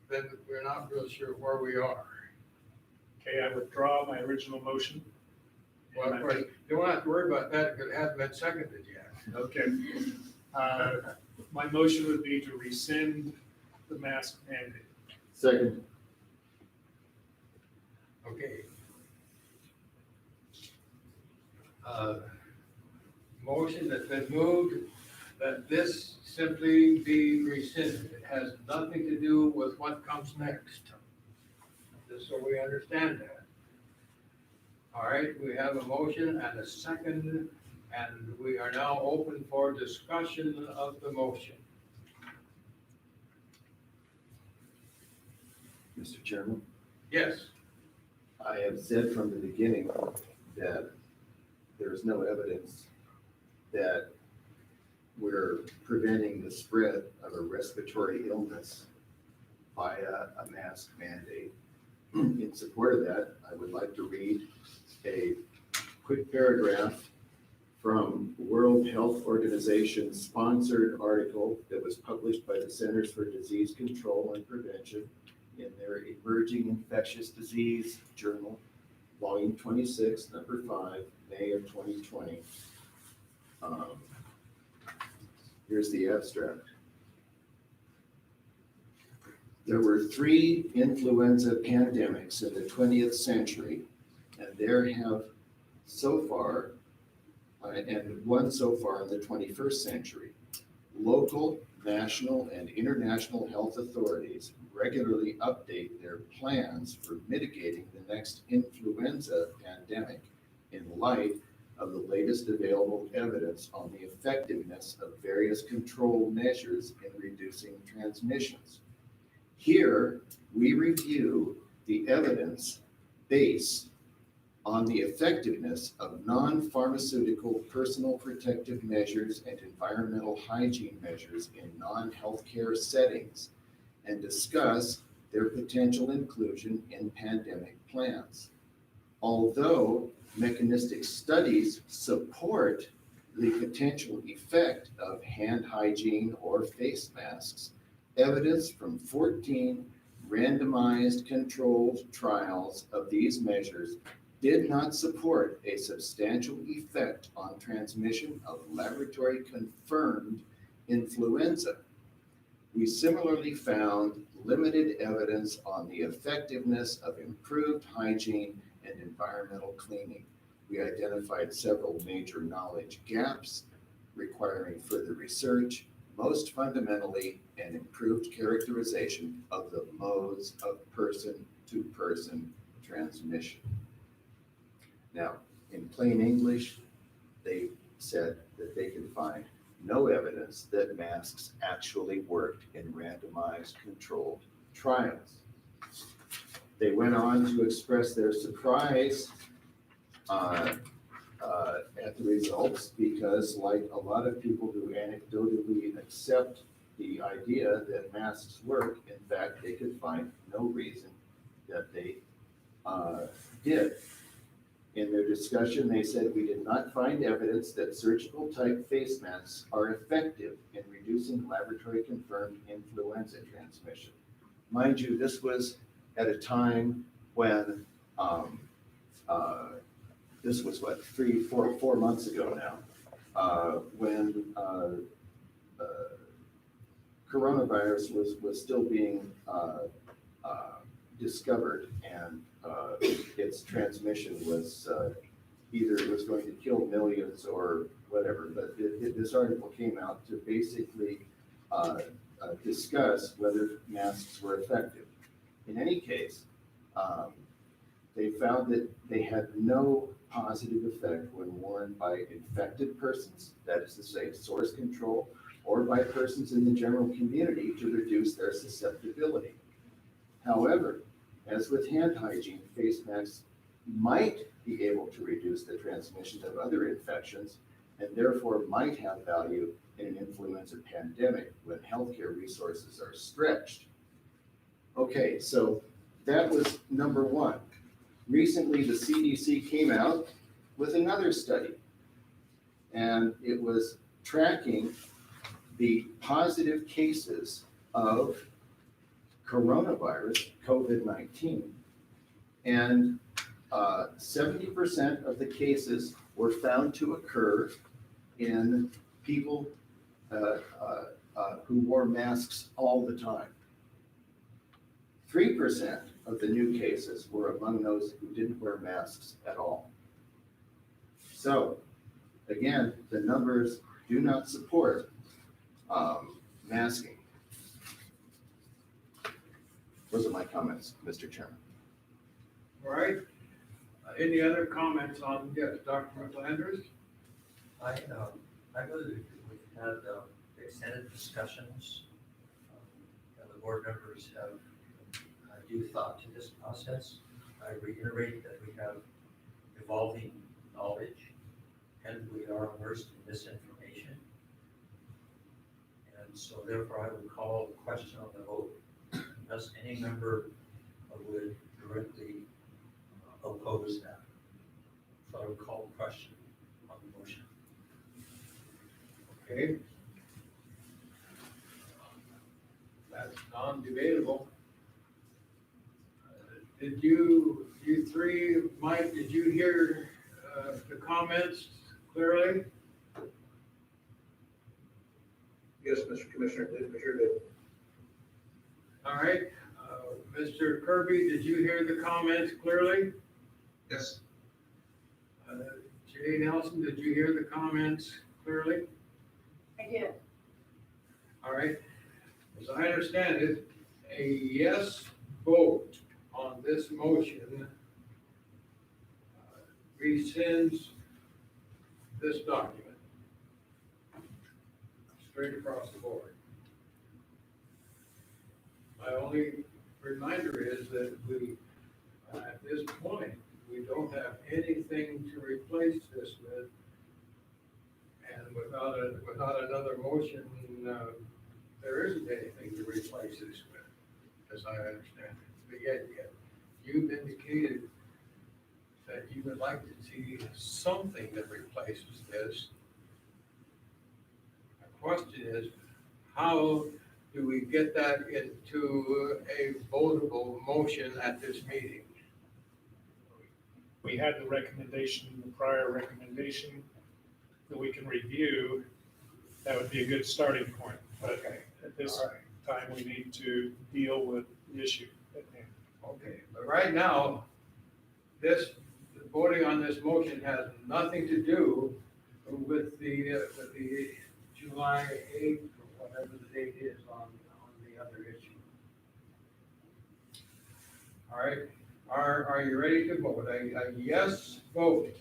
Speaker 1: then we're not real sure where we are.
Speaker 2: okay, I withdraw my original motion.
Speaker 1: Well, of course, you don't have to worry about that because it hasn't been seconded yet.
Speaker 2: Okay. My motion would be to rescind the mask mandate.
Speaker 11: Second.
Speaker 1: Okay. Motion that's been moved that this simply be rescinded. It has nothing to do with what comes next. Just so we understand that. All right, we have a motion and a second, and we are now open for discussion of the motion.
Speaker 11: Mr. Chairman,
Speaker 1: Yes.
Speaker 11: I have said from the beginning that there is no evidence that we're preventing the spread of a respiratory illness via a mask mandate. In support of that, I would like to read a quick paragraph from World Health Organization sponsored article that was published by the Centers for Disease Control and Prevention in their Emerging Infectious Disease Journal volume 26, number 5, May of 2020. Here's the abstract. There were 3 influenza pandemics in the 20th century, and there have so far, and one so far in the 21st century. Local, national, and international health authorities regularly update their plans for mitigating the next influenza pandemic in light of the latest available evidence on the effectiveness of various control measures in reducing transmissions. Here, we review the evidence based on the effectiveness of non-pharmaceutical personal protective measures and environmental hygiene measures in non-healthcare settings and discuss their potential inclusion in pandemic plans. Although mechanistic studies support the potential effect of hand hygiene or face masks, evidence from 14 randomized controlled trials of these measures did not support a substantial effect on transmission of laboratory confirmed influenza. We similarly found limited evidence on the effectiveness of improved hygiene and environmental cleaning. We identified several major knowledge gaps requiring further research, most fundamentally an improved characterization of the modes of person-to-person transmission. Now, in plain English, they said that they could find no evidence that masks actually worked in randomized controlled trials. They went on to express their surprise at the results because, like a lot of people who anecdotally accept the idea that masks work, in fact, they could find no reason that they did. In their discussion, they said, we did not find evidence that surgical type face masks are effective in reducing laboratory confirmed influenza transmission. Mind you, this was at a time when, this was what, 4 months ago now, when coronavirus was still being discovered, and its transmission was either it was going to kill millions or whatever. But this article came out to basically discuss whether masks were effective. In any case, they found that they had no positive effect when worn by infected persons, that is to say, source control, or by persons in the general community to reduce their susceptibility. However, as with hand hygiene, face masks might be able to reduce the transmission of other infections and therefore might have value in an influenza pandemic when healthcare resources are stretched. Okay, so that was number 1. Recently, the CDC came out with another study, and it was tracking the positive cases of coronavirus, COVID-19. And 70% of the cases were found to occur in people who wore masks all the time. 3% of the new cases were among those who didn't wear masks at all. So, again, the numbers do not support masking. Those are my comments, Mr. Chairman.
Speaker 1: All right. Any other comments on, yes, Dr. McLanders?
Speaker 4: I believe we've had extended discussions, and the board members have due thought to this process. I reiterate that we have evolving knowledge and we are immersed in misinformation. And so therefore I would call the question on the vote unless any member would directly oppose that. So I would call the question on the motion.
Speaker 1: Okay. That's non-debatable. Did you three, Mike, did you hear the comments clearly?
Speaker 18: Yes, Mr. Commissioner, did hear that.
Speaker 1: All right, Mr. Kirby, did you hear the comments clearly?
Speaker 16: Yes.
Speaker 1: Jay Nelson, did you hear the comments clearly?
Speaker 7: I did.
Speaker 1: All right, as I understand it, a yes vote on this motion rescinds this document straight across the board. My only reminder is that we, at this point, we don't have anything to replace this with. And without another motion, there isn't anything to replace this with, as I understand it. But yet, you've indicated that you would like to see something that replaces this. The question is, how do we get that into a votable motion at this meeting?
Speaker 2: We had the recommendation, the prior recommendation that we can review. That would be a good starting point. But at this time, we need to deal with the issue at hand.
Speaker 1: Okay, but right now, voting on this motion has nothing to do with the July 8th, or whatever the date is on the other issue. All right, are you ready to vote? A yes vote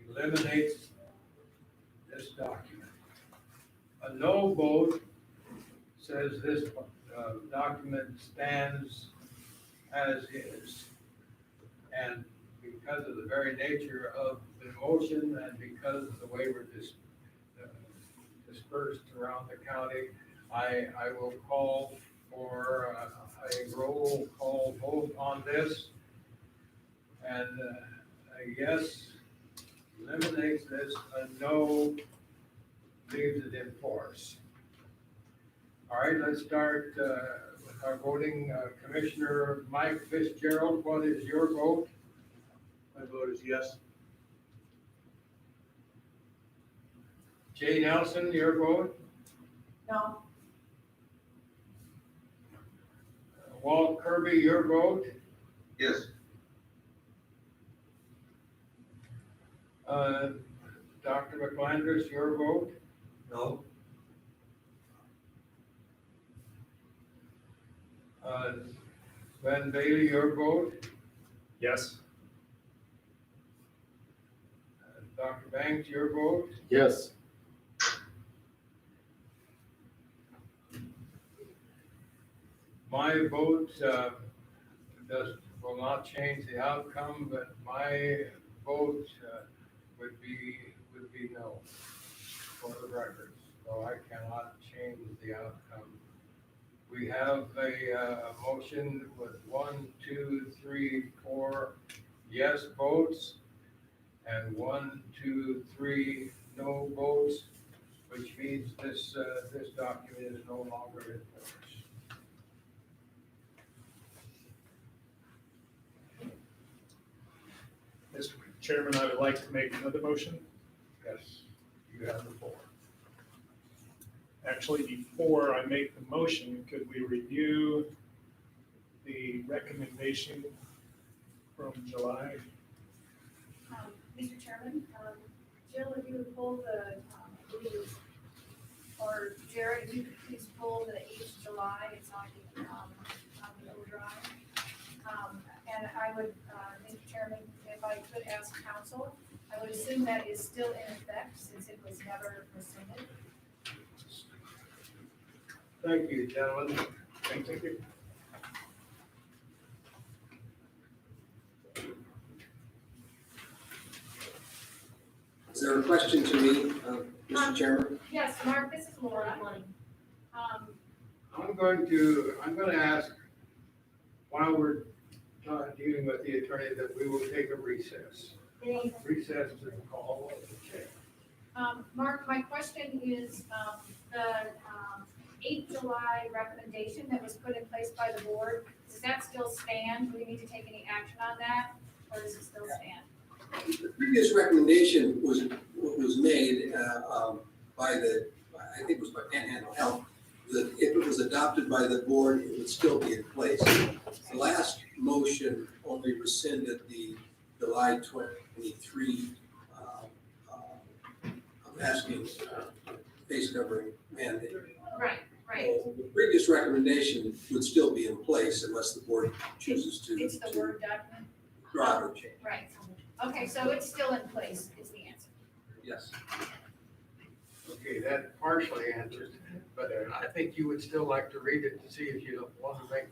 Speaker 1: eliminates this document. A no vote says this document stands as is. And because of the very nature of the motion and because of the way we're dispersed around the county, I will call for a roll call vote on this. And a yes eliminates this, a no leaves it in force. All right, let's start with our voting. Commissioner Mike Fitzgerald, what is your vote?
Speaker 18: My vote is yes.
Speaker 1: Jay Nelson, your vote?
Speaker 7: No.
Speaker 1: Walt Kirby, your vote?
Speaker 16: Yes.
Speaker 1: Dr. McClandris, your vote?
Speaker 4: No.
Speaker 1: Ben Bailey, your vote?
Speaker 2: Yes.
Speaker 1: Dr. Banks, your vote?
Speaker 11: Yes.
Speaker 1: My vote will not change the outcome, but my vote would be no for the record. So I cannot change the outcome. We have a motion with 1, 2, 3, 4 yes votes and 1, 2, 3 no votes, which means this document is no longer in force.
Speaker 2: Mr. Chairman, I would like to make another motion.
Speaker 1: Yes, you have the floor.
Speaker 2: Actually, before I make the motion, could we review the recommendation from July?
Speaker 3: Mr. Chairman, Jill, if you would pull the, or Jared, if you could please pull the 8th July, it's on the overdrive. And I would, Mr. Chairman, if I could ask counsel, I would assume that is still in effect since it was never rescinded.
Speaker 1: Thank you, gentlemen.
Speaker 2: Thank you.
Speaker 19: Is there a question to me, Mr. Chairman?
Speaker 3: Yes, Mark, this is Laura.
Speaker 1: I'm going to ask, while we're dealing with the attorney, that we will take a recess. Recess to call the chair.
Speaker 3: Mark, my question is, the 8 July recommendation that was put in place by the board, does that still stand? Do we need to take any action on that, or does it still stand?
Speaker 19: The previous recommendation was made by I think it was by Panhandle Health, that if it was adopted by the board, it would still be in place. The last motion only rescinded the July 23 asking face covering mandate.
Speaker 3: Right, right.
Speaker 19: So the previous recommendation would still be in place unless the board chooses to.
Speaker 3: It's the Word document?
Speaker 19: Drop or change.
Speaker 3: Right. Okay, so it's still in place, is the answer.
Speaker 19: Yes.
Speaker 1: Okay, that partially answers, but I think you would still like to read it to see if you want to make.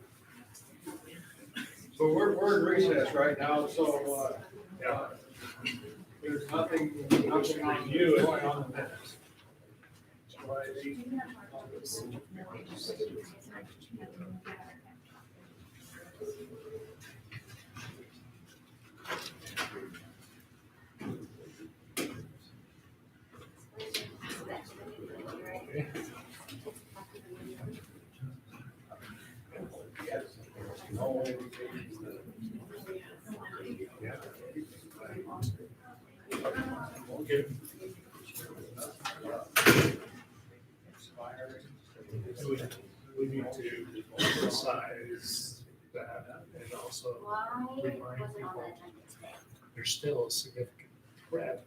Speaker 1: So we're in recess right now, so, there's nothing on you going on the minutes. Okay. We need to emphasize that and also remind people there's still a significant threat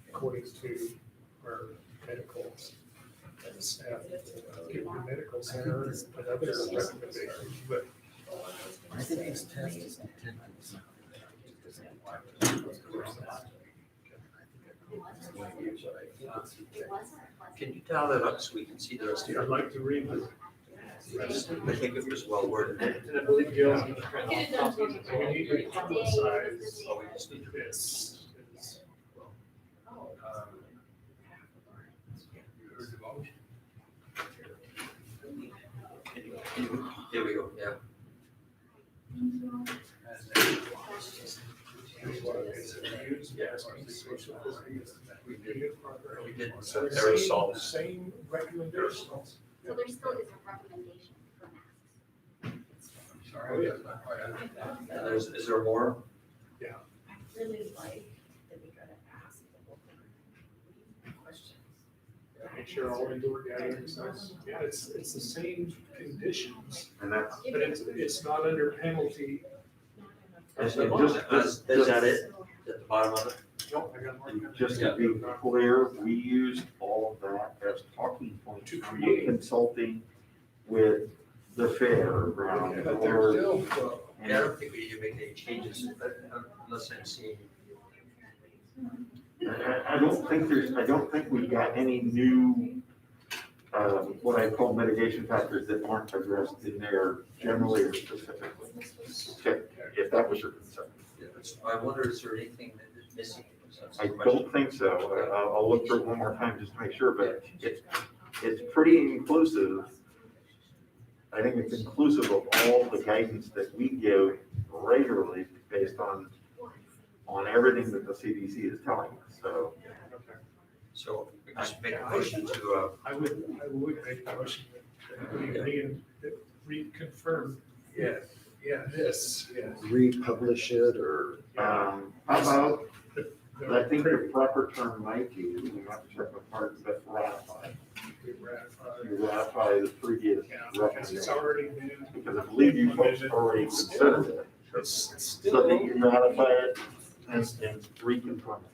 Speaker 1: according to our medical staff, medical center and other recommendations, but
Speaker 9: I think this test is intended.
Speaker 4: Can you dial that up so we can see the rest of
Speaker 2: I'd
Speaker 4: it?
Speaker 2: like to read this.
Speaker 4: I think it was well worded.
Speaker 2: And I believe Gail, we need to publicize
Speaker 4: Oh, we just need to read it.
Speaker 2: this.
Speaker 4: There we go, yeah. We did aerosols.
Speaker 2: Same recommendations.
Speaker 8: So there still is a recommendation for masks.
Speaker 1: Sorry, that's not quite understood.
Speaker 4: And is there more?
Speaker 7: I really like that we gotta ask the questions.
Speaker 2: Make sure all indoor gatherings, yeah, it's the same conditions,
Speaker 11: And that's,
Speaker 2: but it's not under penalty.
Speaker 4: Is that it? At the bottom of it?
Speaker 2: Nope, I got more.
Speaker 11: and just to be clear, we used all of that as talking points when we're consulting with the fair.
Speaker 1: But there's still,
Speaker 4: Yeah, I don't think we need to make any changes unless I'm seeing.
Speaker 11: I don't think we've got any new, what I call mitigation factors that aren't addressed in there generally or specifically. Okay, if that was your concern.
Speaker 4: Yeah, I wonder, is there anything that is missing?
Speaker 11: I don't think so. I'll look through it one more time just to make sure, but it's pretty inclusive. I think it's inclusive of all the guidance that we give regularly based on everything that the CDC is telling us, so.
Speaker 4: So we just make a motion to,
Speaker 2: I would make a motion that reconfirm.
Speaker 1: yes,
Speaker 2: This.
Speaker 1: yes.
Speaker 11: Republish it or? How about, I think the proper term might be, we have to check the part, but ratify. You ratify the previous
Speaker 2: Yeah, because it's
Speaker 11: recommendation,
Speaker 2: already been.
Speaker 11: because I believe you folks already considered it.
Speaker 2: It's
Speaker 11: So
Speaker 2: still.
Speaker 11: that you ratify it and reconfirm it.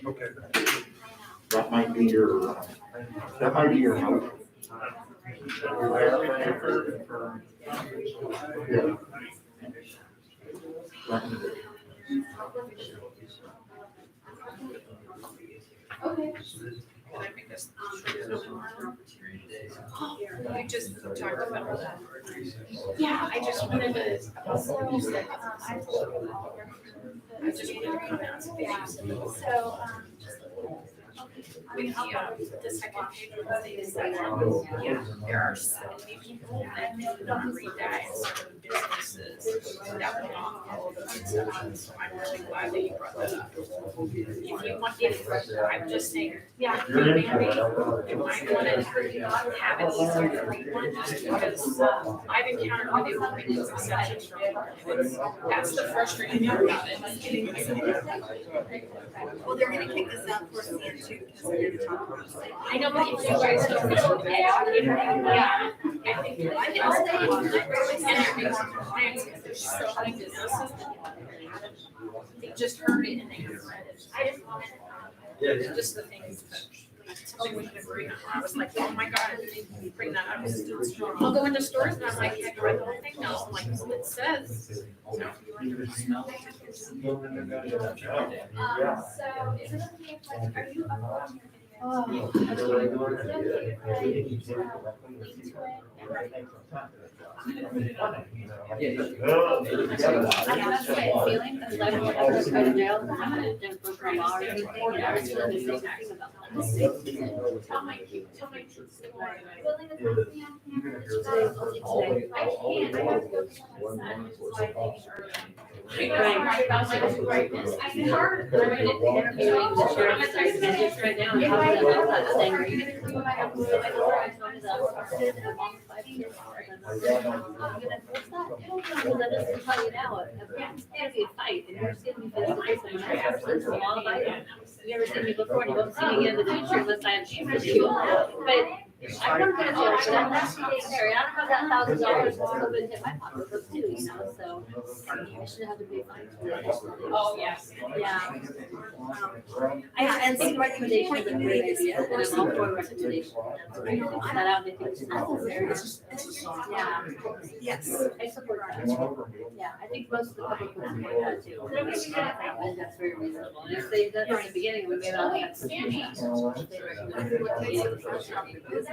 Speaker 2: Okay.
Speaker 11: That might be your motion. You ratify it, reconfirm. Yeah. Recommendation.
Speaker 3: Okay.
Speaker 7: Can I make this? You just talked about that. Yeah, I just wanted to. I just wanted to come out.
Speaker 3: So,
Speaker 7: The second paper, they decided, yeah, there are 70 people that did not read that. businesses that went off all of those stuff. So I'm really glad that you brought that up. If you want, I'm just saying, yeah, you might want to have it easier to read one, just because I've encountered when they were making those exceptions from it. That's the frustrating part about it.
Speaker 6: Well, they're gonna kick us out towards the end too, because they're gonna talk about it.
Speaker 7: I know, but if you guys don't know, yeah, I think I can stay on and there'd be more compliance because there's so many businesses that they just heard it and they haven't read it. I just wanted just the things that tell me we can agree on. I was like, oh my God, you bring that up. I'll go into stores and I'm like, have you read the whole thing? No, I'm like, well, it says.
Speaker 3: So is it okay if, like, are you up on your
Speaker 8: Feeling, because I don't ever go to jail, and I didn't go for law or anything, and I was feeling the same thing about that.
Speaker 3: tell my kids, willing to talk to me on camera? I can't, I have to go pick up my son, so I think early.
Speaker 8: Right.
Speaker 3: I can hard.
Speaker 8: Interviewing the sheriff's just right now, and talking about that thing, are you gonna do what I have to do? I told me that I was arrested and I'm 5 years. I'm gonna enforce that. Well, that doesn't tell you now, it's gonna be a fight, and you're seeing me face to face with my absence, a law abiding. You've never seen me before, and you won't see me again in the future unless I have to you. But I want to go to jail for that, that's not fair, and I don't have that $1,000 still been hit my pocketbook too, you know, so I shouldn't have to pay fines for that.
Speaker 7: Oh, yes.
Speaker 8: Yeah. And see, recommendation is a great idea, and I'm all for recommendation. That out, I think it's necessary. Yeah. Yes. I support that. Yeah, I think most of the public would support that too. And that's very reasonable. And if they did that from the beginning, we may not have to.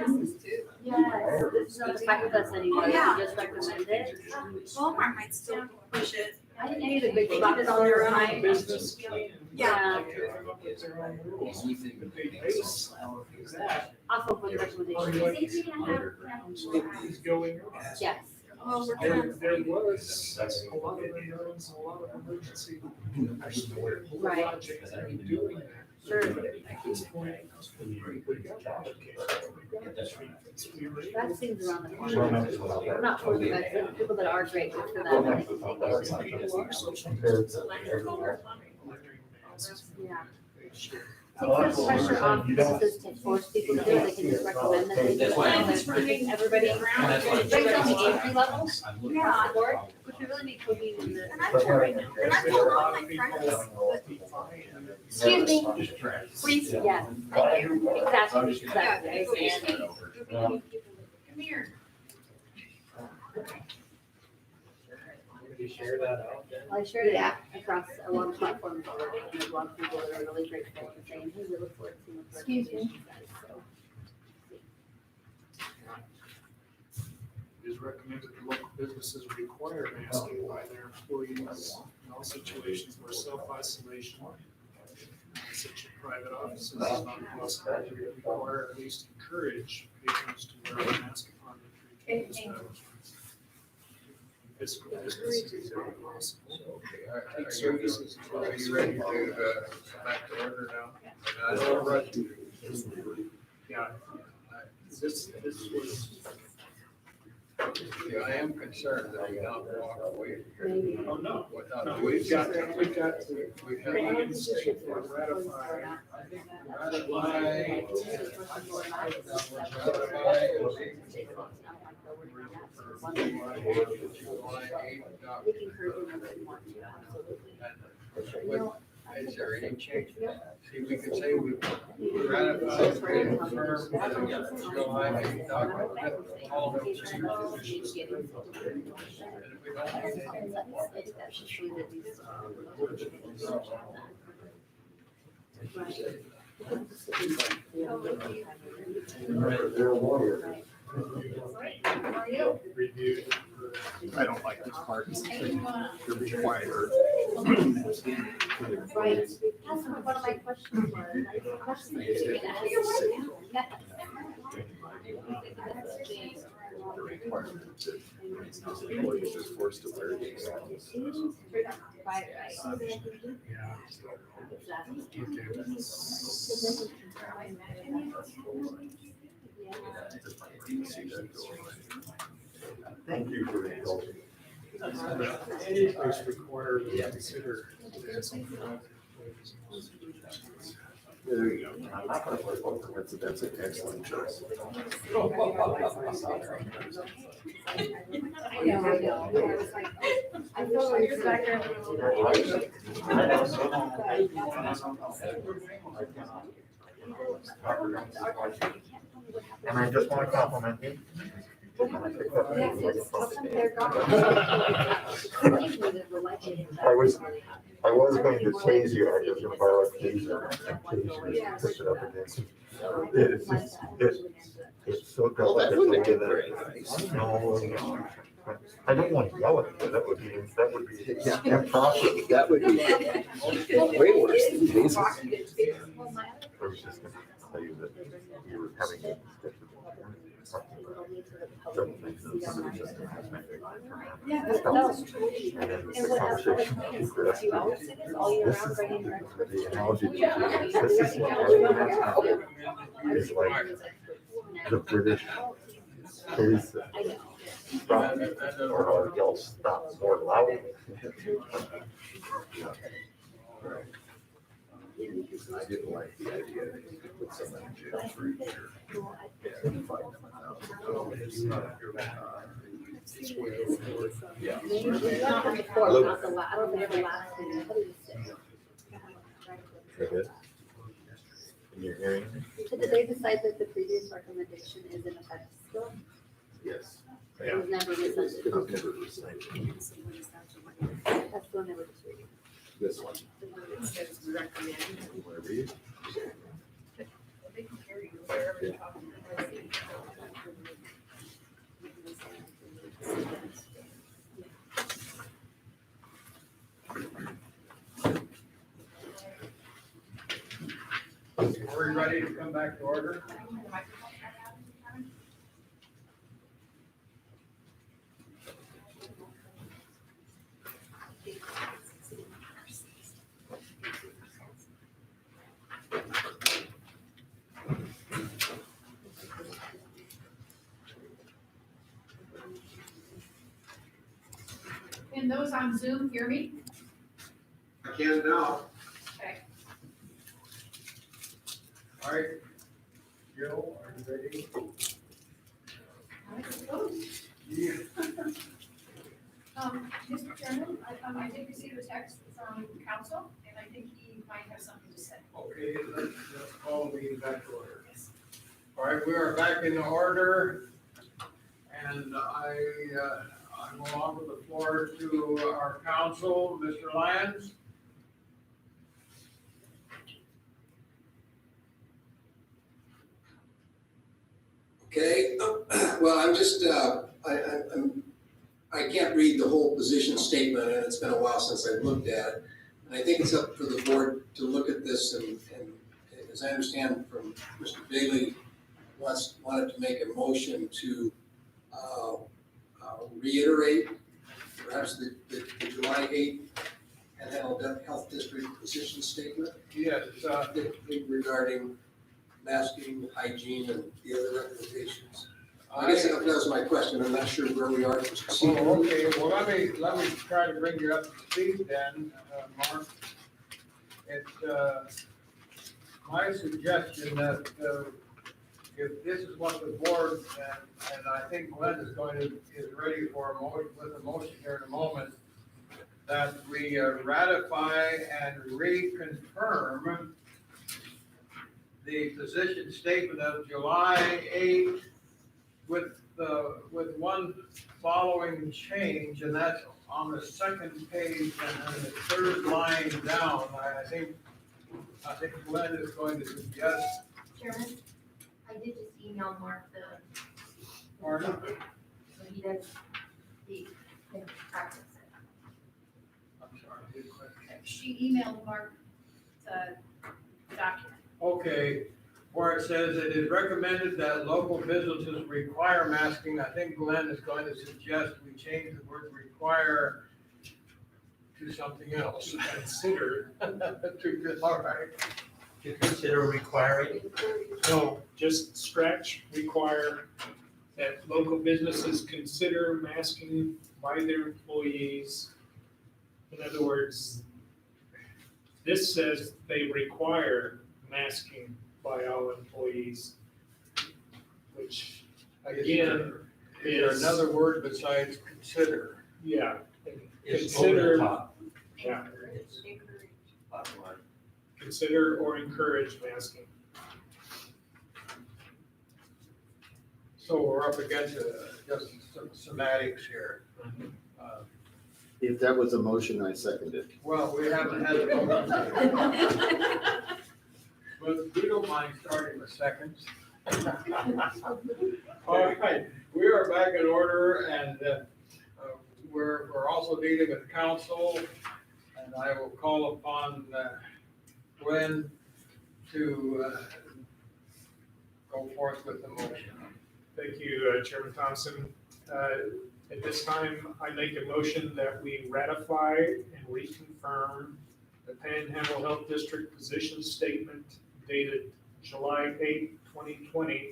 Speaker 8: Yes, this is not the fight with us anymore, we just recommend it.
Speaker 6: Walmart might still push it.
Speaker 8: I think they need a big spot on their own.
Speaker 15: Business.
Speaker 8: Yeah.
Speaker 15: Base that
Speaker 8: Off of what recommendation.
Speaker 15: is going on.
Speaker 8: Yes.
Speaker 6: Well, we're
Speaker 15: There
Speaker 6: gonna,
Speaker 15: there was a lot of unknowns, a lot of emergency.
Speaker 8: Right.
Speaker 15: Logic in doing that.
Speaker 8: Sure.
Speaker 15: At this point, we got applications, we got treatments, we were able
Speaker 8: Vaccines around the corner. We're not for the vaccine, people that are great, good for them. I think yeah. Take some pressure off businesses to force people to do it, they can just recommend that they do it. I think everybody, brings up the age levels, across the board, which we really need cooking in the.
Speaker 6: and I've told, and I've told all my friends, but
Speaker 8: Excuse me, please, yeah, exactly, exactly.
Speaker 3: Come here.
Speaker 9: You share that out?
Speaker 8: Well, I shared it across a lot of platforms already, and there's a lot of people that are really grateful for saying, hey, we look forward to seeing what the recommendation says, so.
Speaker 15: It is recommended that local businesses require masking by their employees in all situations where self-isolation, such as private offices, is not possible. They require, at least encourage patrons to wear a mask upon entry to establishments. Physical distancing is not possible.
Speaker 1: Are you ready to come back to order now?
Speaker 15: Yeah. This was.
Speaker 1: Yeah, I am concerned that we don't walk away
Speaker 15: Maybe. Oh, no.
Speaker 1: without.
Speaker 15: No, we've got to
Speaker 1: We have
Speaker 15: reinstate or ratify.
Speaker 8: We can encourage them if they want to, absolutely.
Speaker 1: Is there any change? See, we could say we ratified, we confirmed, July 8th document, all those changes. And if we don't need any,
Speaker 8: I think that's just really that these.
Speaker 5: I don't like this part. You're required.
Speaker 8: Right, that's one of my questions was, I have a question that you can ask.
Speaker 11: Employees are forced to wear these.
Speaker 12: Thank you for the indulgence.
Speaker 2: Any post recorder would consider this.
Speaker 11: There you go. I'm not gonna play poker. That's an excellent choice.
Speaker 20: And I just want to compliment you. I was going to chase you, I just borrow a taser and push it up against. It's so
Speaker 11: Well, that wouldn't
Speaker 20: delicate.
Speaker 11: get very nice.
Speaker 20: No, I don't want to yell at you, that would be improper.
Speaker 11: That would be way worse than tasers.
Speaker 20: I was just gonna tell you that we were having a discussion. Don't make those decisions.
Speaker 6: Yeah, but that was
Speaker 20: And then the conversation progressed. This is the analogy to this is what Parliament is like the British police stop or yell stop more loudly.
Speaker 11: I didn't like the idea that you could put someone in jail for a year. And fine them $1,000. Yeah.
Speaker 20: And you're hearing me?
Speaker 8: So did they decide that the previous recommendation is in effect still?
Speaker 11: Yes.
Speaker 8: It was never rescinded?
Speaker 11: It was never rescinded.
Speaker 8: That's the one they were just reading.
Speaker 11: This one.
Speaker 8: Recommend.
Speaker 11: You want to read?
Speaker 7: They can carry you wherever you're talking about.
Speaker 1: Are we ready to come back to order?
Speaker 3: Can those on Zoom hear me?
Speaker 16: I can now.
Speaker 3: Okay.
Speaker 1: All right. Joe, are you ready? Yeah.
Speaker 3: Mr. Chairman, I did receive a text from council, and I think he might have something to say.
Speaker 1: Okay, let's call the meeting back to order. All right, we are back in order, and I will offer the floor to our council, Mr. Lyons.
Speaker 19: Okay, well, I'm just, I can't read the whole position statement, and it's been a while since I've looked at it. And I think it's up for the board to look at this, and as I understand from Mr. Bailey, wanted to make a motion to reiterate perhaps the July 8th Panhandle Health District position statement.
Speaker 1: Yes,
Speaker 19: regarding masking, hygiene, and the other recommendations. I guess that was my question. I'm not sure where we are.
Speaker 1: Oh, okay, well, let me try to bring you up to speed then, Mark. It's my suggestion that if this is what the board, and I think Glenn is ready for a motion, with a motion here in a moment, that we ratify and reconfirm the position statement of July 8th with one following change, and that's on the second page and the third line down. I think Glenn is going to suggest.
Speaker 21: Chairman, I did just email Mark
Speaker 1: Pardon?
Speaker 21: so he does the practice.
Speaker 1: I'm sorry, I didn't quite catch.
Speaker 3: She emailed Mark the document.
Speaker 1: Okay, where it says it is recommended that local businesses require masking. I think Glenn is going to suggest we change the word require to something else.
Speaker 2: Consider,
Speaker 1: All right.
Speaker 4: To consider requiring,
Speaker 2: no, just scratch require that local businesses consider masking by their employees. In other words, this says they require masking by all employees, which again
Speaker 1: Is there
Speaker 2: is,
Speaker 1: another word besides consider?
Speaker 2: yeah.
Speaker 4: it's over the
Speaker 2: Consider,
Speaker 4: top.
Speaker 2: yeah,
Speaker 4: It's bottom line.
Speaker 2: consider or encourage masking.
Speaker 1: So we're up against just some semantics here.
Speaker 11: If that was a motion, I second it.
Speaker 1: Well, we haven't had a motion. But we don't mind starting with seconds. All right, we are back in order, and we're also dealing with council, and I will call upon Glenn to go forth with the motion.
Speaker 2: Thank you, Chairman Thompson. At this time, I make a motion that we ratify and reconfirm the Panhandle Health District position statement dated July 8, 2020,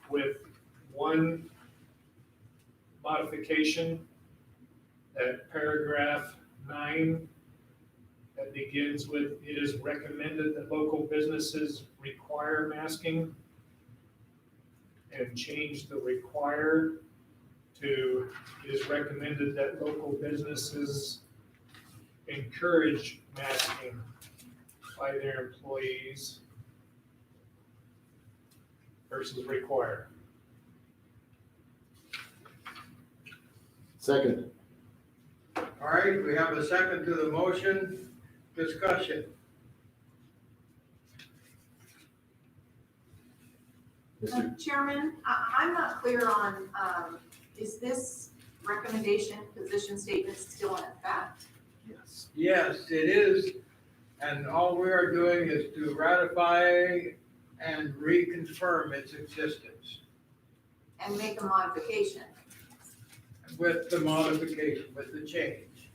Speaker 2: with one modification at paragraph 9 that begins with, "It is recommended that local businesses require masking," and change the require to, "It is recommended that local businesses encourage masking by their employees versus require."
Speaker 11: Second.
Speaker 1: All right, we have a second to the motion. Discussion.
Speaker 17: Chairman, I'm not clear on, is this recommendation, position statement still in effect?
Speaker 11: Yes.
Speaker 1: Yes, it is, and all we are doing is to ratify and reconfirm its existence
Speaker 17: And make a modification?
Speaker 1: with the modification, with the change.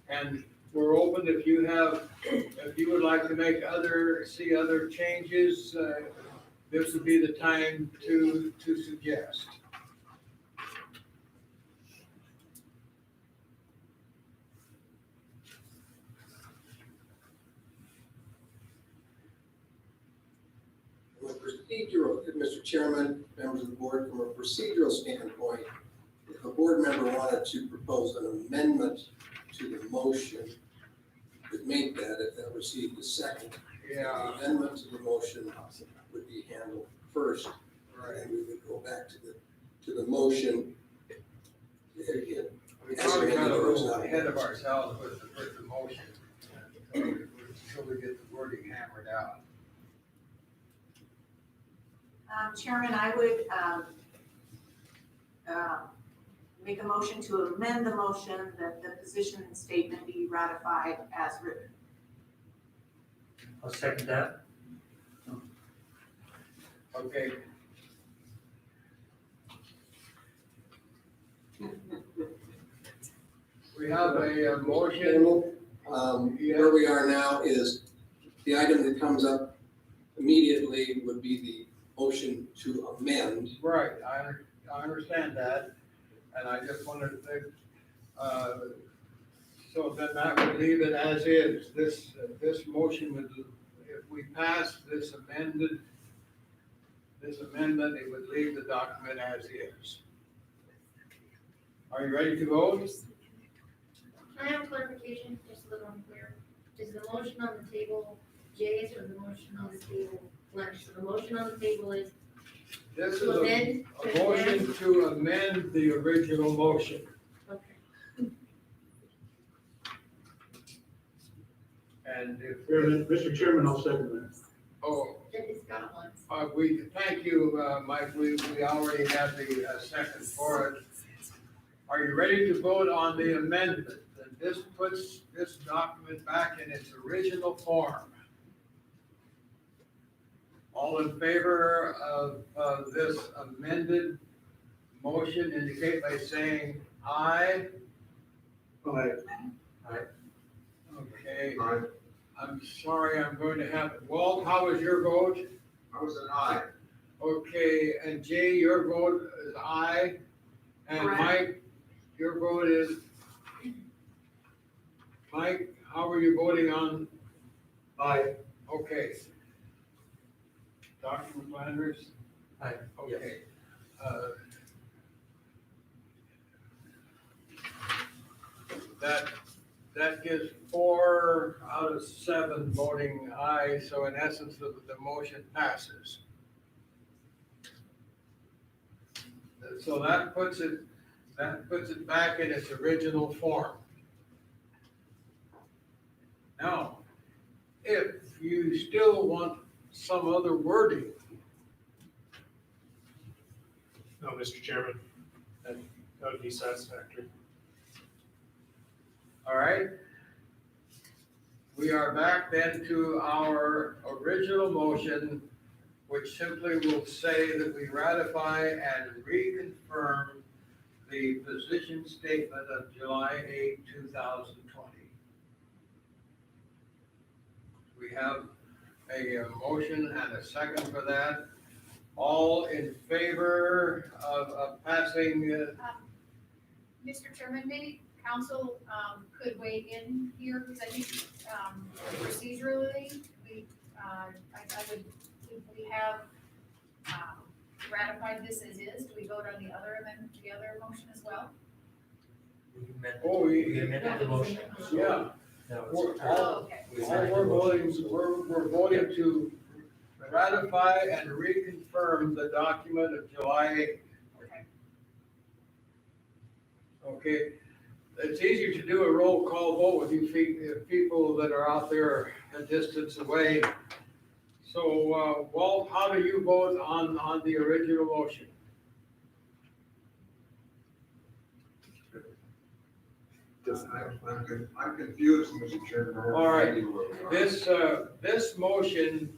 Speaker 1: And we're open if you would like to make see other changes, this would be the time to suggest.
Speaker 19: From a procedural, Mr. Chairman, members of the board, from a procedural standpoint, if a board member wanted to propose an amendment to the motion, could make that if that received a second.
Speaker 1: Yeah.
Speaker 19: The amendment to the motion would be handled first,
Speaker 1: Right.
Speaker 19: and we would go back to the motion. There again.
Speaker 1: We probably got a little ahead of ourselves with the motion, until we get the wording hammered out.
Speaker 17: Chairman, I would make a motion to amend the motion that the position statement be ratified as written.
Speaker 4: I'll second that.
Speaker 1: Okay. We have a motion.
Speaker 19: Where we are now is the item that comes up immediately would be the motion to amend.
Speaker 1: Right, I understand that, and I just wanted to think, so then that would leave it as is. This motion would, if we pass this amendment, it would leave the document as is. Are you ready to vote?
Speaker 21: Can I have clarification, just a little unclear? Is the motion on the table Jay's or the motion on the table Fletch? So the motion on the table is
Speaker 1: This is
Speaker 21: to amend?
Speaker 1: a motion to amend the original motion.
Speaker 21: Okay.
Speaker 1: And if,
Speaker 18: Mr. Chairman, I'll second that.
Speaker 1: oh,
Speaker 21: It's got one.
Speaker 1: we, thank you, Mike, we already had the second for it. Are you ready to vote on the amendment? That this puts this document back in its original form. All in favor of this amended motion indicate by saying aye.
Speaker 18: Aye.
Speaker 1: Okay,
Speaker 16: Aye.
Speaker 1: I'm sorry, I'm going to have, Walt, how was your vote?
Speaker 16: I was an aye.
Speaker 1: Okay, and Jay, your vote is aye. And
Speaker 17: Correct.
Speaker 1: Mike, your vote is, Mike, how are you voting on?
Speaker 18: Aye.
Speaker 1: Okay. Dr. Flanders?
Speaker 4: Aye, yes.
Speaker 1: Okay. That gives 4 out of 7 voting aye, so in essence, the motion passes. So that puts it back in its original form. Now, if you still want some other wording,
Speaker 2: No, Mr. Chairman, that would be satisfactory.
Speaker 1: all right? We are back then to our original motion, which simply will say that we ratify and reconfirm the position statement of July 8, 2020. We have a motion and a second for that. All in favor of passing,
Speaker 3: Mr. Chairman, maybe council could weigh in here, because I think procedurally, we have ratified this as is. Do we vote on the other amendment, the other motion as well?
Speaker 4: We amended the motion.
Speaker 1: yeah.
Speaker 4: No,
Speaker 1: We're
Speaker 4: it's-
Speaker 1: all,
Speaker 3: Okay.
Speaker 1: we're voting to ratify and reconfirm the document of July 8th.
Speaker 3: Okay.
Speaker 1: Okay, it's easier to do a roll call vote with you people that are out there a distance away. So, Walt, how do you vote on the original motion?
Speaker 16: I'm confused, Mr. Chairman.
Speaker 1: All right. This motion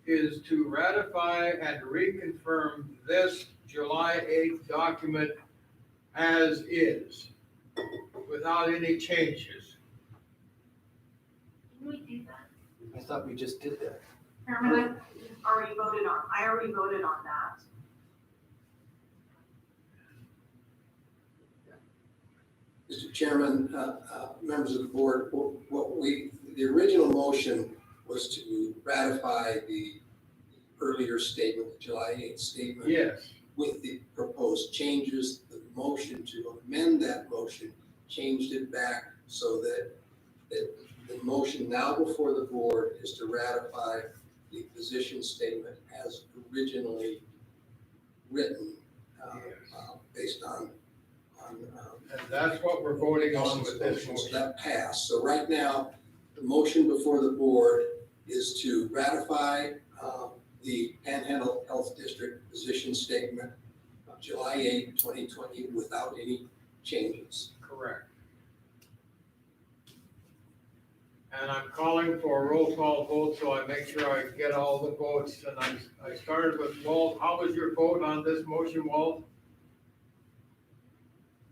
Speaker 1: is to ratify and reconfirm this July 8th document as is, without any changes.
Speaker 21: Can we do that?
Speaker 9: I thought we just did that.
Speaker 17: Chairman, I already voted on that.
Speaker 19: Mr. Chairman, members of the board, the original motion was to ratify the earlier statement, the July 8th statement.
Speaker 1: Yes.
Speaker 19: With the proposed changes. The motion to amend that motion changed it back so that the motion now before the board is to ratify the position statement as originally written, based on
Speaker 1: And that's what we're voting on with this
Speaker 19: motions
Speaker 1: motion.
Speaker 19: that passed. So right now, the motion before the board is to ratify the Panhandle Health District position statement of July 8, 2020 without any changes.
Speaker 1: Correct. And I'm calling for a roll call vote, so I make sure I get all the votes. And I started with Walt. How was your vote on this motion, Walt?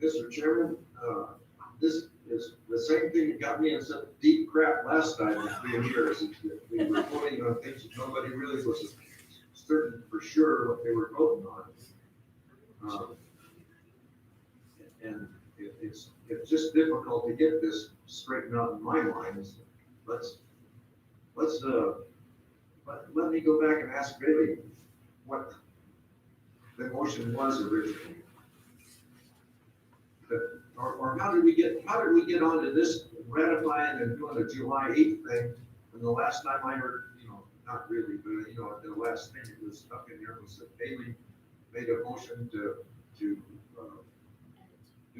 Speaker 16: Mr. Chairman, this is the same thing that got me in some deep crap last time, as being here, is that we were voting on things that nobody really was certain for sure what they were voting on. And it's just difficult to get this straightened out in my mind. Let me go back and ask Bailey what the motion was originally. Or how did we get onto this ratifying and doing the July 8th thing? And the last time I heard, not really, but the last thing that was stuck in there was that Bailey made a motion to do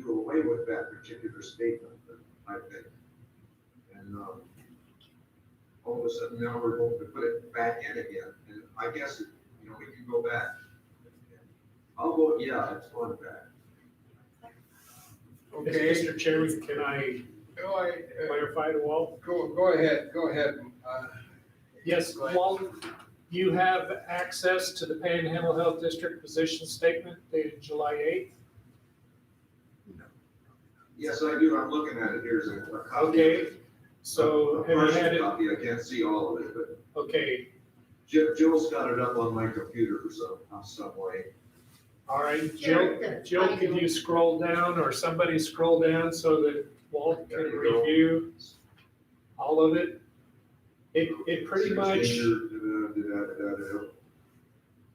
Speaker 16: away with that particular statement, I think. And all of a sudden now we're going to put it back in again. And I guess, we can go back. I'll vote, yeah, it's going back.
Speaker 1: Okay.
Speaker 2: Mr. Chairman, can I clarify to Walt?
Speaker 1: Go ahead.
Speaker 2: Yes,
Speaker 1: Go ahead.
Speaker 2: Walt, You have access to the Panhandle Health District position statement dated July 8th.
Speaker 16: Yes, I do, I'm looking at it, here's a copy.
Speaker 2: Okay, so
Speaker 16: A
Speaker 2: have you
Speaker 16: partial
Speaker 2: had it?
Speaker 16: copy, I can't see all of it, but
Speaker 2: Okay,
Speaker 16: Jill's got it up on my computer some way.
Speaker 2: all right,
Speaker 21: Sure,
Speaker 2: Jill, could you scroll down or somebody scroll down so that Walt can review all of it? It pretty much,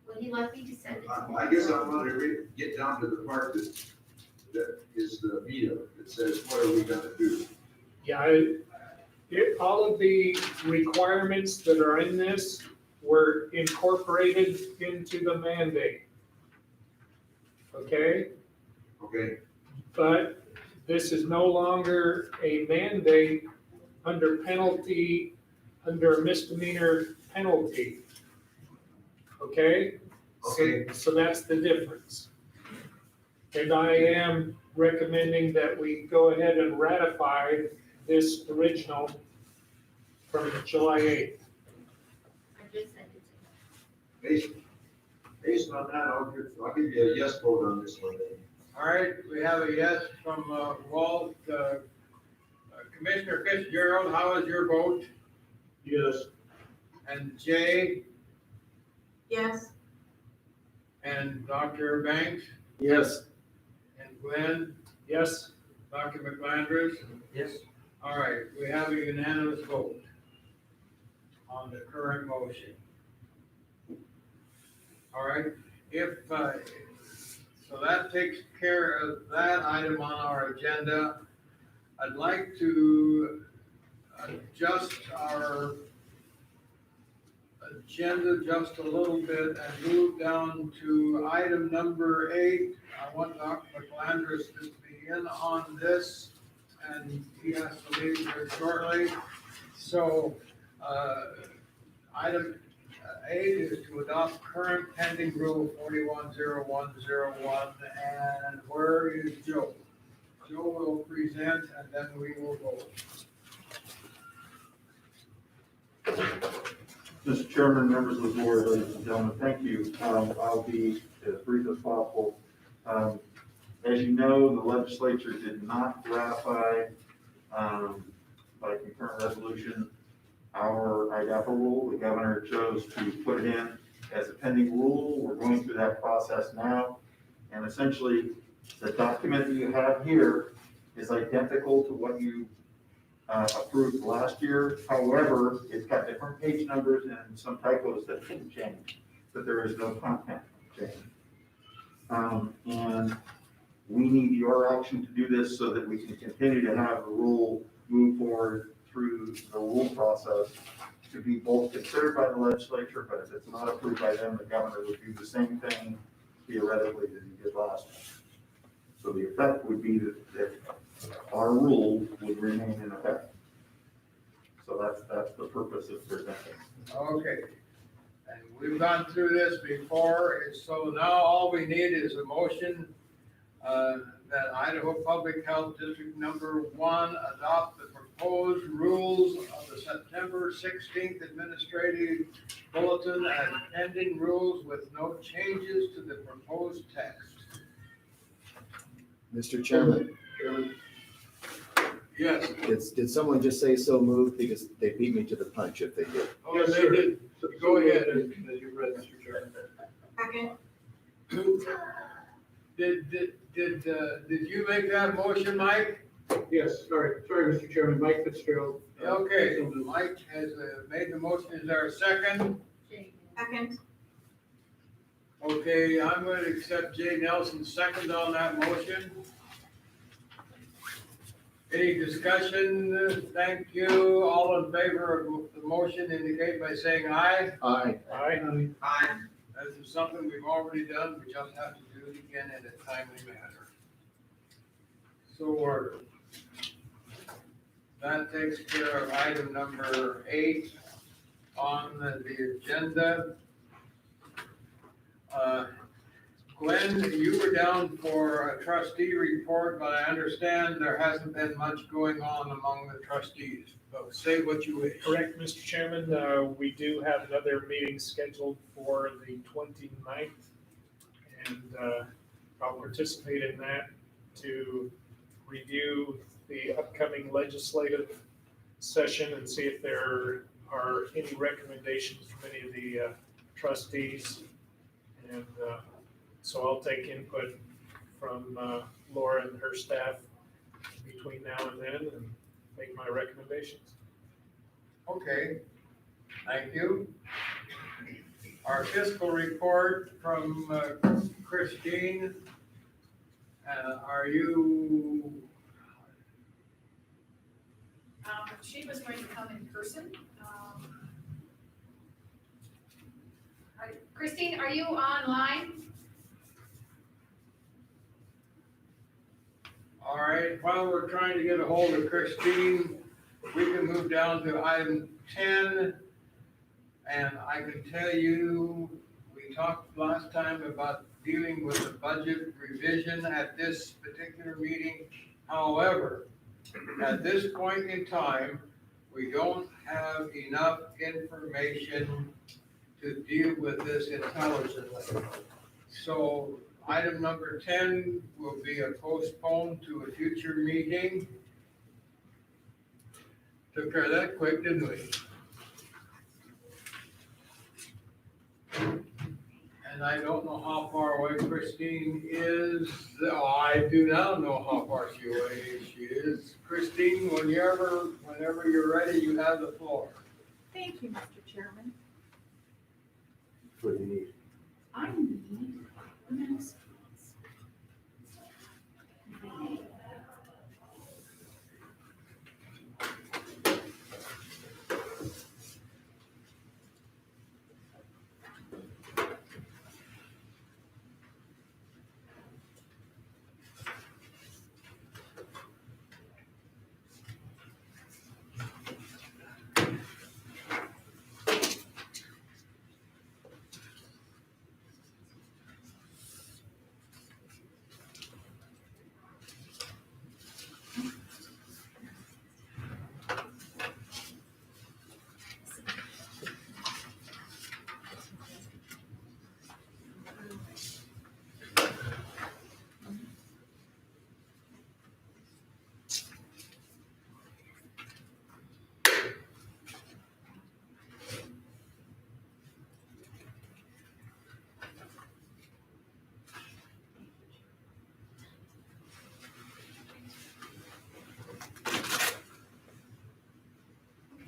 Speaker 21: Well, he left me to send it to me.
Speaker 16: I guess I want to get down to the part that is the meat of it, that says, what are we gonna do?
Speaker 2: yeah, all of the requirements that are in this were incorporated into the mandate. Okay?
Speaker 16: Okay,
Speaker 2: But this is no longer a mandate under penalty, under a misdemeanor penalty. Okay?
Speaker 16: Okay.
Speaker 2: So that's the difference. And I am recommending that we go ahead and ratify this original from July 8th.
Speaker 21: I just sent it to him.
Speaker 16: based on that, I'll give you a yes vote on this one.
Speaker 1: All right, we have a yes from Walt. Commissioner Fitzgerald, how is your vote?
Speaker 5: Yes.
Speaker 1: And Jay
Speaker 17: Yes.
Speaker 1: and Dr. Banks
Speaker 11: Yes.
Speaker 1: and Glenn,
Speaker 2: Yes?
Speaker 1: Dr. McLandris?
Speaker 4: Yes.
Speaker 1: All right, we have a unanimous vote on the current motion. All right, so that takes care of that item on our agenda. I'd like to adjust our agenda just a little bit and move down to item number 8. I want Dr. McLandris to be in on this, and he has to leave here shortly. So, item 8 is to adopt current pending rule 410101, and where is Joe? Joe will present, and then we will vote.
Speaker 10: Mr. Chairman, members of the board, ladies and gentlemen, thank you. I'll be as brief as possible. As you know, the legislature did not ratify by concurrent resolution our IDAPA rule. The governor chose to put it in as a pending rule. We're going through that process now. And essentially, the document that you have here is identical to what you approved last year. However, it's got different page numbers and some typos that didn't change, but there is no content change. And we need your action to do this so that we can continue to have the rule move forward through the rule process to be both considered by the legislature, but if it's not approved by them, the governor would do the same thing theoretically that he did last time. So the effect would be that our rule would remain in effect. So that's the purpose of presenting.
Speaker 1: Okay, and we've gone through this before, and so now all we need is a motion that Idaho Public Health District Number 1 adopt the proposed rules of the September 16th Administrative Bulletin and pending rules with no changes to the proposed text.
Speaker 11: Mr. Chairman,
Speaker 1: Yes.
Speaker 11: did someone just say so moved? Because they beat me to the punch if they did.
Speaker 1: Oh, yes, they did. Go ahead.
Speaker 5: As you read, Mr. Chairman.
Speaker 17: Second.
Speaker 1: Did you make that motion, Mike?
Speaker 5: Yes, sorry, Mr. Chairman, Mike Fitzgerald.
Speaker 1: Okay, Mike has made the motion. Is there a second?
Speaker 17: Second.
Speaker 1: Okay, I'm going to accept Jay Nelson's second on that motion. Any discussion? Thank you. All in favor of the motion indicate by saying aye.
Speaker 11: Aye.
Speaker 1: Aye. Aye. This is something we've already done. We just have to do it again in a timely manner. So ordered. That takes care of item number 8 on the agenda. Glenn, you were down for a trustee report, but I understand there hasn't been much going on among the trustees. So say what you wish.
Speaker 2: Correct, Mr. Chairman. We do have another meeting scheduled for the 29th. And I'll participate in that to review the upcoming legislative session and see if there are any recommendations from any of the trustees. And so I'll take input from Laura and her staff between now and then and make my recommendations.
Speaker 1: Okay, thank you. Our fiscal report from Christine. Are you?
Speaker 3: She was going to come in person. Christine, are you online?
Speaker 1: All right, while we're trying to get a hold of Christine, we can move down to item 10. And I can tell you, we talked last time about dealing with the budget revision at this particular meeting. However, at this point in time, we don't have enough information to deal with this intelligently. So item number 10 will be postponed to a future meeting. Took care of that quick, didn't we? And I don't know how far away Christine is. Oh, I do now know how far she is. Christine, whenever you're ready, you have the floor.
Speaker 17: Thank you, Mr. Chairman.
Speaker 20: What do you need?
Speaker 17: I need minutes.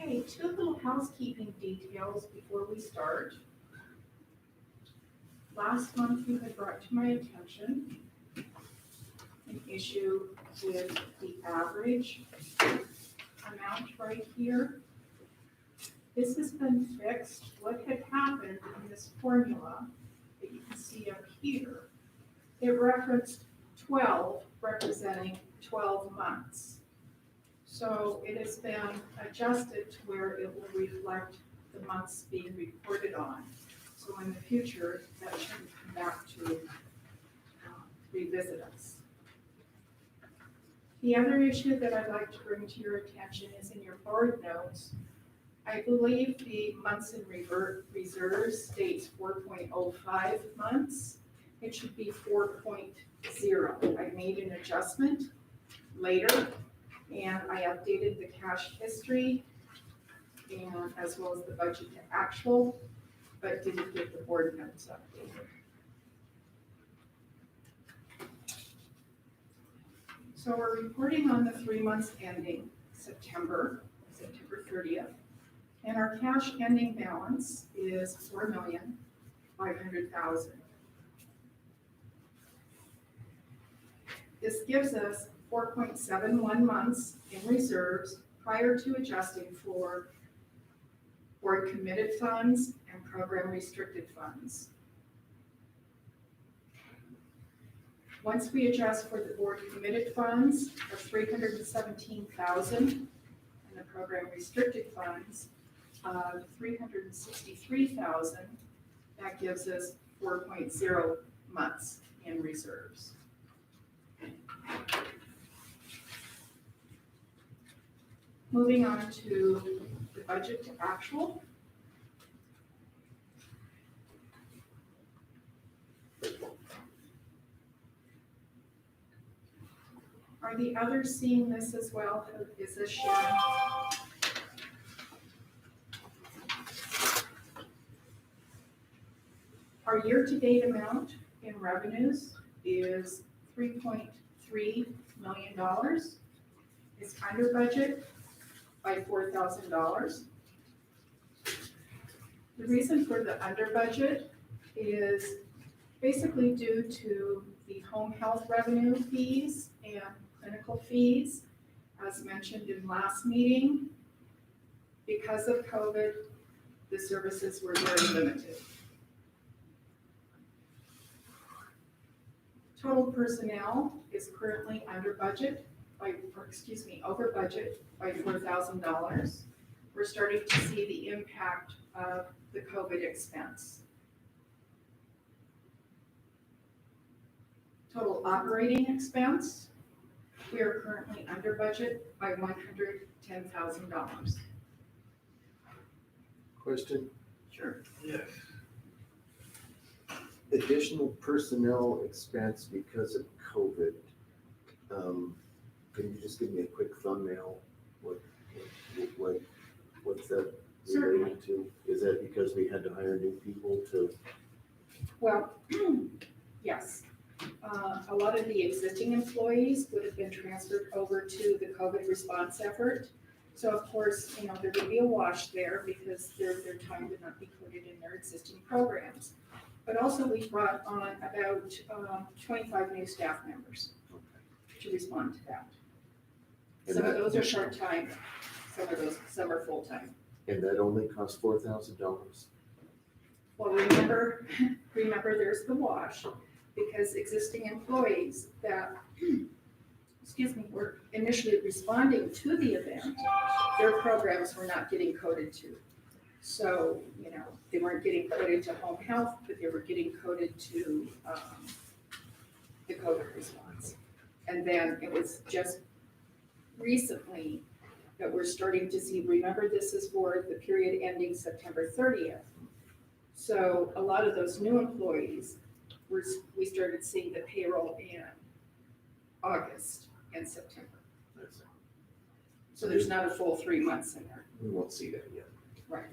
Speaker 17: Okay, two little housekeeping details before we start. Last month, you had brought to my attention an issue with the average amount right here. This has been fixed. What had happened in this formula that you can see up here, it referenced 12 representing 12 months. So it has been adjusted to where it will reflect the months being reported on. So in the future, that shouldn't come back to revisit us. The other issue that I'd like to bring to your attention is in your board notes. I believe the months in reserves states 4.05 months. It should be 4.0. I made an adjustment later, and I updated the cash history and as well as the budget to actual, but didn't get the board notes updated. So we're reporting on the 3 months ending September 30th, and our cash ending balance is $4,500,000. This gives us 4.71 months in reserves prior to adjusting for board committed funds and program restricted funds. Once we adjust for the board committed funds of $317,000 and the program restricted funds of $363,000, that gives us 4.0 months in reserves. Moving on to the budget to actual. Are the others seeing this as well? Is this sharing? Our year-to-date amount in revenues is $3.3 million. It's under budget by $4,000. The reason for the under budget is basically due to the home health revenue fees and clinical fees. As mentioned in last meeting, because of COVID, the services were very limited. Total personnel is currently over budget by $4,000. We're starting to see the impact of the COVID expense. Total operating expense, we are currently under budget by $110,000.
Speaker 11: Question?
Speaker 17: Sure.
Speaker 1: Yes.
Speaker 11: Additional personnel expense because of COVID. Can you just give me a quick thumbnail? What's that related to? Is that because we had to hire new people to?
Speaker 17: Well, yes. A lot of the existing employees would have been transferred over to the COVID response effort. So of course, there would be a wash there because their time would not be coded in their existing programs. But also we brought on about 25 new staff members to respond to that. Some of those are short-time, some are full-time.
Speaker 11: And that only costs $4,000?
Speaker 17: Well, remember there's the wash, because existing employees that, were initially responding to the event, their programs were not getting coded to. So, they weren't getting coded to home health, but they were getting coded to the COVID response. And then it was just recently that we're starting to see, remember this is for the period ending September 30th. So a lot of those new employees, we started seeing the payroll in August and September. So there's not a full 3 months in there.
Speaker 11: We won't see that yet.
Speaker 17: Right.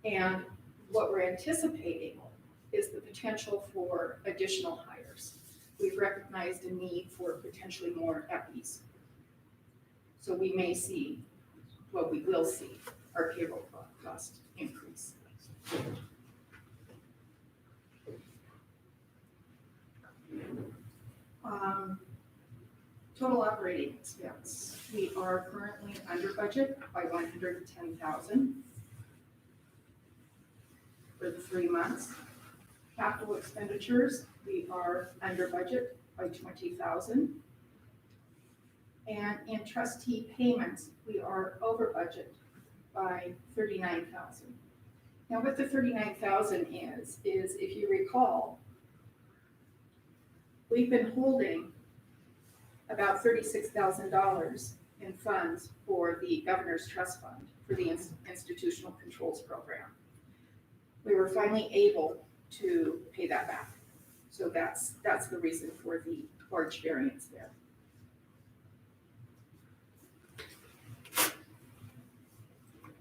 Speaker 17: And what we're anticipating is the potential for additional hires. We've recognized a need for potentially more EPIs. So we may see, well, we will see our payroll cost increase. Total operating expense, we are currently under budget by $110,000 for the 3 months. Capital expenditures, we are under budget by $20,000. And in trustee payments, we are over budget by $39,000. Now what the $39,000 is if you recall, we've been holding about $36,000 in funds for the Governor's Trust Fund for the Institutional Controls Program. We were finally able to pay that back. So that's the reason for the large variance there.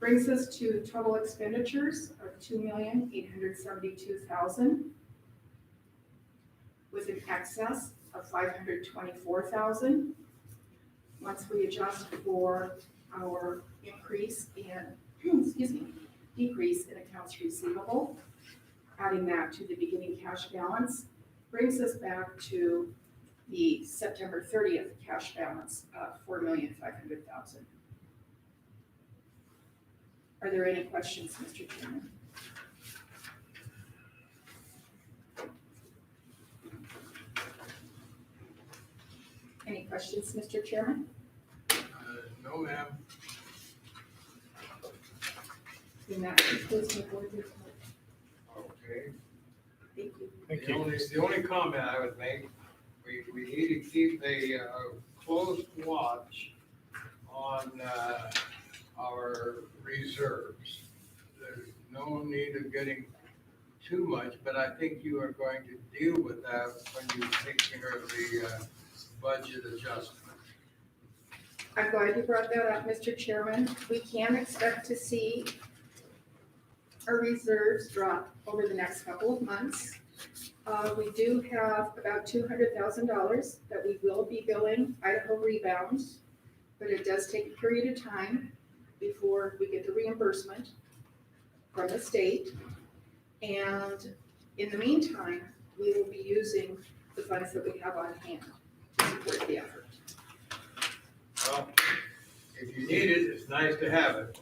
Speaker 17: Brings us to total expenditures of $2,872,000 with an excess of $524,000. Once we adjust for our increase in, decrease in accounts receivable, adding that to the beginning cash balance, brings us back to the September 30th cash balance of $4,500,000. Are there any questions, Mr. Chairman? Any questions, Mr. Chairman?
Speaker 1: No, ma'am.
Speaker 17: Then that concludes my board report.
Speaker 1: Okay.
Speaker 17: Thank you.
Speaker 2: Thank
Speaker 1: The
Speaker 2: you.
Speaker 1: only comment I would make, we need to keep a close watch on our reserves. There's no need of getting too much, but I think you are going to deal with that when you take care of the budget adjustment.
Speaker 13: I'm glad you brought that up, Mr. Chairman. We can expect to see our reserves drop over the next couple of months. We do have about $200,000 that we will be billing Idaho Rebounds, but it does take a period of time before we get the reimbursement from the state. And in the meantime, we will be using the funds that we have on hand to support the effort.
Speaker 1: Well, if you need it, it's nice to have it.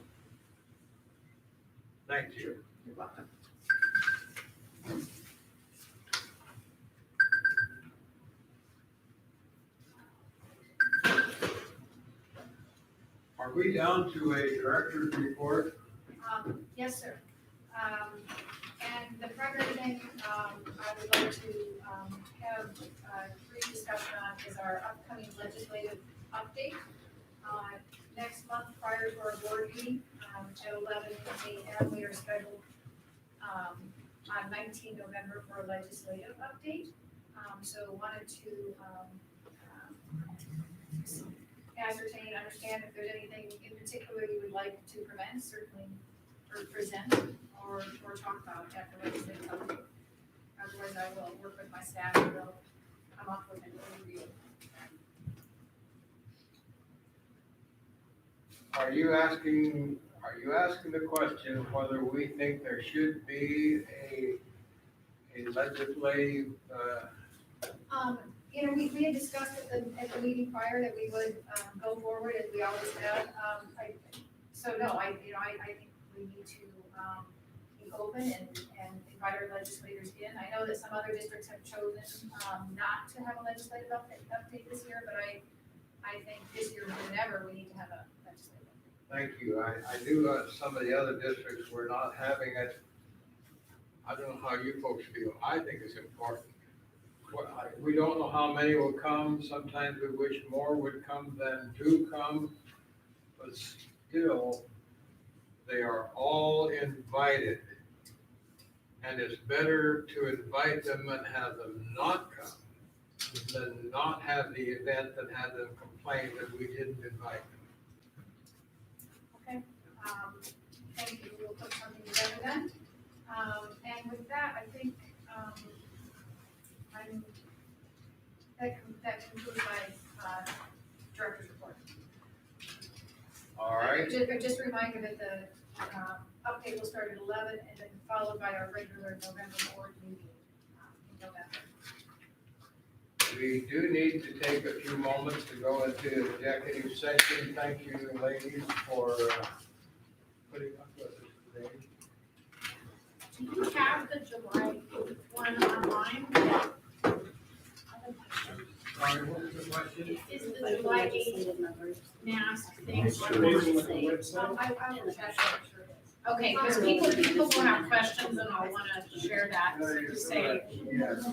Speaker 1: Thank you.
Speaker 13: You're welcome.
Speaker 1: Are we down to a director's report?
Speaker 3: Yes, sir. And the primary thing I would like to have brief discussion on is our upcoming legislative update. Next month, prior to our board meeting, at 11 a.m., we are scheduled on 19 November for a legislative update. So wanted to ascertain, understand if there's anything in particular you would like to present or talk about at the legislative update. Otherwise, I will work with my staff and we'll come up with an overview.
Speaker 1: Are you asking the question whether we think there should be a legislative,
Speaker 3: We had discussed at the meeting prior that we would go forward as we always have. I think we need to be open and invite our legislators in. I know that some other districts have chosen not to have a legislative update this year, but I think this year more than ever, we need to have a legislative update.
Speaker 1: thank you, I knew some of the other districts were not having it. I don't know how you folks feel, I think it's important. We don't know how many will come, sometimes we wish more would come than do come, but still, they are all invited. And it's better to invite them and have them not come than not have the event and have them complain that we didn't invite them.
Speaker 3: Okay, thank you, we'll put something together then. And with that, I think, that concludes my, director's report.
Speaker 1: All right,
Speaker 3: Just a reminder that the, update will start at 11 and then followed by our regular November board meeting, in November.
Speaker 1: we do need to take a few moments to go into executive session. Thank you, ladies, for putting up with us today.
Speaker 7: Do you have the July one online?
Speaker 1: Sorry, what was the question?
Speaker 7: Is the July 8th mask thing?
Speaker 1: I
Speaker 3: will check.
Speaker 7: Okay, because people will have questions and I'll want to share that to say.
Speaker 1: Yes.